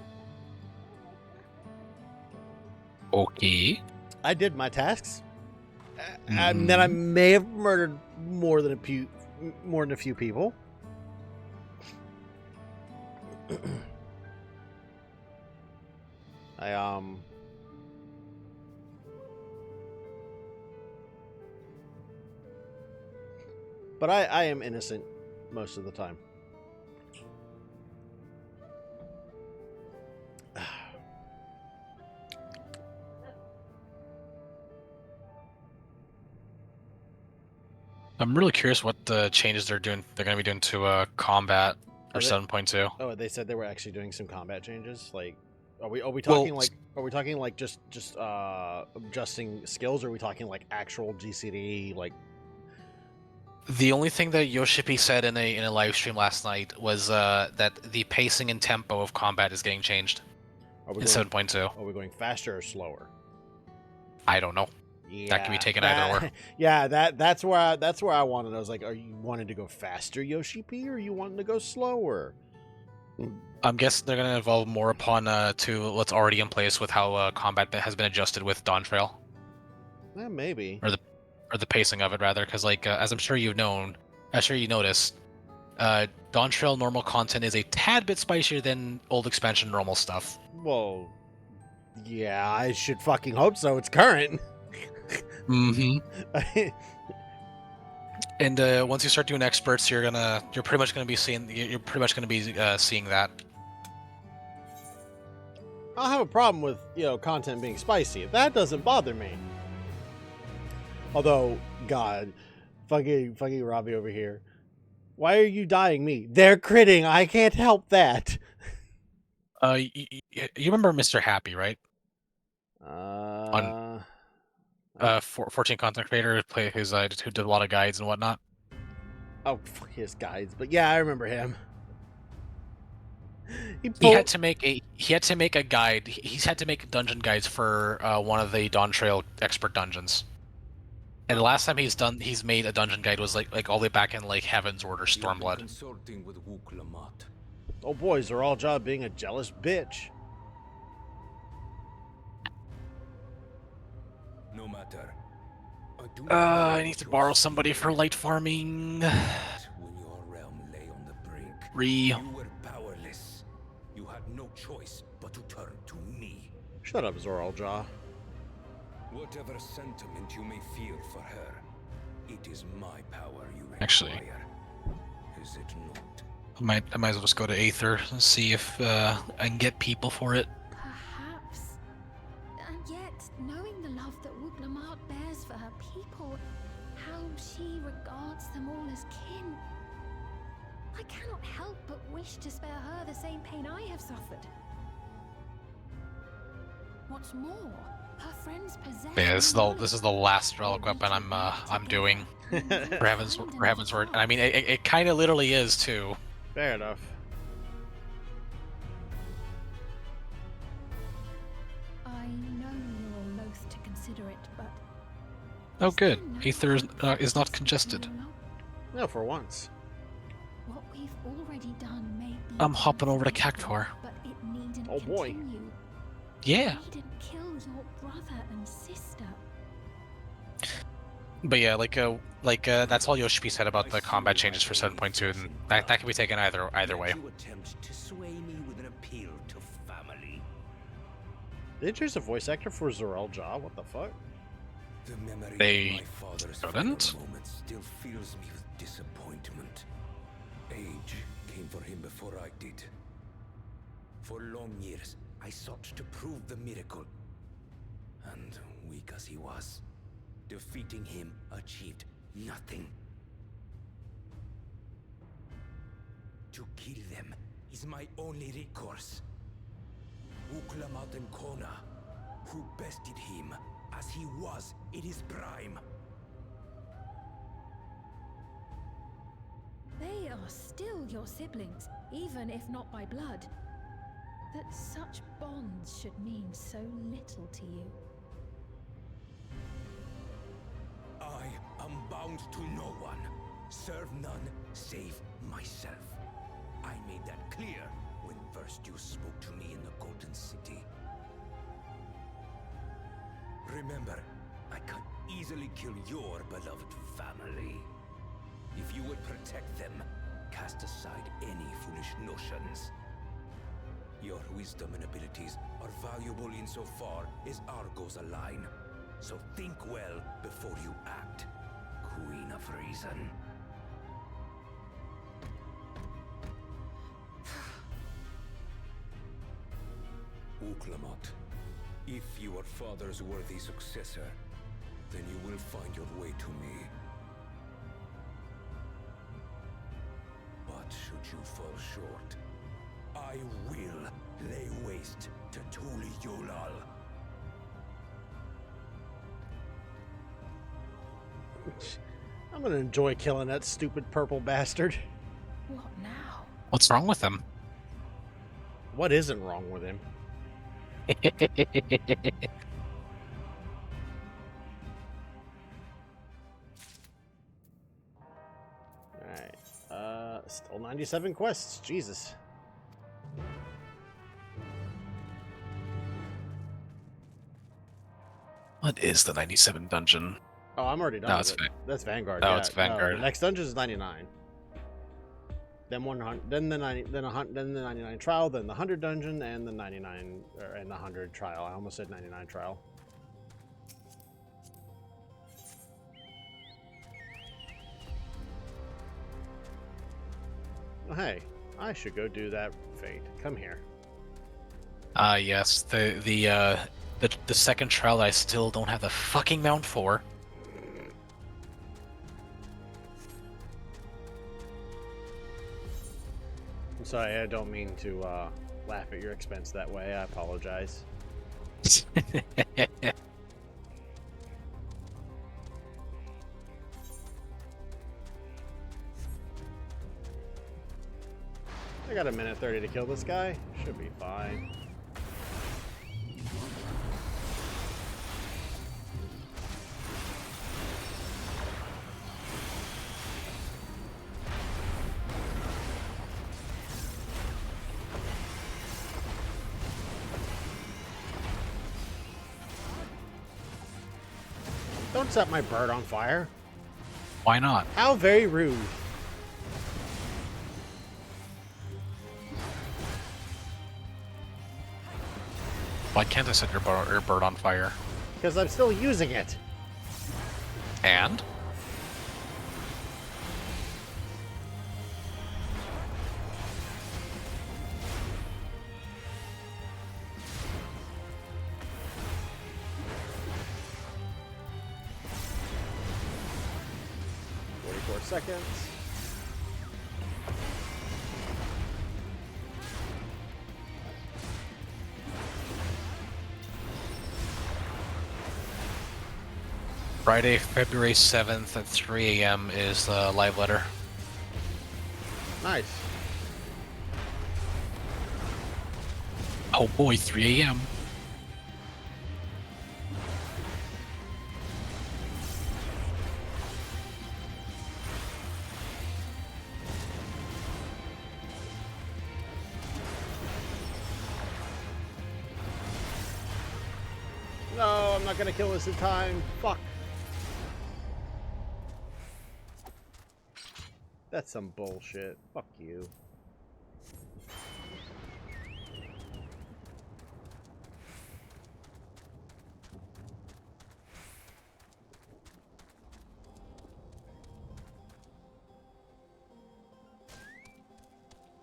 Okay. I did my tasks. And then I may have murdered more than a few people. But I am innocent most of the time. I'm really curious what the changes they're going to be doing to combat for 7.2. Oh, they said they were actually doing some combat changes. Like, are we talking just adjusting skills, or are we talking like actual GCD like? The only thing that Yoshipi said in a live stream last night was that the pacing and tempo of combat is getting changed in 7.2. Are we going faster or slower? I don't know. Yeah, that can be taken either or. Yeah, that's where I wanted. I was like, are you wanting to go faster, Yoshi P, or are you wanting to go slower? I'm guessing they're going to evolve more upon to what's already in place with how combat has been adjusted with Dawntrail. Yeah, maybe. Or the pacing of it rather, because like as I'm sure you noticed, Dawntrail normal content is a tad bit spicier than old expansion normal stuff. Well, yeah, I should fucking hope so. It's current. Mm-hmm. And once you start doing experts, you're pretty much gonna be seeing that. I don't have a problem with content being spicy. That doesn't bother me. Although, God, fucking Robbie over here. Why are you dying me? They're critting. I can't help that. You remember Mr. Happy, right? 14 content creator who did a lot of guides and whatnot. Oh, his guides, but yeah, I remember him. He had to make a guide. He's had to make dungeon guides for one of the Dawntrail expert dungeons. And the last time he's made a dungeon guide was like all the way back in like Heaven's Order Stormblood. Consulting with Wuk-Lamat. Oh boys, they're all job being a jealous bitch. No matter. I need to borrow somebody for light farming. When your realm lay on the brink, you were powerless. You had no choice but to turn to me. Shut up, Zoraljaw. Whatever sentiment you may feel for her, it is my power you require. Actually, is it not? I might as well just go to Aether and see if I can get people for it. Perhaps. And yet, knowing the love that Wuk-Lamat bears for her people, how she regards them all as kin, I cannot help but wish to spare her the same pain I have suffered. What's more, her friends possess. Yeah, this is the last relic weapon I'm doing for Heaven's Word. I mean, it kind of literally is too. Fair enough. I know you're loath to consider it, but Oh, good. Aether is not congested. No, for once. what we've already done may be. I'm hopping over to Cactuar. But it needn't Oh boy. continue. Yeah. You needn't kill your brother and sister. But yeah, that's all Yoshi said about the combat changes for 7.2, and that can be taken either way. You attempt to sway me with an appeal to family. Did they choose a voice actor for Zorel Jaw? What the fuck? The memory They of my father's didn't? final moments still fills me with disappointment. Age came for him before I did. For long years, I sought to prove the miracle. And weak as he was, defeating him achieved nothing. To kill them is my only recourse. Uklamat and Kona, who bested him as he was in his prime. They are still your siblings, even if not by blood. That such bonds should mean so little to you. I am bound to no one. Serve none save myself. I made that clear when first you spoke to me in the Golden City. Remember, I can easily kill your beloved family. If you would protect them, cast aside any foolish notions. Your wisdom and abilities are valuable insofar as our goals align. So think well before you act, Queen of Reason. Uklamat, if you are father's worthy successor, then you will find your way to me. But should you fall short, I will lay waste to Tuli Yolal. I'm gonna enjoy killing that stupid purple bastard. What now? What's wrong with him? What isn't wrong with him? Alright. Still 97 quests. Jesus. What is the 97 dungeon? Oh, I'm already done. No, with it's it. That's Vanguard. Oh, yeah. it's Vanguard. No, the next dungeon is 99. Then 100. Then the 90. Then the 99 trial. Then the 100 dungeon and the 99 and the 100 trial. I almost said 99 trial. Oh, hey, I should go do that fate. Come here. Yes, the second trial I still don't have the fucking mount for. I'm sorry, I don't mean to laugh at your expense that way. I apologize. I got a minute 30 to kill this guy. Should be fine. Don't set my bird on fire. Why not? How very rude. Why can't I set your bird on fire? Because I'm still using it. And? Seconds. Friday, February 7th at 3 a.m. is the live letter. Nice. Oh boy, 3 a.m. No, I'm not gonna kill this in time. Fuck. That's some bullshit. Fuck you.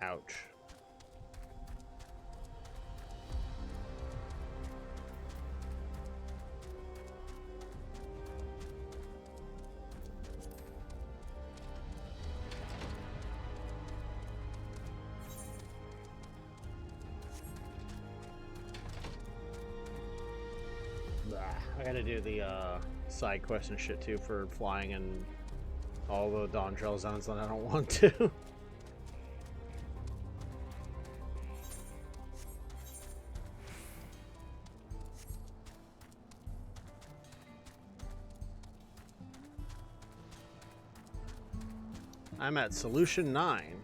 Ouch. I gotta do the side quest and shit too for flying in all the Dawntrail zones that I don't want to. I'm at solution 9.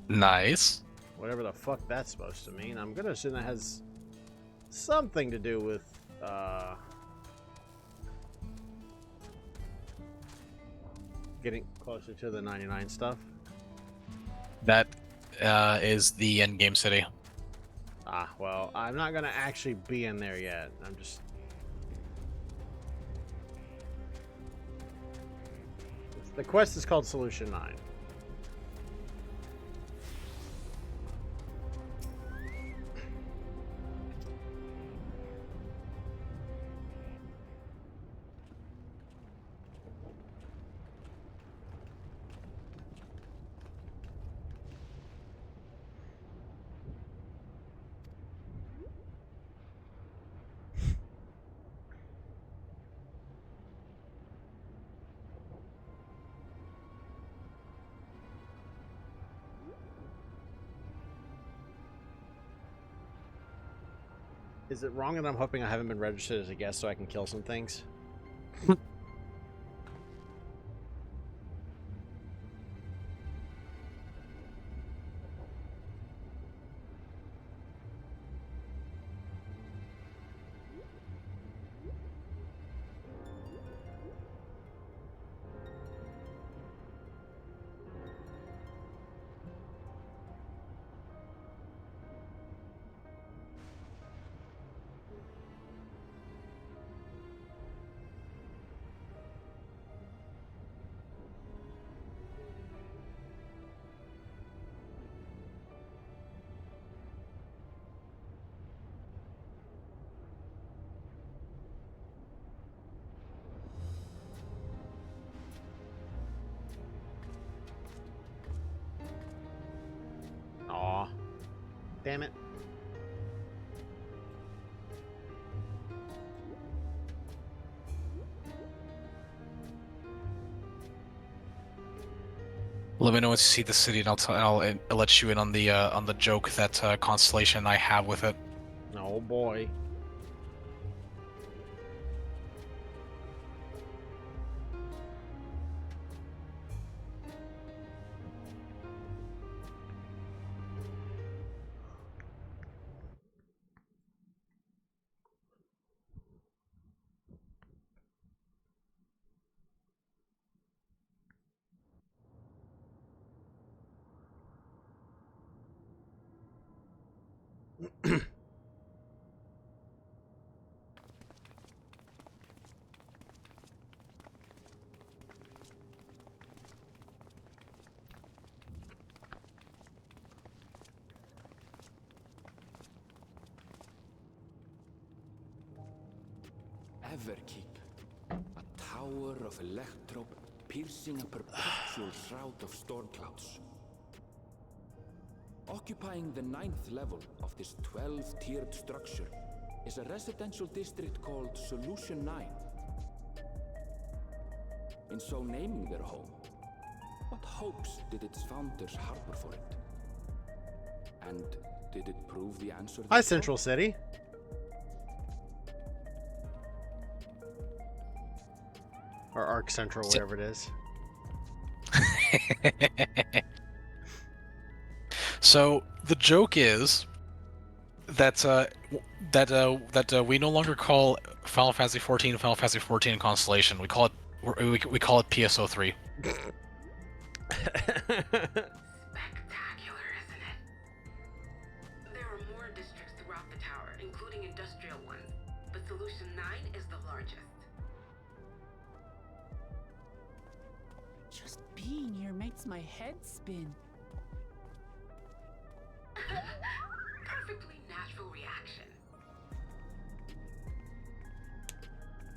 Nice. Whatever the fuck that's supposed to mean. I'm gonna assume that has something to do with getting closer to the 99 stuff. That is the end game city. Ah, well, I'm not gonna actually be in there yet. I'm just... The quest is called Solution 9. Is it wrong that I'm hoping I haven't been registered as a guest so I can kill some things? Aw. Damn it. Let me know once you see the city, and I'll let you in on the joke that Constellation and I have with it. Oh boy. Everkeep, a tower of electrope piercing a perpetual shroud of storm clouds. Occupying the 9th level of this 12-tiered structure is a residential district called Solution 9. In so naming their home, what hopes did its founders harbor for it? And did it prove the answer? Hi, Central City. Or Arc Central, whatever it is. So the joke is that we no longer call Final Fantasy XIV Final Fantasy XIV Constellation. We call it PSO3. Spectacular, isn't it? There are more districts throughout the tower, including industrial ones, but Solution 9 is the largest. Just being here makes my head spin. Perfectly natural reaction.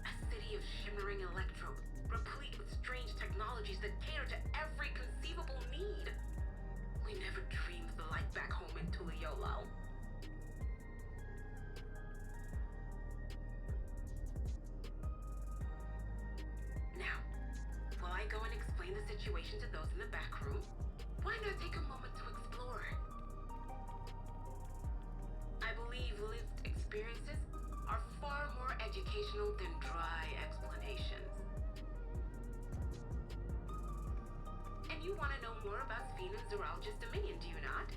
A city of shimmering electrodes, replete with strange technologies that cater to every conceivable need. We never dreamed the light back home in Tuliolo. Now, while I go and explain the situation to those in the back room, why not take a moment to explore? I believe lived experiences are far more educational than dry explanations. And you want to know more about Sphene and Zoologist Dominion, do you not?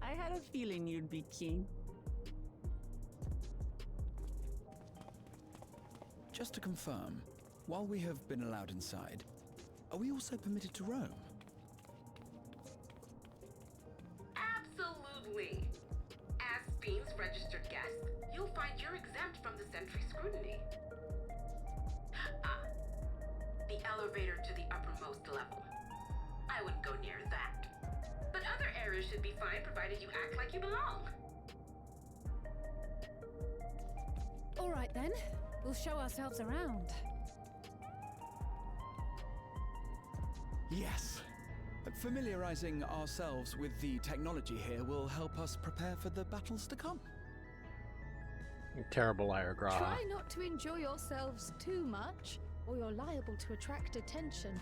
I had a feeling you'd be keen. Just to confirm, while we have been allowed inside, are we also permitted to roam? Absolutely. As Sphene's registered guest, you'll find you're exempt from the sentry scrutiny. The elevator to the uppermost level. I wouldn't go near that. But other areas should be fine provided you act like you belong. All right then, we'll show ourselves around. Yes. Familiarizing ourselves with the technology here will help us prepare for the battles to come. Terrible liar, Graha. Try not to enjoy yourselves too much, or you're liable to attract attention.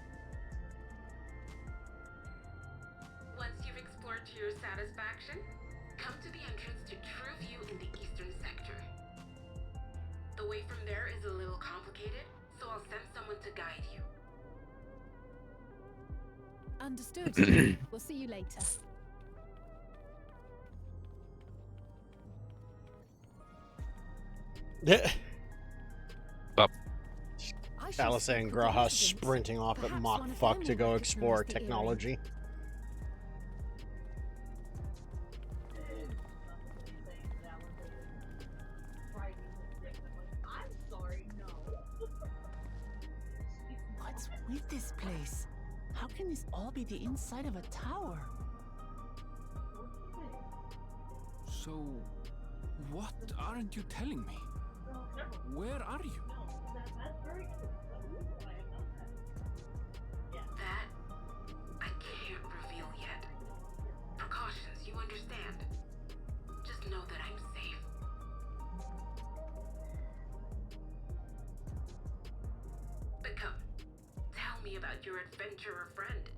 Once you've explored to your satisfaction, come to the entrance to True View in the eastern sector. The way from there is a little complicated, so I'll send someone to guide you. Understood. We'll see you later. Alice and Graha sprinting off at Mach fuck to go explore technology. What's with this place? How can this all be the inside of a tower? So, what aren't you telling me? Where are you? That I can't reveal yet. Precautions, you understand. Just know that I'm safe. But come, tell me about your adventurer friend.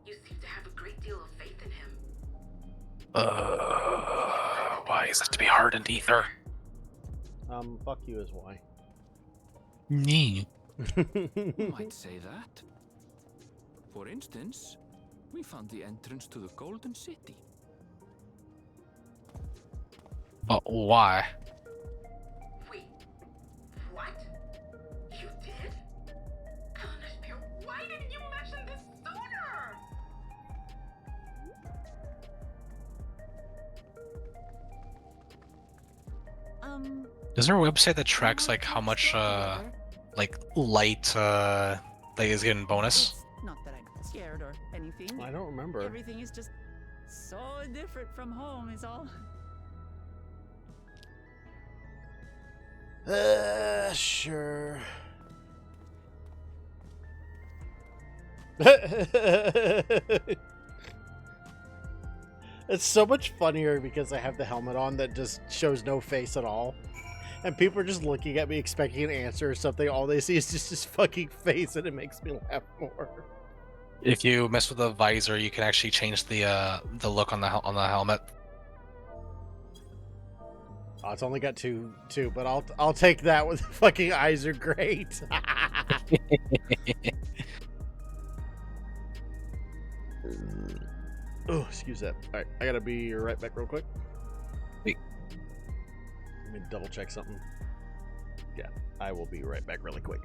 You seem to have a great deal of faith in him. Why is it to be hardened ether? Fuck you is why. Me. You might say that. For instance, we found the entrance to the Golden City. But why? Wait, what? You did? Eleanor, why didn't you mention this sooner? Is there a website that tracks like how much like light like is getting bonus? It's not that I'm scared or anything. I don't remember. Everything is just so different from home is all. Sure. It's so much funnier because I have the helmet on that just shows no face at all. And people are just looking at me expecting an answer or something. All they see is just this fucking face and it makes me laugh more. If you mess with the visor, you can actually change the look on the helmet. Oh, it's only got two, but I'll take that with fucking eyes are great. Oh, excuse that. All right, I gotta be right back real quick. Wait. Let me double check something. Yeah, I will be right back really quick.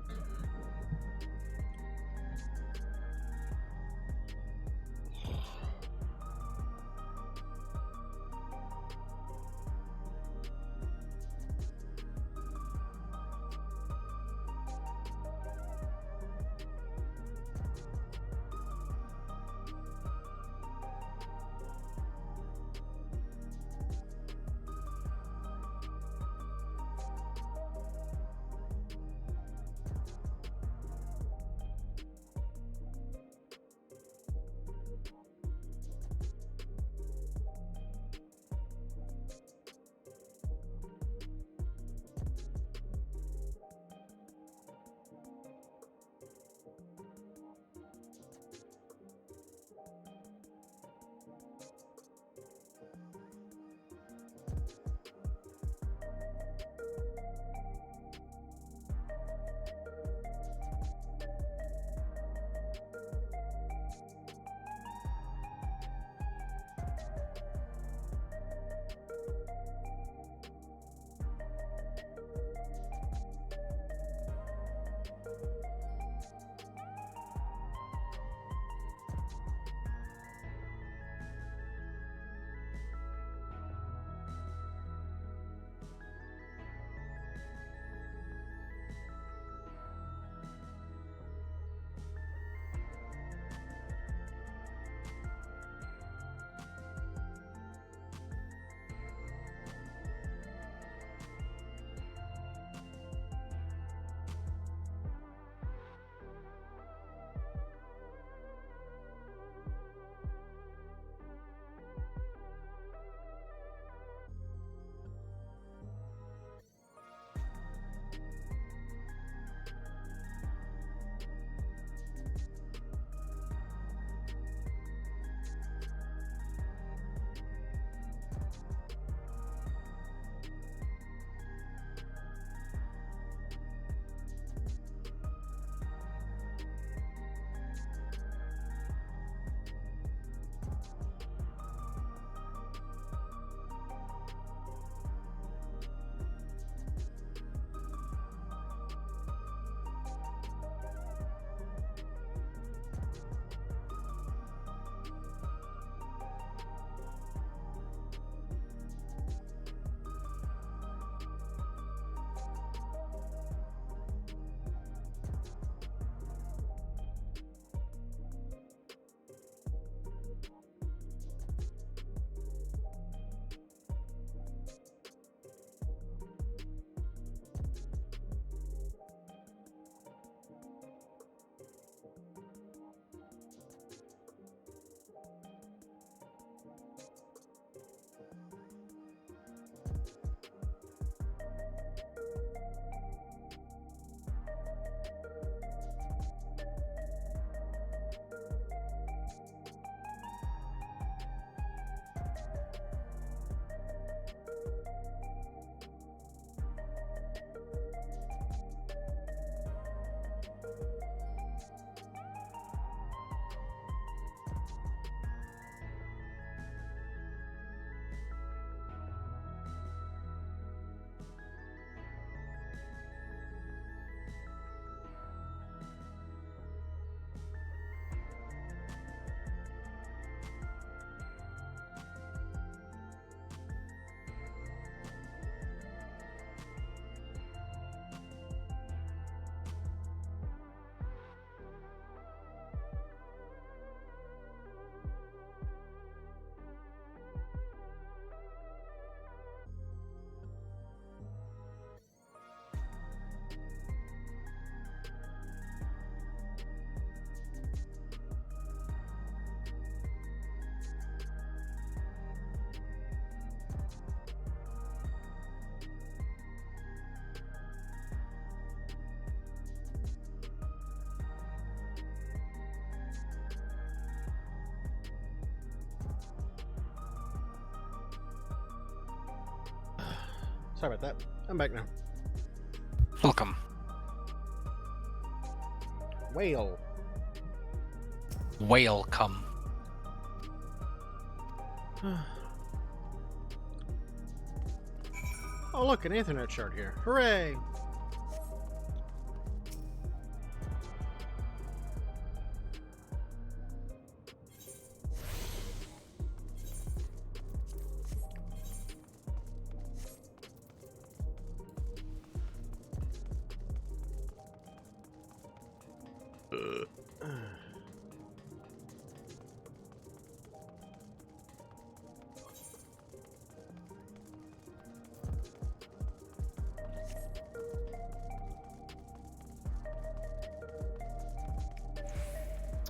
Sorry about that. I'm back now. Welcome. Whale. Whale come. Oh, look, an Ethernet shard here. Hooray!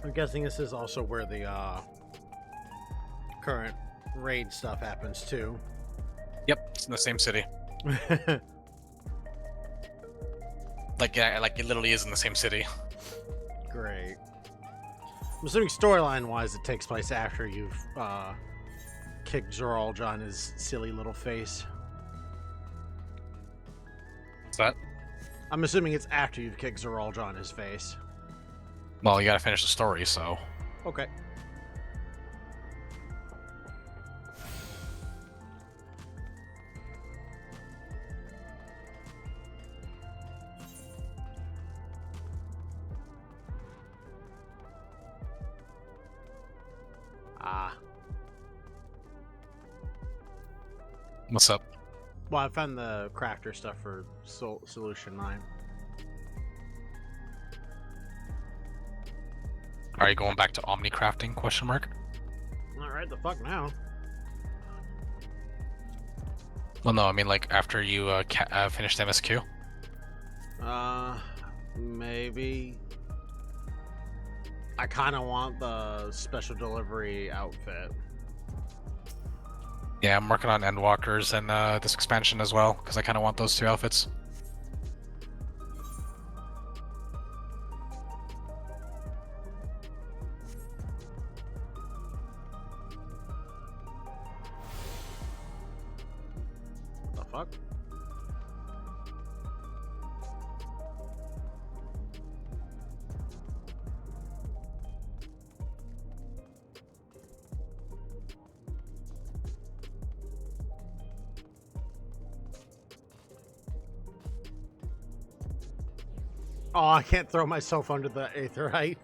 I'm guessing this is also where the current raid stuff happens too. Yep, it's in the same city. Like, yeah, like it literally is in the same city. Great. I'm assuming storyline-wise, it takes place after you've kicked Zoralja on his silly little face. What's that? I'm assuming it's after you've kicked Zoralja on his face. Well, you gotta finish the story, so. Okay. Ah. What's up? Well, I found the crafter stuff for Solution 9. Are you going back to Omni crafting? Question mark. Alright, the fuck now. Well, no, I mean like after you finished MSQ. Maybe. I kind of want the special delivery outfit. Yeah, I'm working on Endwalkers and this expansion as well because I kind of want those two outfits. The fuck? Oh, I can't throw myself under the aetherite.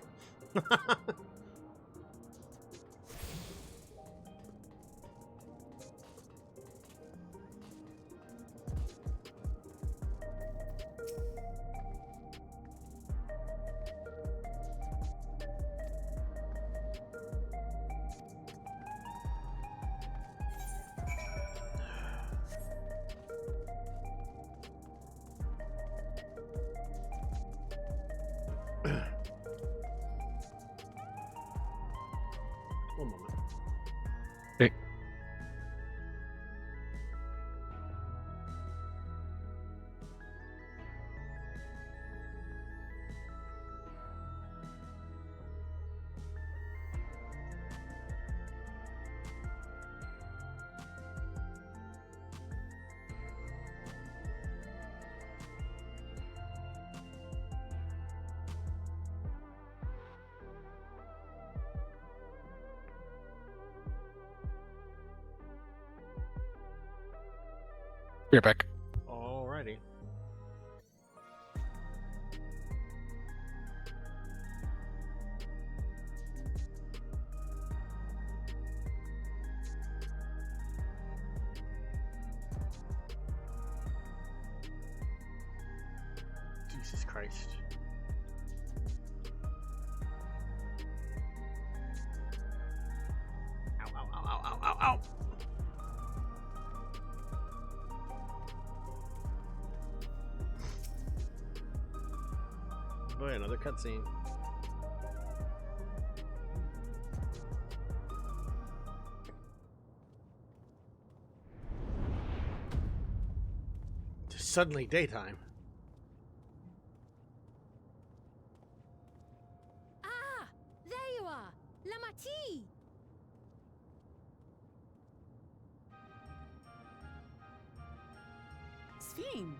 One moment. Hey. You're back. Alrighty. Jesus Christ. Ow, ow, ow, ow, ow, ow, ow. Oh, yeah, another cutscene. Suddenly daytime. Ah! There you are! Lamati! Sphene!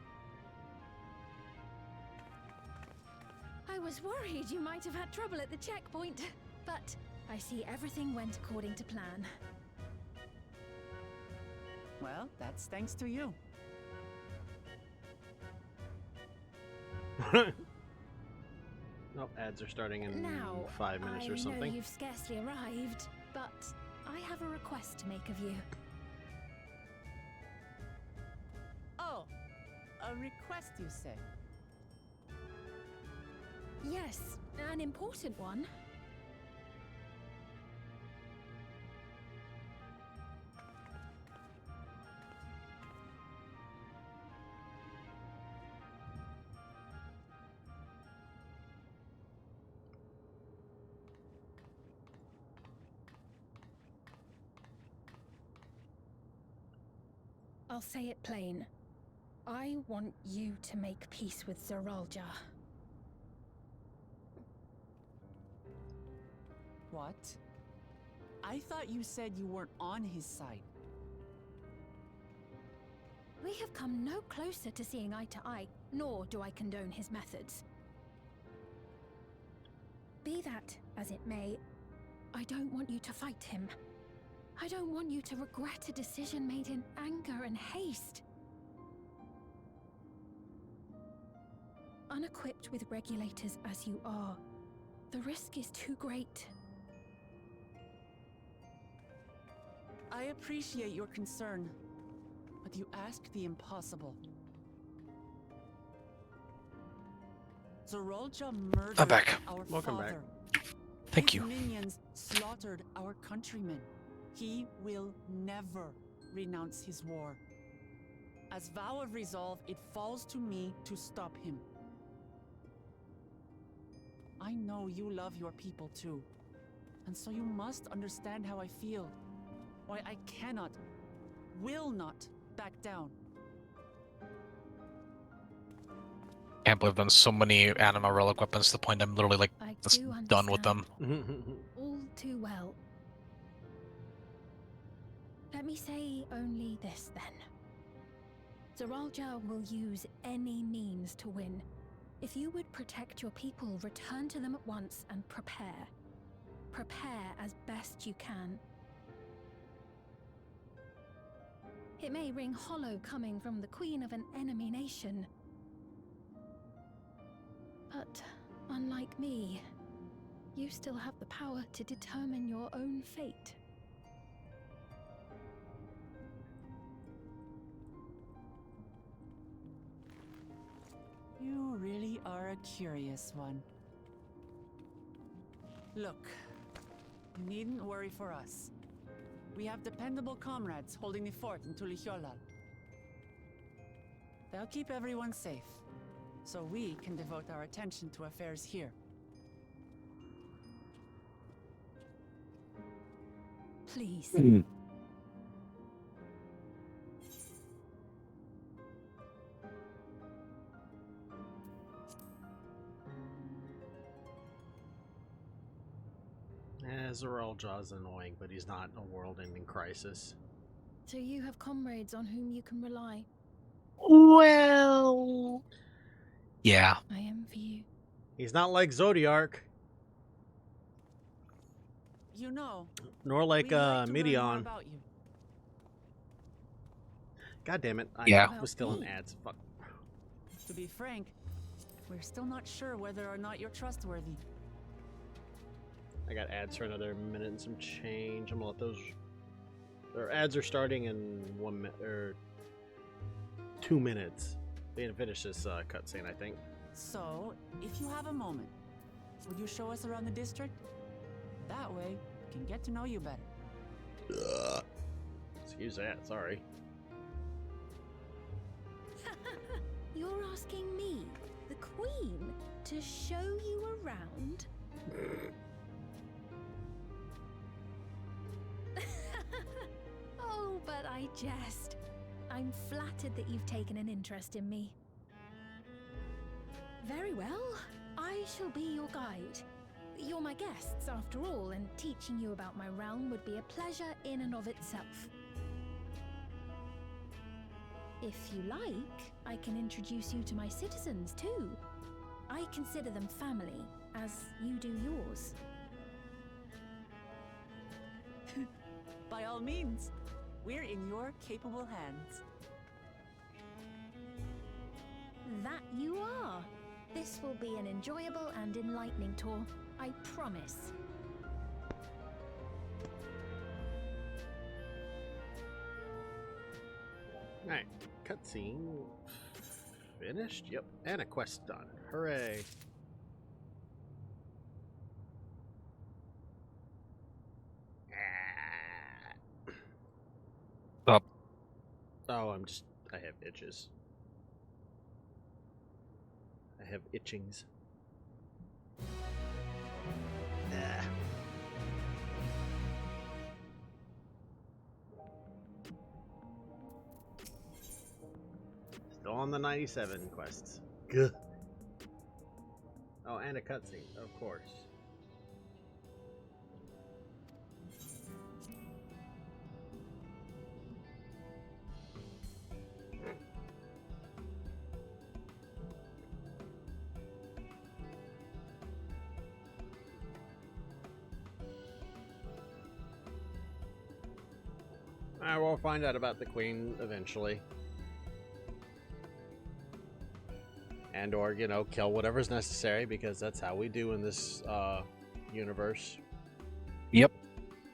I was worried you might have had trouble at the checkpoint, but I see everything went according to plan. Well, that's thanks to you. Nope, ads are starting in Now, 5 minutes or I something. know you've scarcely arrived, but I have a request to make of you. Oh, a request, you say? Yes, an important one. I'll say it plain. I want you to make peace with Zeralja. What? I thought you said you weren't on his side. We have come no closer to seeing eye to eye, nor do I condone his methods. Be that as it may, I don't want you to fight him. I don't want you to regret a decision made in anger and haste. Unequipped with regulators as you are, the risk is too great. I appreciate your concern, but you asked the impossible. Zeralja murdered I'm back. our Welcome father. back. Thank His you. minions slaughtered our countrymen. He will never renounce his war. As vow of resolve, it falls to me to stop him. I know you love your people too, and so you must understand how I feel. Why I cannot, will not back down. Can't believe I've done so many anima relic weapons to the point I'm literally like I just do done with them. All too well. Let me say only this then. Zeralja will use any means to win. If you would protect your people, return to them at once and prepare. Prepare as best you can. It may ring hollow coming from the queen of an enemy nation. But unlike me, you still have the power to determine your own fate. You really are a curious one. Look, you needn't worry for us. We have dependable comrades holding the fort in Tulihyolal. They'll keep everyone safe, so we can devote our attention to affairs here. Please. Zeralja's annoying, but he's not a world-ending crisis. So you have comrades on whom you can rely. Well, yeah. I envy you. He's not like Zodiark, You know, nor like we'd like to learn more Midion. about you. God damn it! I Yeah. was still in ads. Fuck. To be frank, we're still not sure whether or not you're trustworthy. I got ads for another minute and some change. I'm gonna let those. Their ads are starting in 1 minute or 2 minutes. They didn't finish this cutscene, I think. So, if you have a moment, would you show us around the district? That way, we can get to know you better. Excuse that. Sorry. You're asking me, the Queen, to show you around? Oh, but I jest. I'm flattered that you've taken an interest in me. Very well. I shall be your guide. You're my guests, after all, and teaching you about my realm would be a pleasure in and of itself. If you like, I can introduce you to my citizens, too. I consider them family, as you do yours. By all means. We're in your capable hands. That you are. This will be an enjoyable and enlightening tour, I promise. Alright, cutscene finished? Yep, and a quest done. Hooray. Up. Oh, I have itches. I have itchings. Ah. Still on the 97 quests. Good. Oh, and a cutscene, of course. I will find out about the Queen eventually. And or, you know, kill whatever's necessary, because that's how we do in this universe. Yep.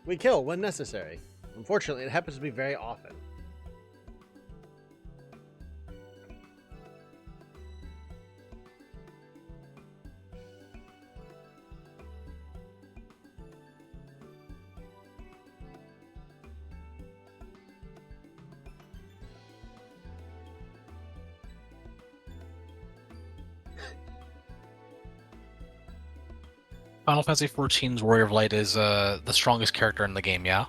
We kill when necessary. Unfortunately, it happens to be very often. Final Fantasy XIV's Warrior of Light is the strongest character in the game, yeah?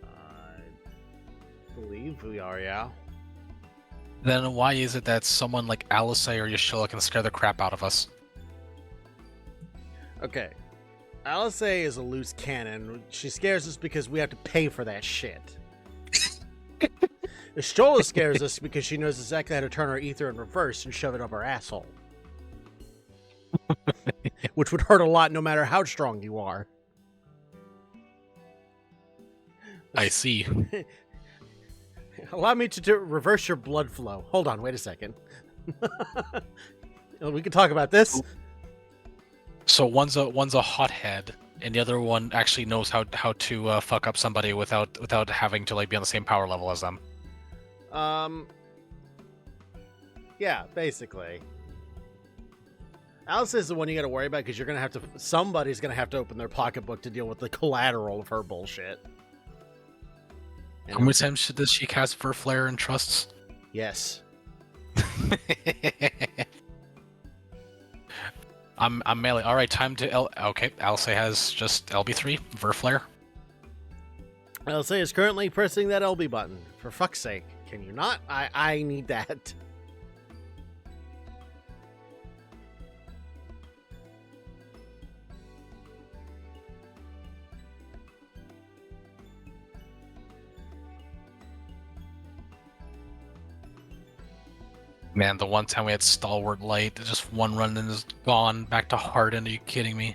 I believe we are, yeah. Then why is it that someone like Alice or Yashila can scare the crap out of us? Okay. Alice is a loose cannon. She scares us because we have to pay for that shit. Yashila scares us because she knows exactly how to turn our ether in reverse and shove it up our asshole. Which would hurt a lot no matter how strong you are. I see. Allow me to reverse your blood flow. Hold on, wait a second. We can talk about this. So one's a hothead, and the other one actually knows how to fuck up somebody without having to like be on the same power level as them. Yeah, basically. Alice is the one you got to worry about because somebody's gonna have to open their pocketbook to deal with the collateral of her bullshit. And How many times does she cast Fur Flare and Trusts? Yes. I'm melee. All right, time to Okay, Alice has just LB3 Fur Flare. Alice is currently pressing that LB button. For fuck's sake, can you not? I need that. Man, the one time we had Stalwart Light, just one run and is gone. Back to Hardened, are you kidding me?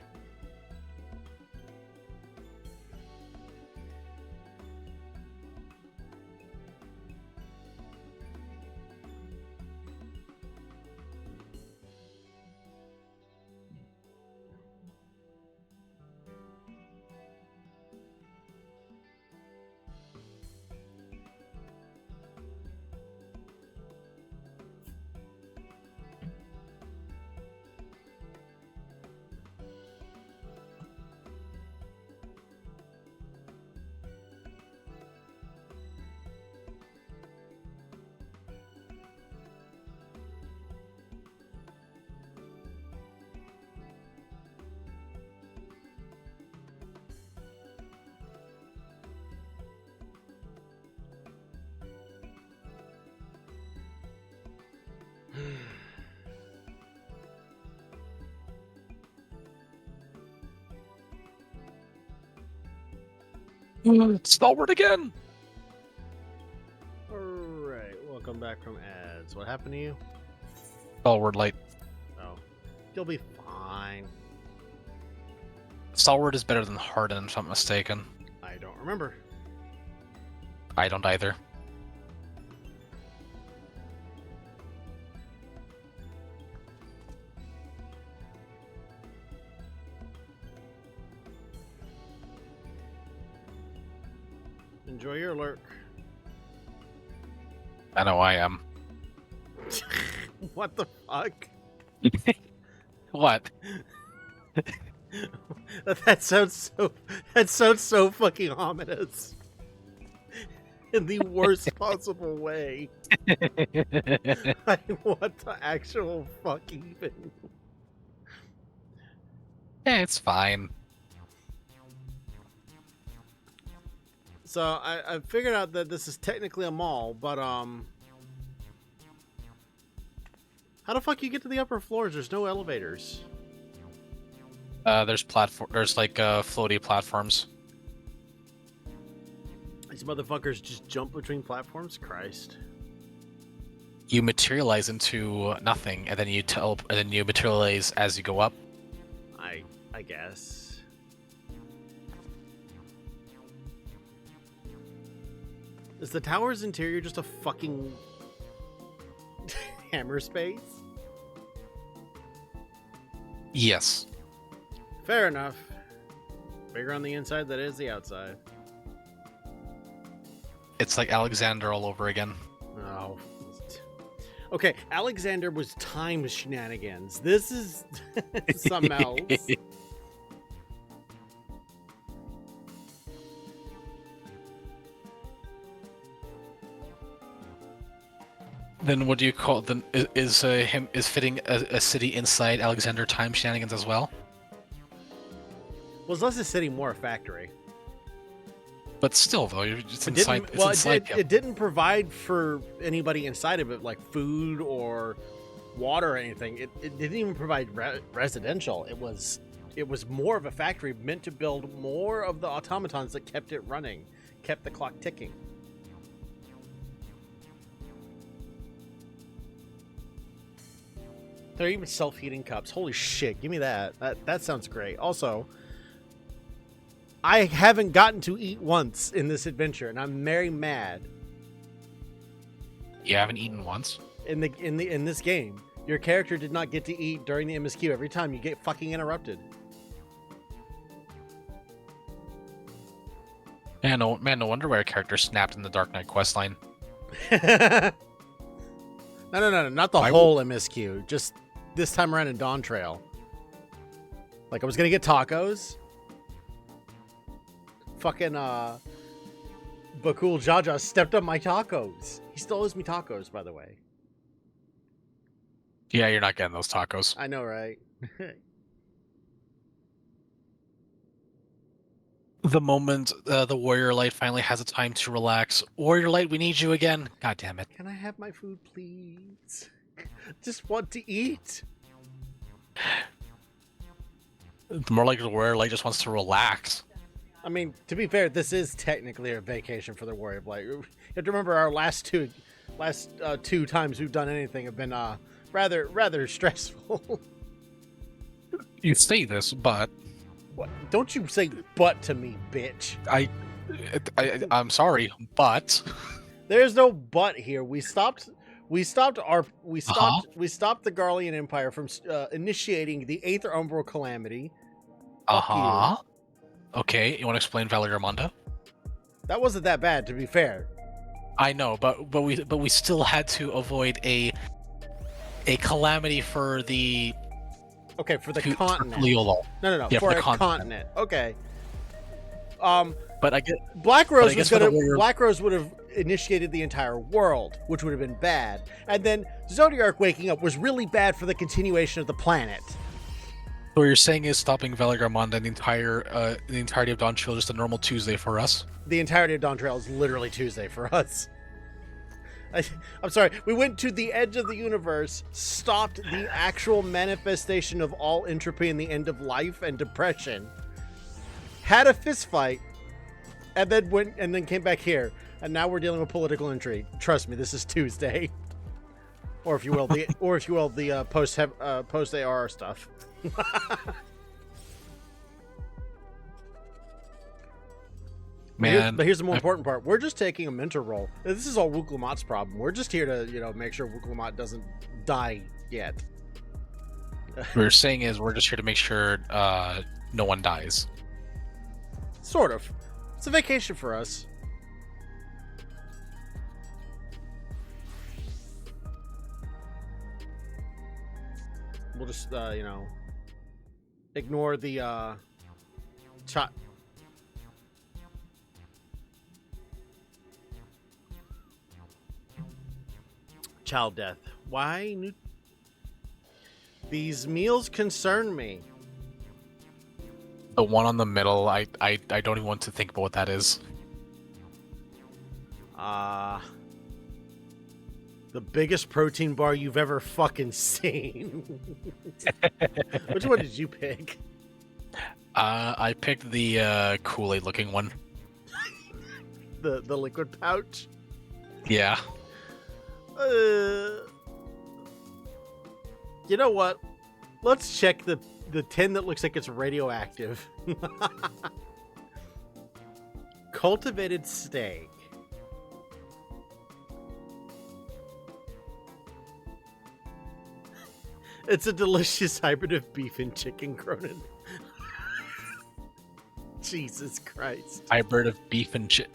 Stalwart again! Alright, welcome back from ads. What happened to you? Stalwart Light. Oh. You'll be fine. Stalwart is better than Hardened, if I'm not mistaken. I don't remember. I don't either. Enjoy your lurk. I know I am. What the fuck? What? That sounds so fucking ominous. In the worst possible way. Like, what the actual fuck even? Yeah, it's fine. So I figured out that this is technically a mall, but how the fuck you get to the upper floors? There's no elevators. There's like floaty platforms. These motherfuckers just jump between platforms? Christ. You materialize into nothing, and then you materialize as you go up. I guess. Is the tower's interior just a fucking hammer space? Yes. Fair enough. Bigger on the inside than it is the outside. It's like Alexander all over again. Oh. Okay, Alexander was time shenanigans. This is something else. Then what do you call then? Is fitting a city inside Alexander time shenanigans as well? Well, it's less a city, more a factory. But still, though, it's inside. It didn't provide for anybody inside of it, like food or water or anything. It didn't even provide residential. It was more of a factory meant to build more of the automatons that kept it running, kept the clock ticking. There are even self-heating cups. Holy shit, give me that. That sounds great. Also, I haven't gotten to eat once in this adventure, and I'm very mad. You haven't eaten once? In this game, your character did not get to eat during the MSQ. Every time you get fucking interrupted. Man, no wonder why our character snapped in the Dark Knight questline. No, not the whole MSQ. Just this time around in Dawntrail. Like, I was gonna get tacos. Fucking, Bakul Jaja stepped on my tacos. He still owes me tacos, by the way. Yeah, you're not getting those tacos. I know, right? The moment the Warrior Light finally has a time to relax. Warrior Light, we need you again. God damn it. Can I have my food, please? Just want to eat. More like the Warrior Light just wants to relax. I mean, to be fair, this is technically a vacation for the Warrior Light. You have to remember our last two times we've done anything have been rather stressful. You say this, but what? Don't you say "but" to me, bitch. I'm sorry, but there's no but here. We stopped the Garlean Empire from initiating the 8th Umbral Calamity. Okay, you want to explain Valeramonda? That wasn't that bad, to be fair. I know, but we still had to avoid a calamity for the for the continent. No. Yeah, for a continent. Okay. But I get Black Rose would have initiated the entire world, which would have been bad. And then Zodiark waking up was really bad for the continuation of the planet. So what you're saying is stopping Valeramonda and the entirety of Dawntrail just a normal Tuesday for us? The entirety of Dawntrail is literally Tuesday for us. I'm sorry. We went to the edge of the universe, stopped the actual manifestation of all entropy and the end of life and depression, had a fist fight, and then came back here. And now we're dealing with political intrigue. Trust me, this is Tuesday, or if you will, the post AR stuff. Man, but here's the more important part. We're just taking a mentor role. This is all Wuklamot's problem. We're just here to, make sure Wuklamot doesn't die yet. What we're saying is we're just here to make sure no one dies. Sort of. It's a vacation for us. We'll just, ignore the, child death. Why? These meals concern me. The one on the middle, I don't even want to think about what that is. The biggest protein bar you've ever fucking seen. Which one did you pick? I picked the Kool-Aid looking one. The liquid pouch? Yeah. You know what? Let's check the tin that looks like it's radioactive. Cultivated steak. It's a delicious hybrid of beef and chicken, Cronin. Jesus Christ. Hybrid of beef and chicken.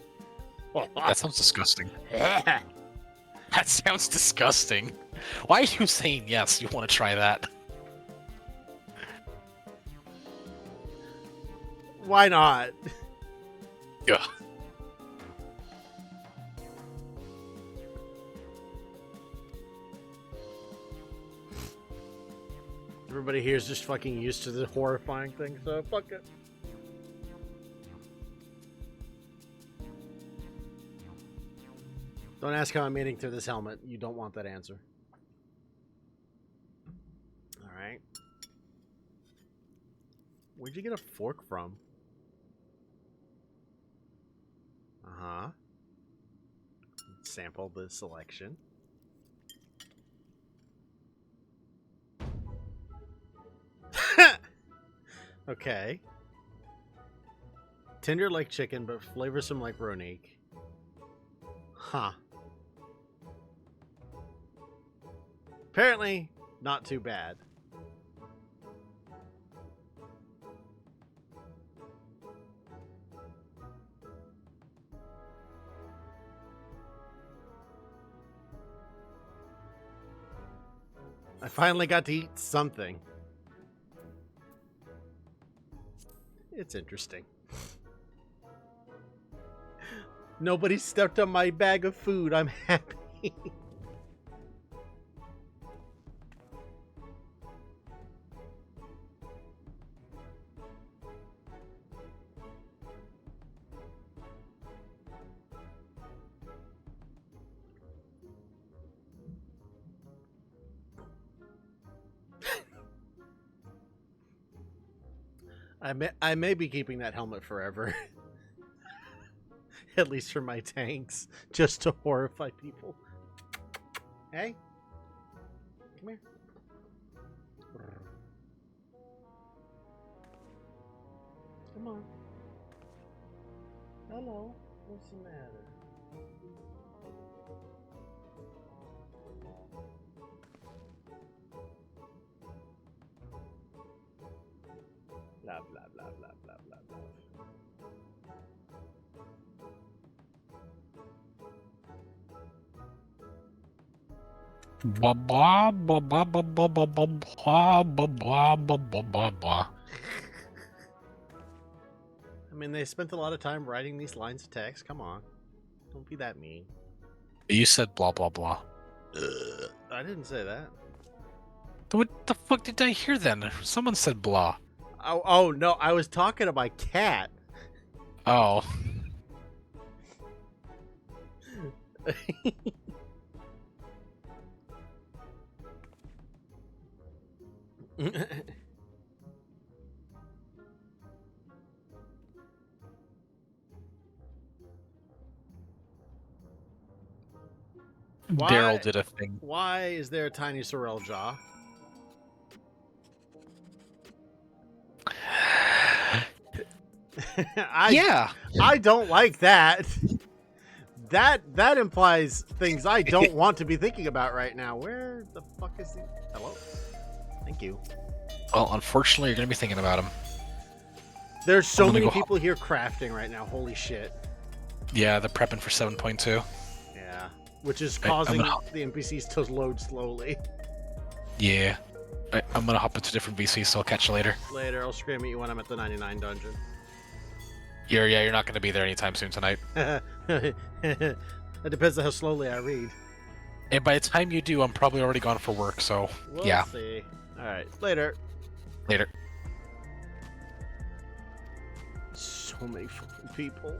That sounds disgusting. That sounds disgusting. Why are you saying yes? You want to try that? Why not? Yeah. Everybody here is just fucking used to the horrifying thing, so fuck it. Don't ask how I'm eating through this helmet. You don't want that answer. Alright. Where'd you get a fork from? Uh-huh. Sample the selection. Okay. Tender like chicken, but flavorsome like Ronique. Huh. Apparently, not too bad. I finally got to eat something. It's interesting. Nobody stepped on my bag of food. I'm happy. I may be keeping that helmet forever. At least for my tanks. Just to horrify people. Hey? Come here. Come on. Hello. What's the matter? Blah, blah, blah, blah, blah, blah, blah. Blah blah blah blah blah blah blah blah blah blah blah blah blah. I mean, they spent a lot of time writing these lines of text. Come on. Don't be that mean. You said blah blah blah. I didn't say that. What the fuck did I hear then? Someone said blah. Oh no, I was talking to my cat. Oh. Daryl did a thing. Why is there a tiny sorrel jaw? I don't like that. That implies things I don't want to be thinking about right now. Where the fuck is he? Hello? Thank you. Well, unfortunately, you're gonna be thinking about him. There's so many people here crafting right now. Holy shit. Yeah, they're prepping for 7.2. Yeah, which is causing the NPCs to load slowly. Yeah. I'm gonna hop into different VCs, so I'll catch you later. Later, I'll scream at you when I'm at the 99 dungeon. You're not gonna be there anytime soon tonight. It depends on how slowly I read. And by the time you do, I'm probably already gone for work, so We'll yeah. see. Alright, later. Later. So many fucking people.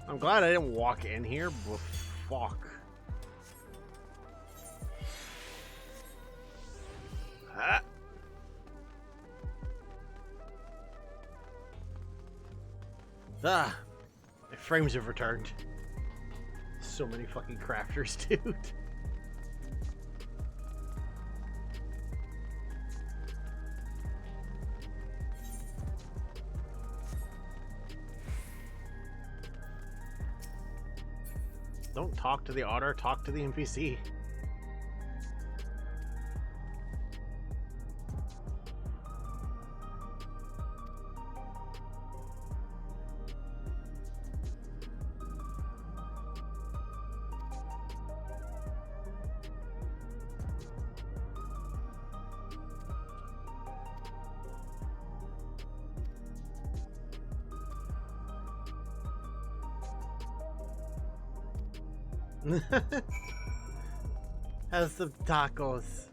I'm glad I didn't walk in here, but fuck. Ah. My frames have returned. So many fucking crafters, dude. Don't talk to the otter, talk to the NPC. Have some tacos.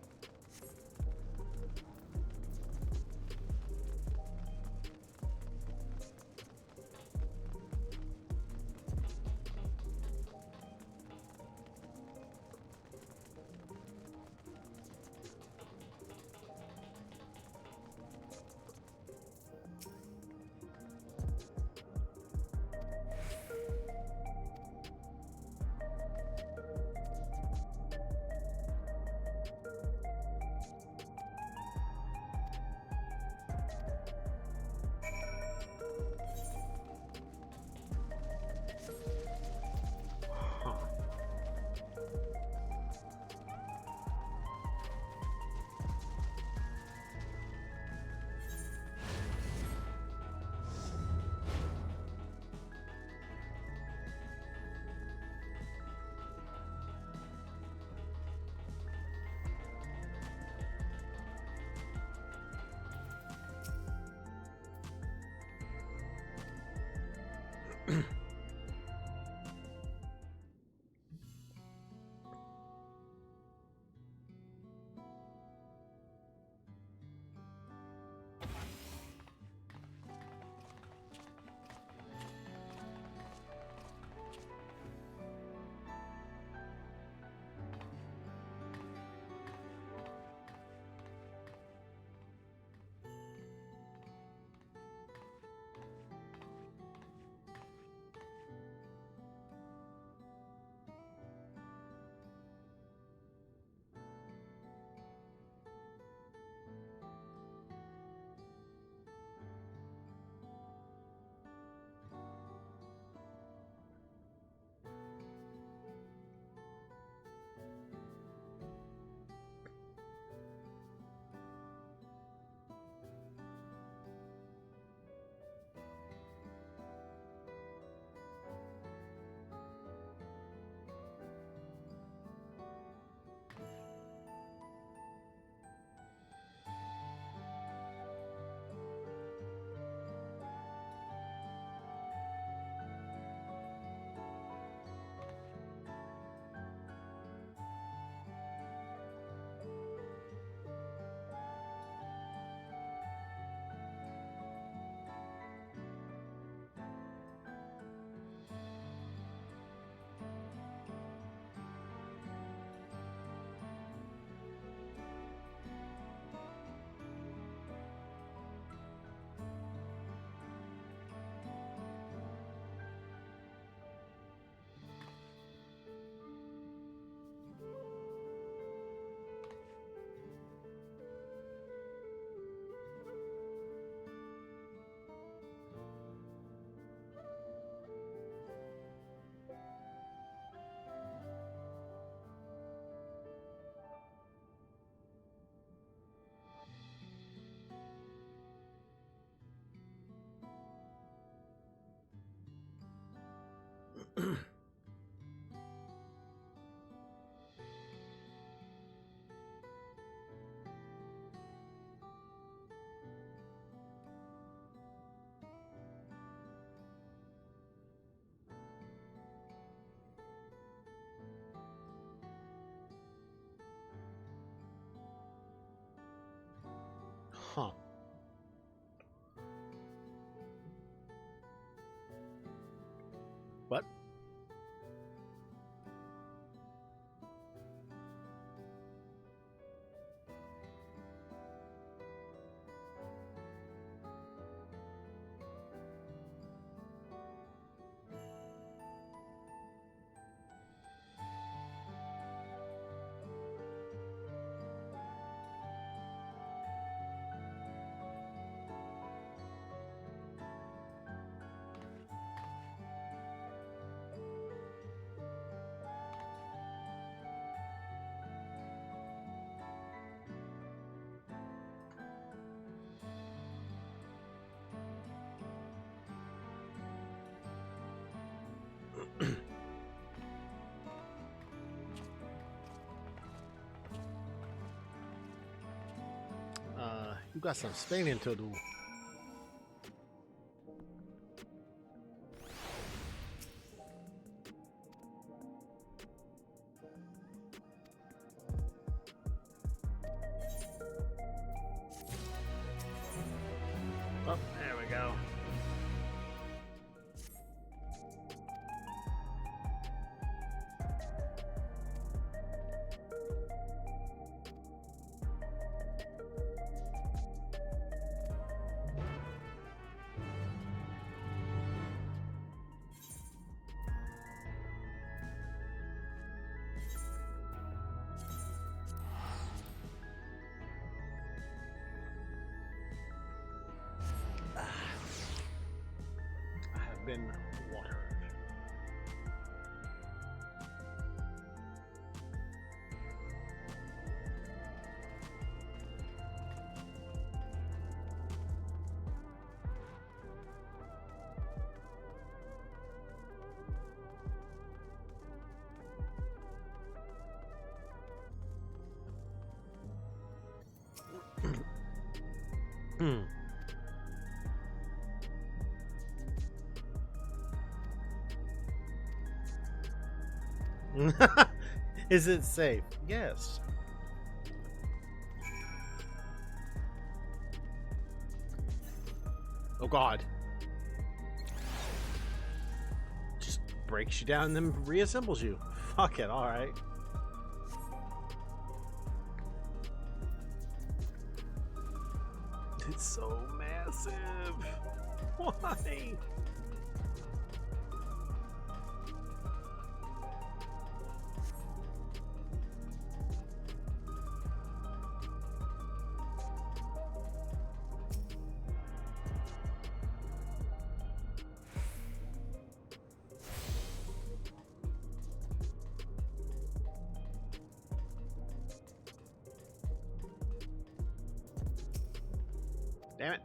Huh. What? You got some explaining to do. Oh, there we go. Been watered. Is it safe? Yes. Oh God. Just breaks you down and then reassembles you. Fuck it, alright. It's so massive. Why? Damn it.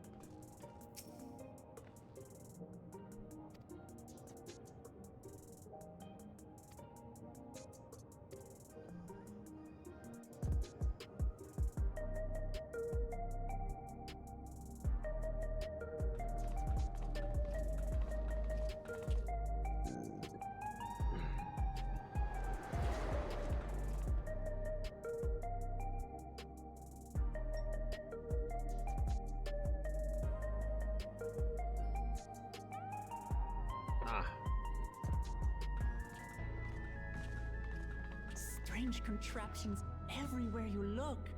Strange contraptions everywhere you look.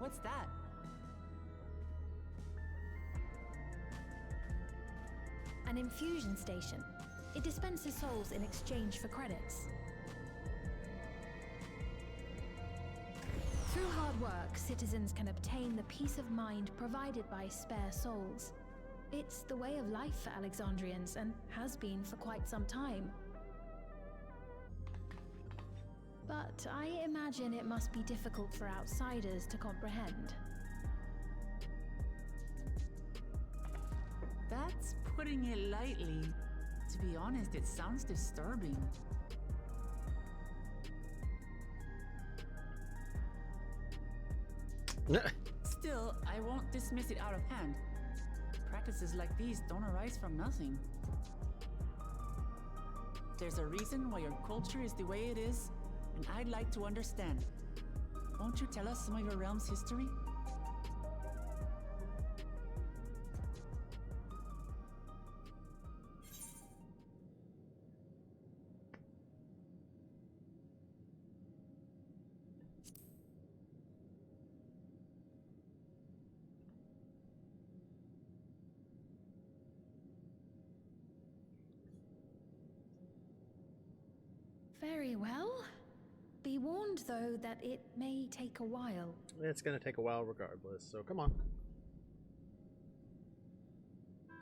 What's that? An infusion station. It dispenses souls in exchange for credits. Through hard work, citizens can obtain the peace of mind provided by spare souls. It's the way of life for Alexandrians, and has been for quite some time. But I imagine it must be difficult for outsiders to comprehend. That That's putting it lightly. To be honest, it sounds disturbing. Still, I won't dismiss it out of hand. Practices like these don't arise from nothing. There's a reason why your culture is the way it is, and I'd like to understand. Won't you tell us some of your realm's history? Very well. Be warned, though, that it may take a while. It's going to take a while regardless, so come on.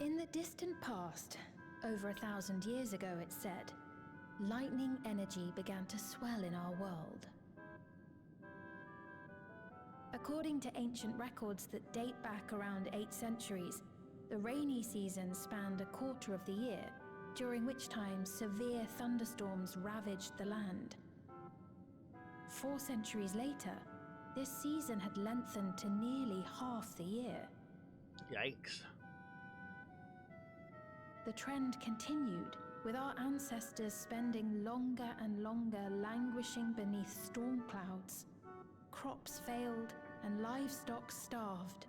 In the distant past, over 1,000 years ago it said, lightning energy began to swell in our world. According to ancient records that date back around 8 centuries, the rainy season spanned a quarter of the year, during which time severe thunderstorms ravaged the land. 4 centuries later, this season had lengthened to nearly half the year. Yikes. The trend continued, with our ancestors spending longer and longer languishing beneath storm clouds. Crops failed and livestock starved.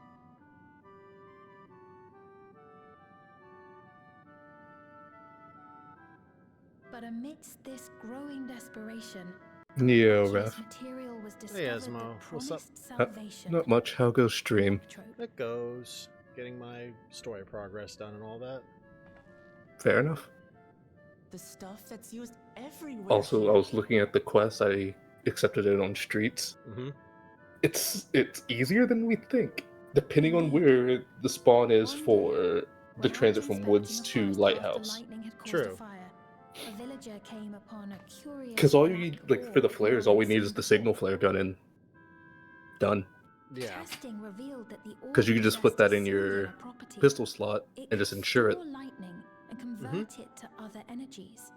But amidst this growing desperation, Yo, precious Ref. material was Hey, discovered Esmo. that What's up? promised salvation. Not much. How goes stream? It goes. Getting my story progress done and all that. Fair enough. The stuff that's used everywhere. Also, I was looking at the quest. I accepted it on streets. Mm-hmm. It's easier than we think, depending on where the spawn is for the transit from woods to lighthouse. True. A villager came upon a curious Because all you black need, like for the orb flares, all we glowing need is the signal flare gun and done. Yeah. Testing revealed that the orb Because you can just put possessed that a in your singular property. pistol slot It and just could ensure it. store lightning and convert it to other energies.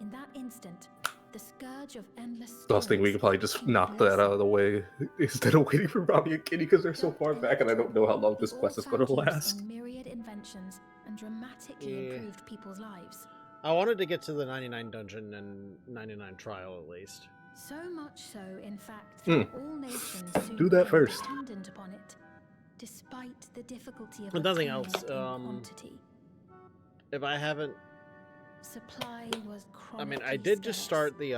In that instant, the scourge of endless Last thing we could probably just knock that out of the way instead of waiting for Robbie and Kitty because they're so far back and I don't know how long this quest is going to last. Myriad inventions and dramatically Yeah. improved people's lives. I wanted to get to the 99 dungeon and 99 trial at least. So much so, in fact, that all nations soon Do that became first. dependent upon it, despite the difficulty of But nothing obtaining else. it in quantity. If I haven't, Supply was I mean, I chronically did just scarce, start the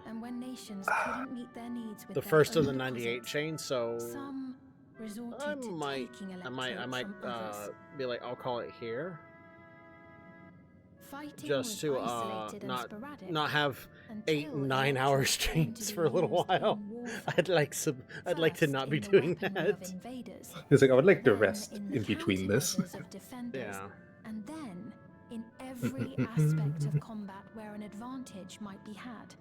and when nations couldn't meet their needs with the their first of own the 98 deposits, chain, so some resorted I to might, taking I might electrodes from others. be like, I'll call it here, Fighting just was to isolated and sporadic not have 8 and until 9 hour electrodes came to streams be for a little used in while. warfare. I'd like to not be First in the doing weaponry of that. invaders, He's like, I would like to then rest in the in between this. countermeasures of defenders, Yeah. and then in every aspect of combat where an advantage might be had.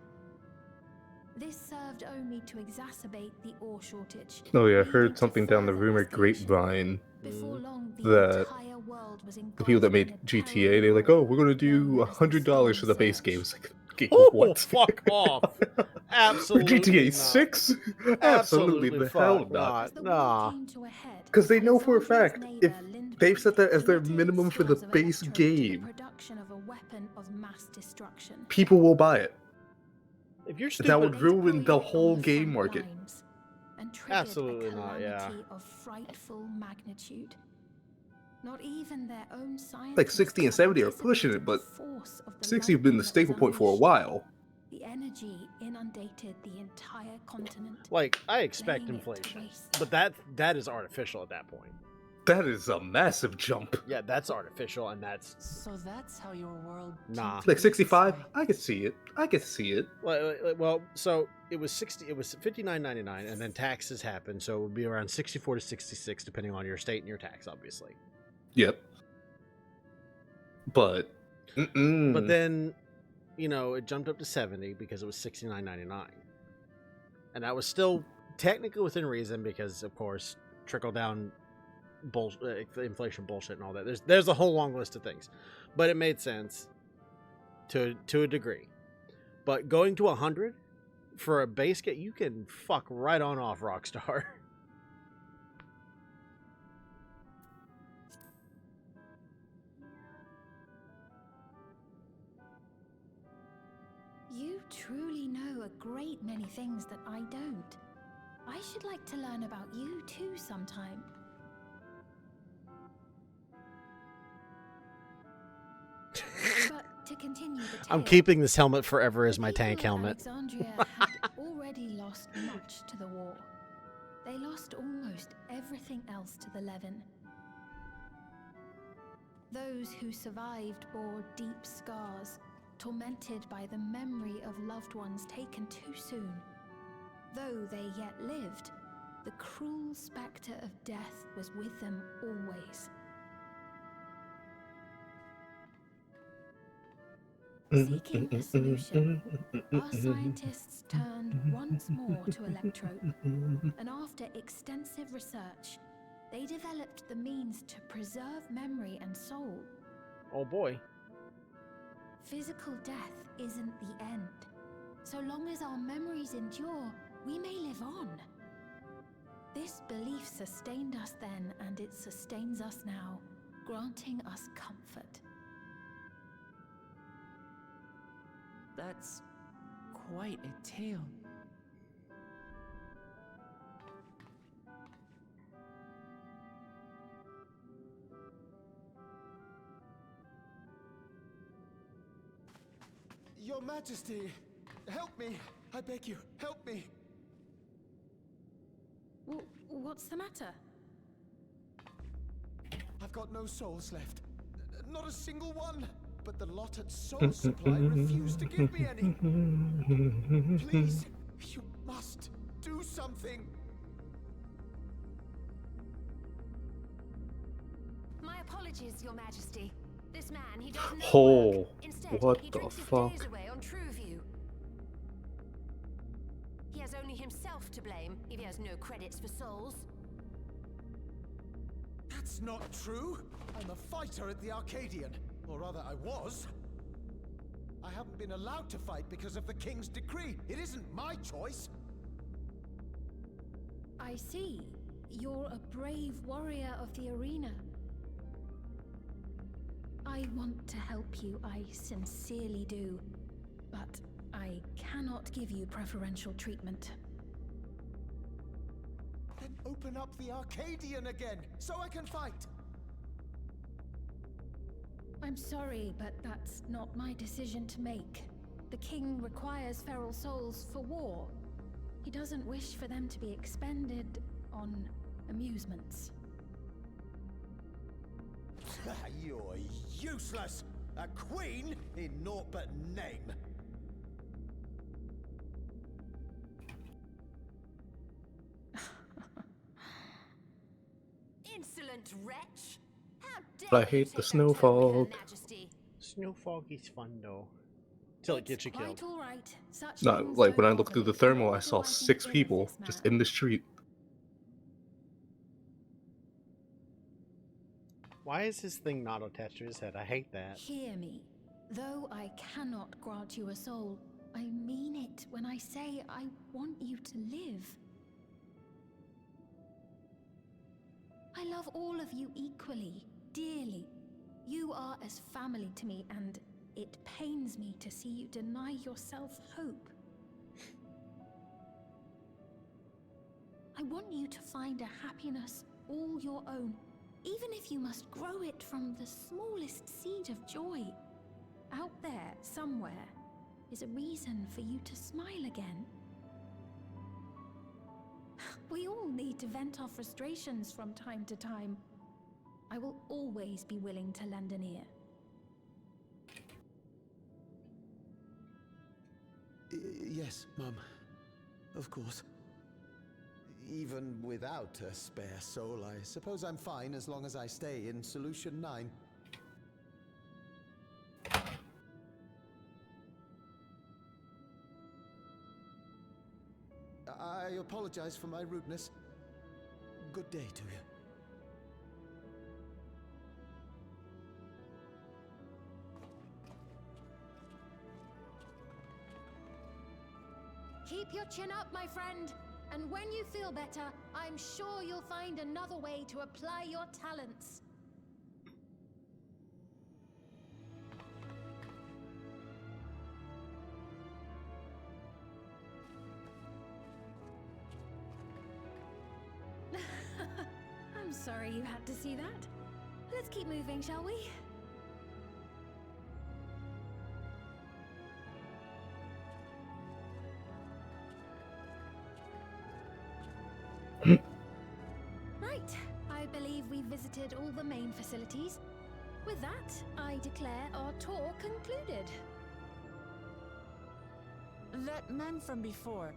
This served only to exacerbate the ore shortage. Oh yeah, I leading heard to something down the further rumor escalation. grapevine Before long, the that entire world was the people that made engulfed in a GTA, they're like, oh, we're gonna do $100 for the base game. It's like, okay, Oh, what? fuck off! For Absolutely GTA not. 6? Absolutely Absolutely the hell fuck not. As the war Nah. came to a head, Because they know for a Alexandria's fact, neighbor, if Lindbergh, they've set that as their committed minimum for the slabs of base electrode to the game, production of a weapon of mass destruction. people will buy it. If you're That would They ruin deployed the it on whole the game front market. lines and triggered Absolutely a not, yeah. calamity of frightful magnitude. Not even their own scientists Like 60 and 70 are pushing it, but 60 have been the staple point for a while. The energy inundated the entire continent. Like, I expect laying it to inflation, waste. but that is artificial at that point. That is a massive jump. Yeah, that's artificial, and that's So that's how your world. nah. Like 65, I could see it. I could see it. Well, so it was 60. It was $59.99, and then taxes happened, so it would be around 64 to 66, depending on your state and your tax, obviously. Yep. But, But then, it jumped up to 70 because it was $69.99, and that was still technically within reason because, of course, trickle down inflation bullshit and all that. There's a whole long list of things, but it made sense to a degree. But going to 100 for a base get, you can fuck right on off, Rockstar. You truly know a great many things that I don't. I should like to learn about you too sometime. But to continue the tale, I'm keeping this helmet forever as my tank people of helmet. Alexandria had already lost much to the war. They lost almost everything else to the Levin. Those who survived bore deep scars, tormented by the memory of loved ones taken too soon. Though they yet lived, the cruel spectre of death was with them always. Seeking a solution, our scientists turned once more to electrope, and after extensive research, they developed the means to preserve memory and soul. Oh boy. Physical death isn't the end. So long as our memories endure, we may live on. This belief sustained us then, and it sustains us now, granting us comfort. That's quite a tale. Your Majesty, help me! I beg you, help me! What's the matter? I've got no souls left. Not a single one! But the lot at Soul Supply refused to give me any. Please, you must do something. My apologies, Your Majesty. This man, he doesn't know Oh, work. Instead, what he the drinks his fuck? days away on Trueview. He has only himself to blame if he has no credits for souls. That's not true. I'm a fighter at the Arcadian. Or rather, I was. I haven't been allowed to fight because of the King's decree. It isn't my choice. I see. You're a brave warrior of the arena. I want to help you, I sincerely do. But I cannot give you preferential treatment. Then open up the Arcadian again, so I can fight. I'm sorry, but that's not my decision to make. The king requires feral souls for war. He doesn't wish for them to be expended on amusements. You're useless! A queen in naught but name! Insolent wretch! How I dare you hate the take that tone with Her snowfog. Majesty? Snowfog is fun though. Till it gets you killed. Quite all right. Such No, things like when don't I looked bother through the me. thermal, I What saw do 6 think ill of people this just man? in the street. Why is his thing not attached to his head? I hate that. Hear me. Though I cannot grant you a soul, I mean it when I say I want you to live. I love all of you equally, dearly. You are as family to me, and it pains me to see you deny yourself hope. I want you to find a happiness all your own, even if you must grow it from the smallest seed of joy. Out there, somewhere, is a reason for you to smile again. We all need to vent our frustrations from time to time. I will always be willing to lend an ear. Yes, Mum. Of course. Even without a spare soul, I suppose I'm fine as long as I stay in Solution 9. I apologize for my rudeness. Good day to you. Keep your chin up, my friend. And when you feel better, I'm sure you'll find another way to apply your talents. I'm sorry you had to see that. Let's keep moving, shall we? Right. I believe we visited all the main facilities. With that, I declare our tour concluded. That man from before,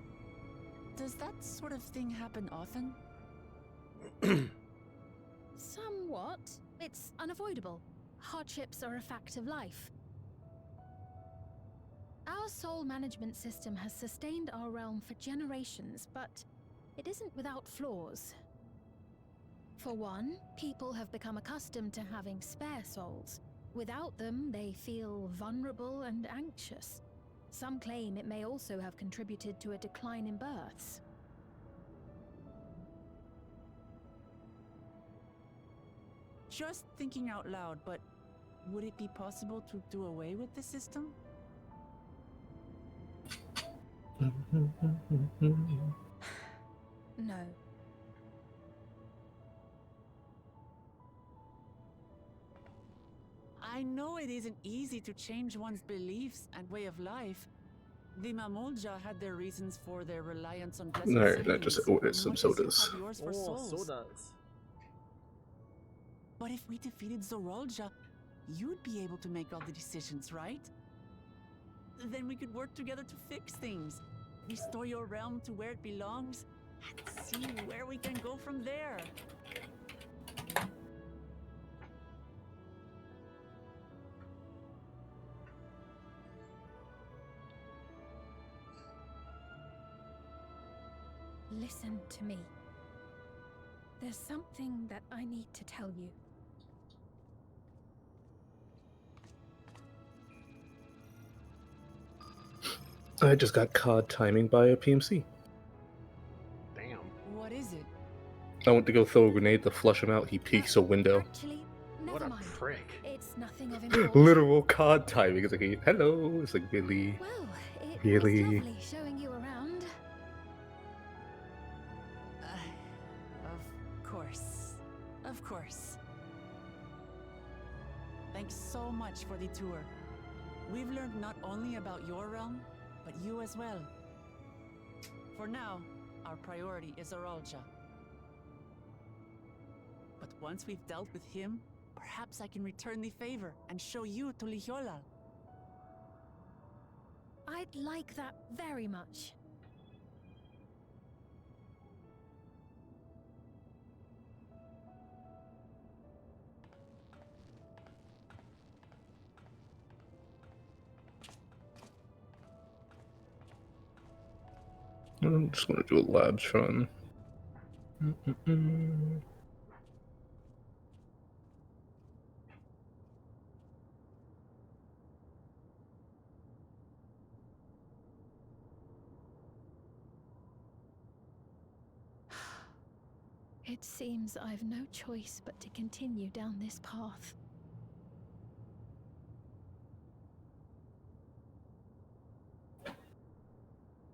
does that sort of thing happen often? Somewhat. It's unavoidable. Hardships are a fact of life. Our soul management system has sustained our realm for generations, but it isn't without flaws. For one, people have become accustomed to having spare souls. Without them, they feel vulnerable and anxious. Some claim it may also have contributed to a decline in births. Just thinking out loud, but would it be possible to do away with the system? No. I know it isn't easy to change one's beliefs and way of life. The Mamolja had their reasons for their reliance on blessed Alright, I sayings, just ordered some much as you sodas. have yours for Oh, souls. sodas. But if we defeated Zorolja, you'd be able to make all the decisions, right? Then we could work together to fix things, restore your realm to where it belongs, and see where we can go from there. Listen to me. There's something that I need to tell you. I just got caught timing by a PMC. Damn. What is it? I went to go throw a grenade to flush him out. He peeks a window. Actually, What never a mind. prick. It's nothing of importance. Literal COD timing. It's like, hello. It's like, really? Well, it Really? was lovely showing you around. Of course. Of course. Thanks so much for the tour. We've learned not only about your realm, but you as well. For now, our priority is Zorolja. But once we've dealt with him, perhaps I can return the favor and show you to Lihiolal. I'd like that very much. I'm just gonna do a labs run. It seems I've no choice but to continue down this path.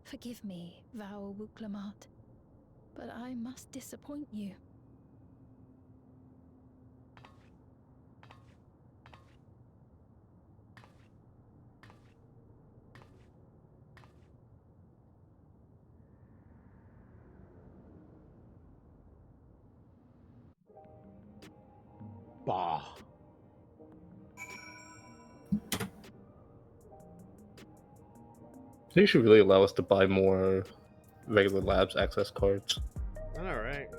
Forgive me, Val Wuklamat, but I must disappoint you. Bah. They should really allow us to buy more regular labs access cards. Alright.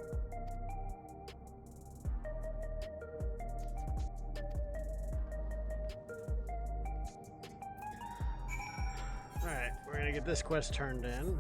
Alright, we're gonna get this quest turned in.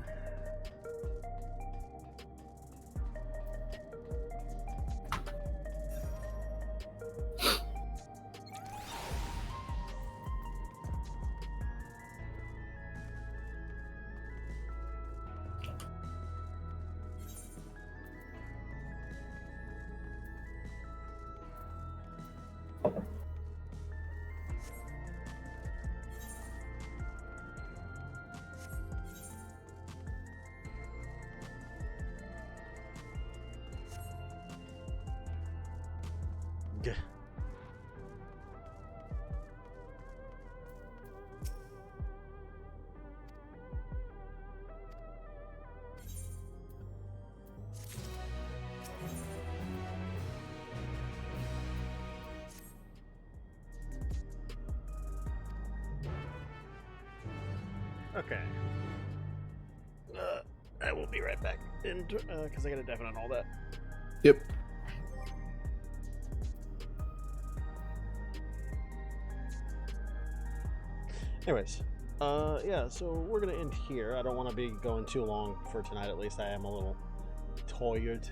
Okay. I will be right back, because I got a definite on all that. Yep. Anyways, yeah, so we're gonna end here. I don't want to be going too long for tonight. At least I am a little tired.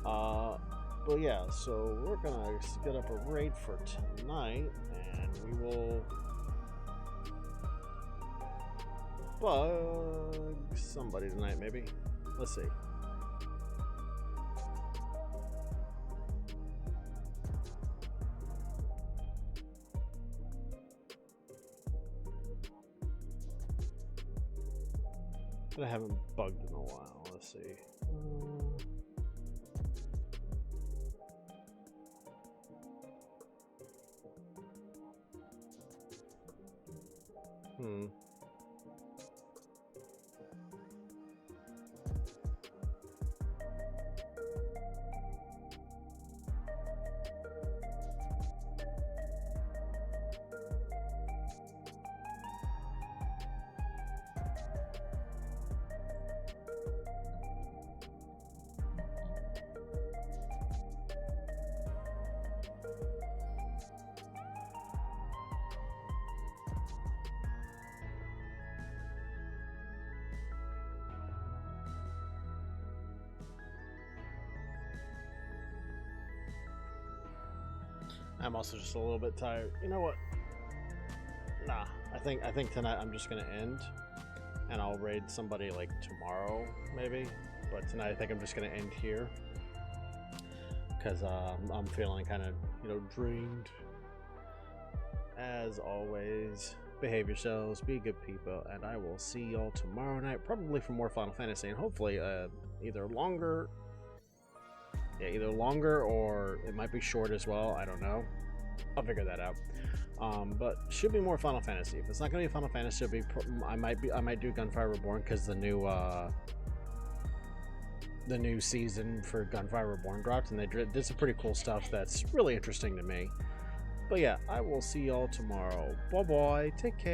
But yeah, so we're gonna get up a raid for tonight, and we will bug somebody tonight, maybe. Let's see. But I haven't bugged in a while. Let's see. I'm also just a little bit tired. You know what? Nah, I think tonight I'm just gonna end, and I'll raid somebody like tomorrow maybe. But tonight I think I'm just gonna end here because I'm feeling kind of drained. As always, behave yourselves, be good people, and I will see y'all tomorrow night, probably for more Final Fantasy, and hopefully either longer or it might be short as well. I don't know. I'll figure that out. But should be more Final Fantasy. If it's not gonna be Final Fantasy, it'll be I might do Gunfire Reborn because the new season for Gunfire Reborn dropped, and they did some pretty cool stuff that's really interesting to me. But yeah, I will see y'all tomorrow. Bye bye. Take care.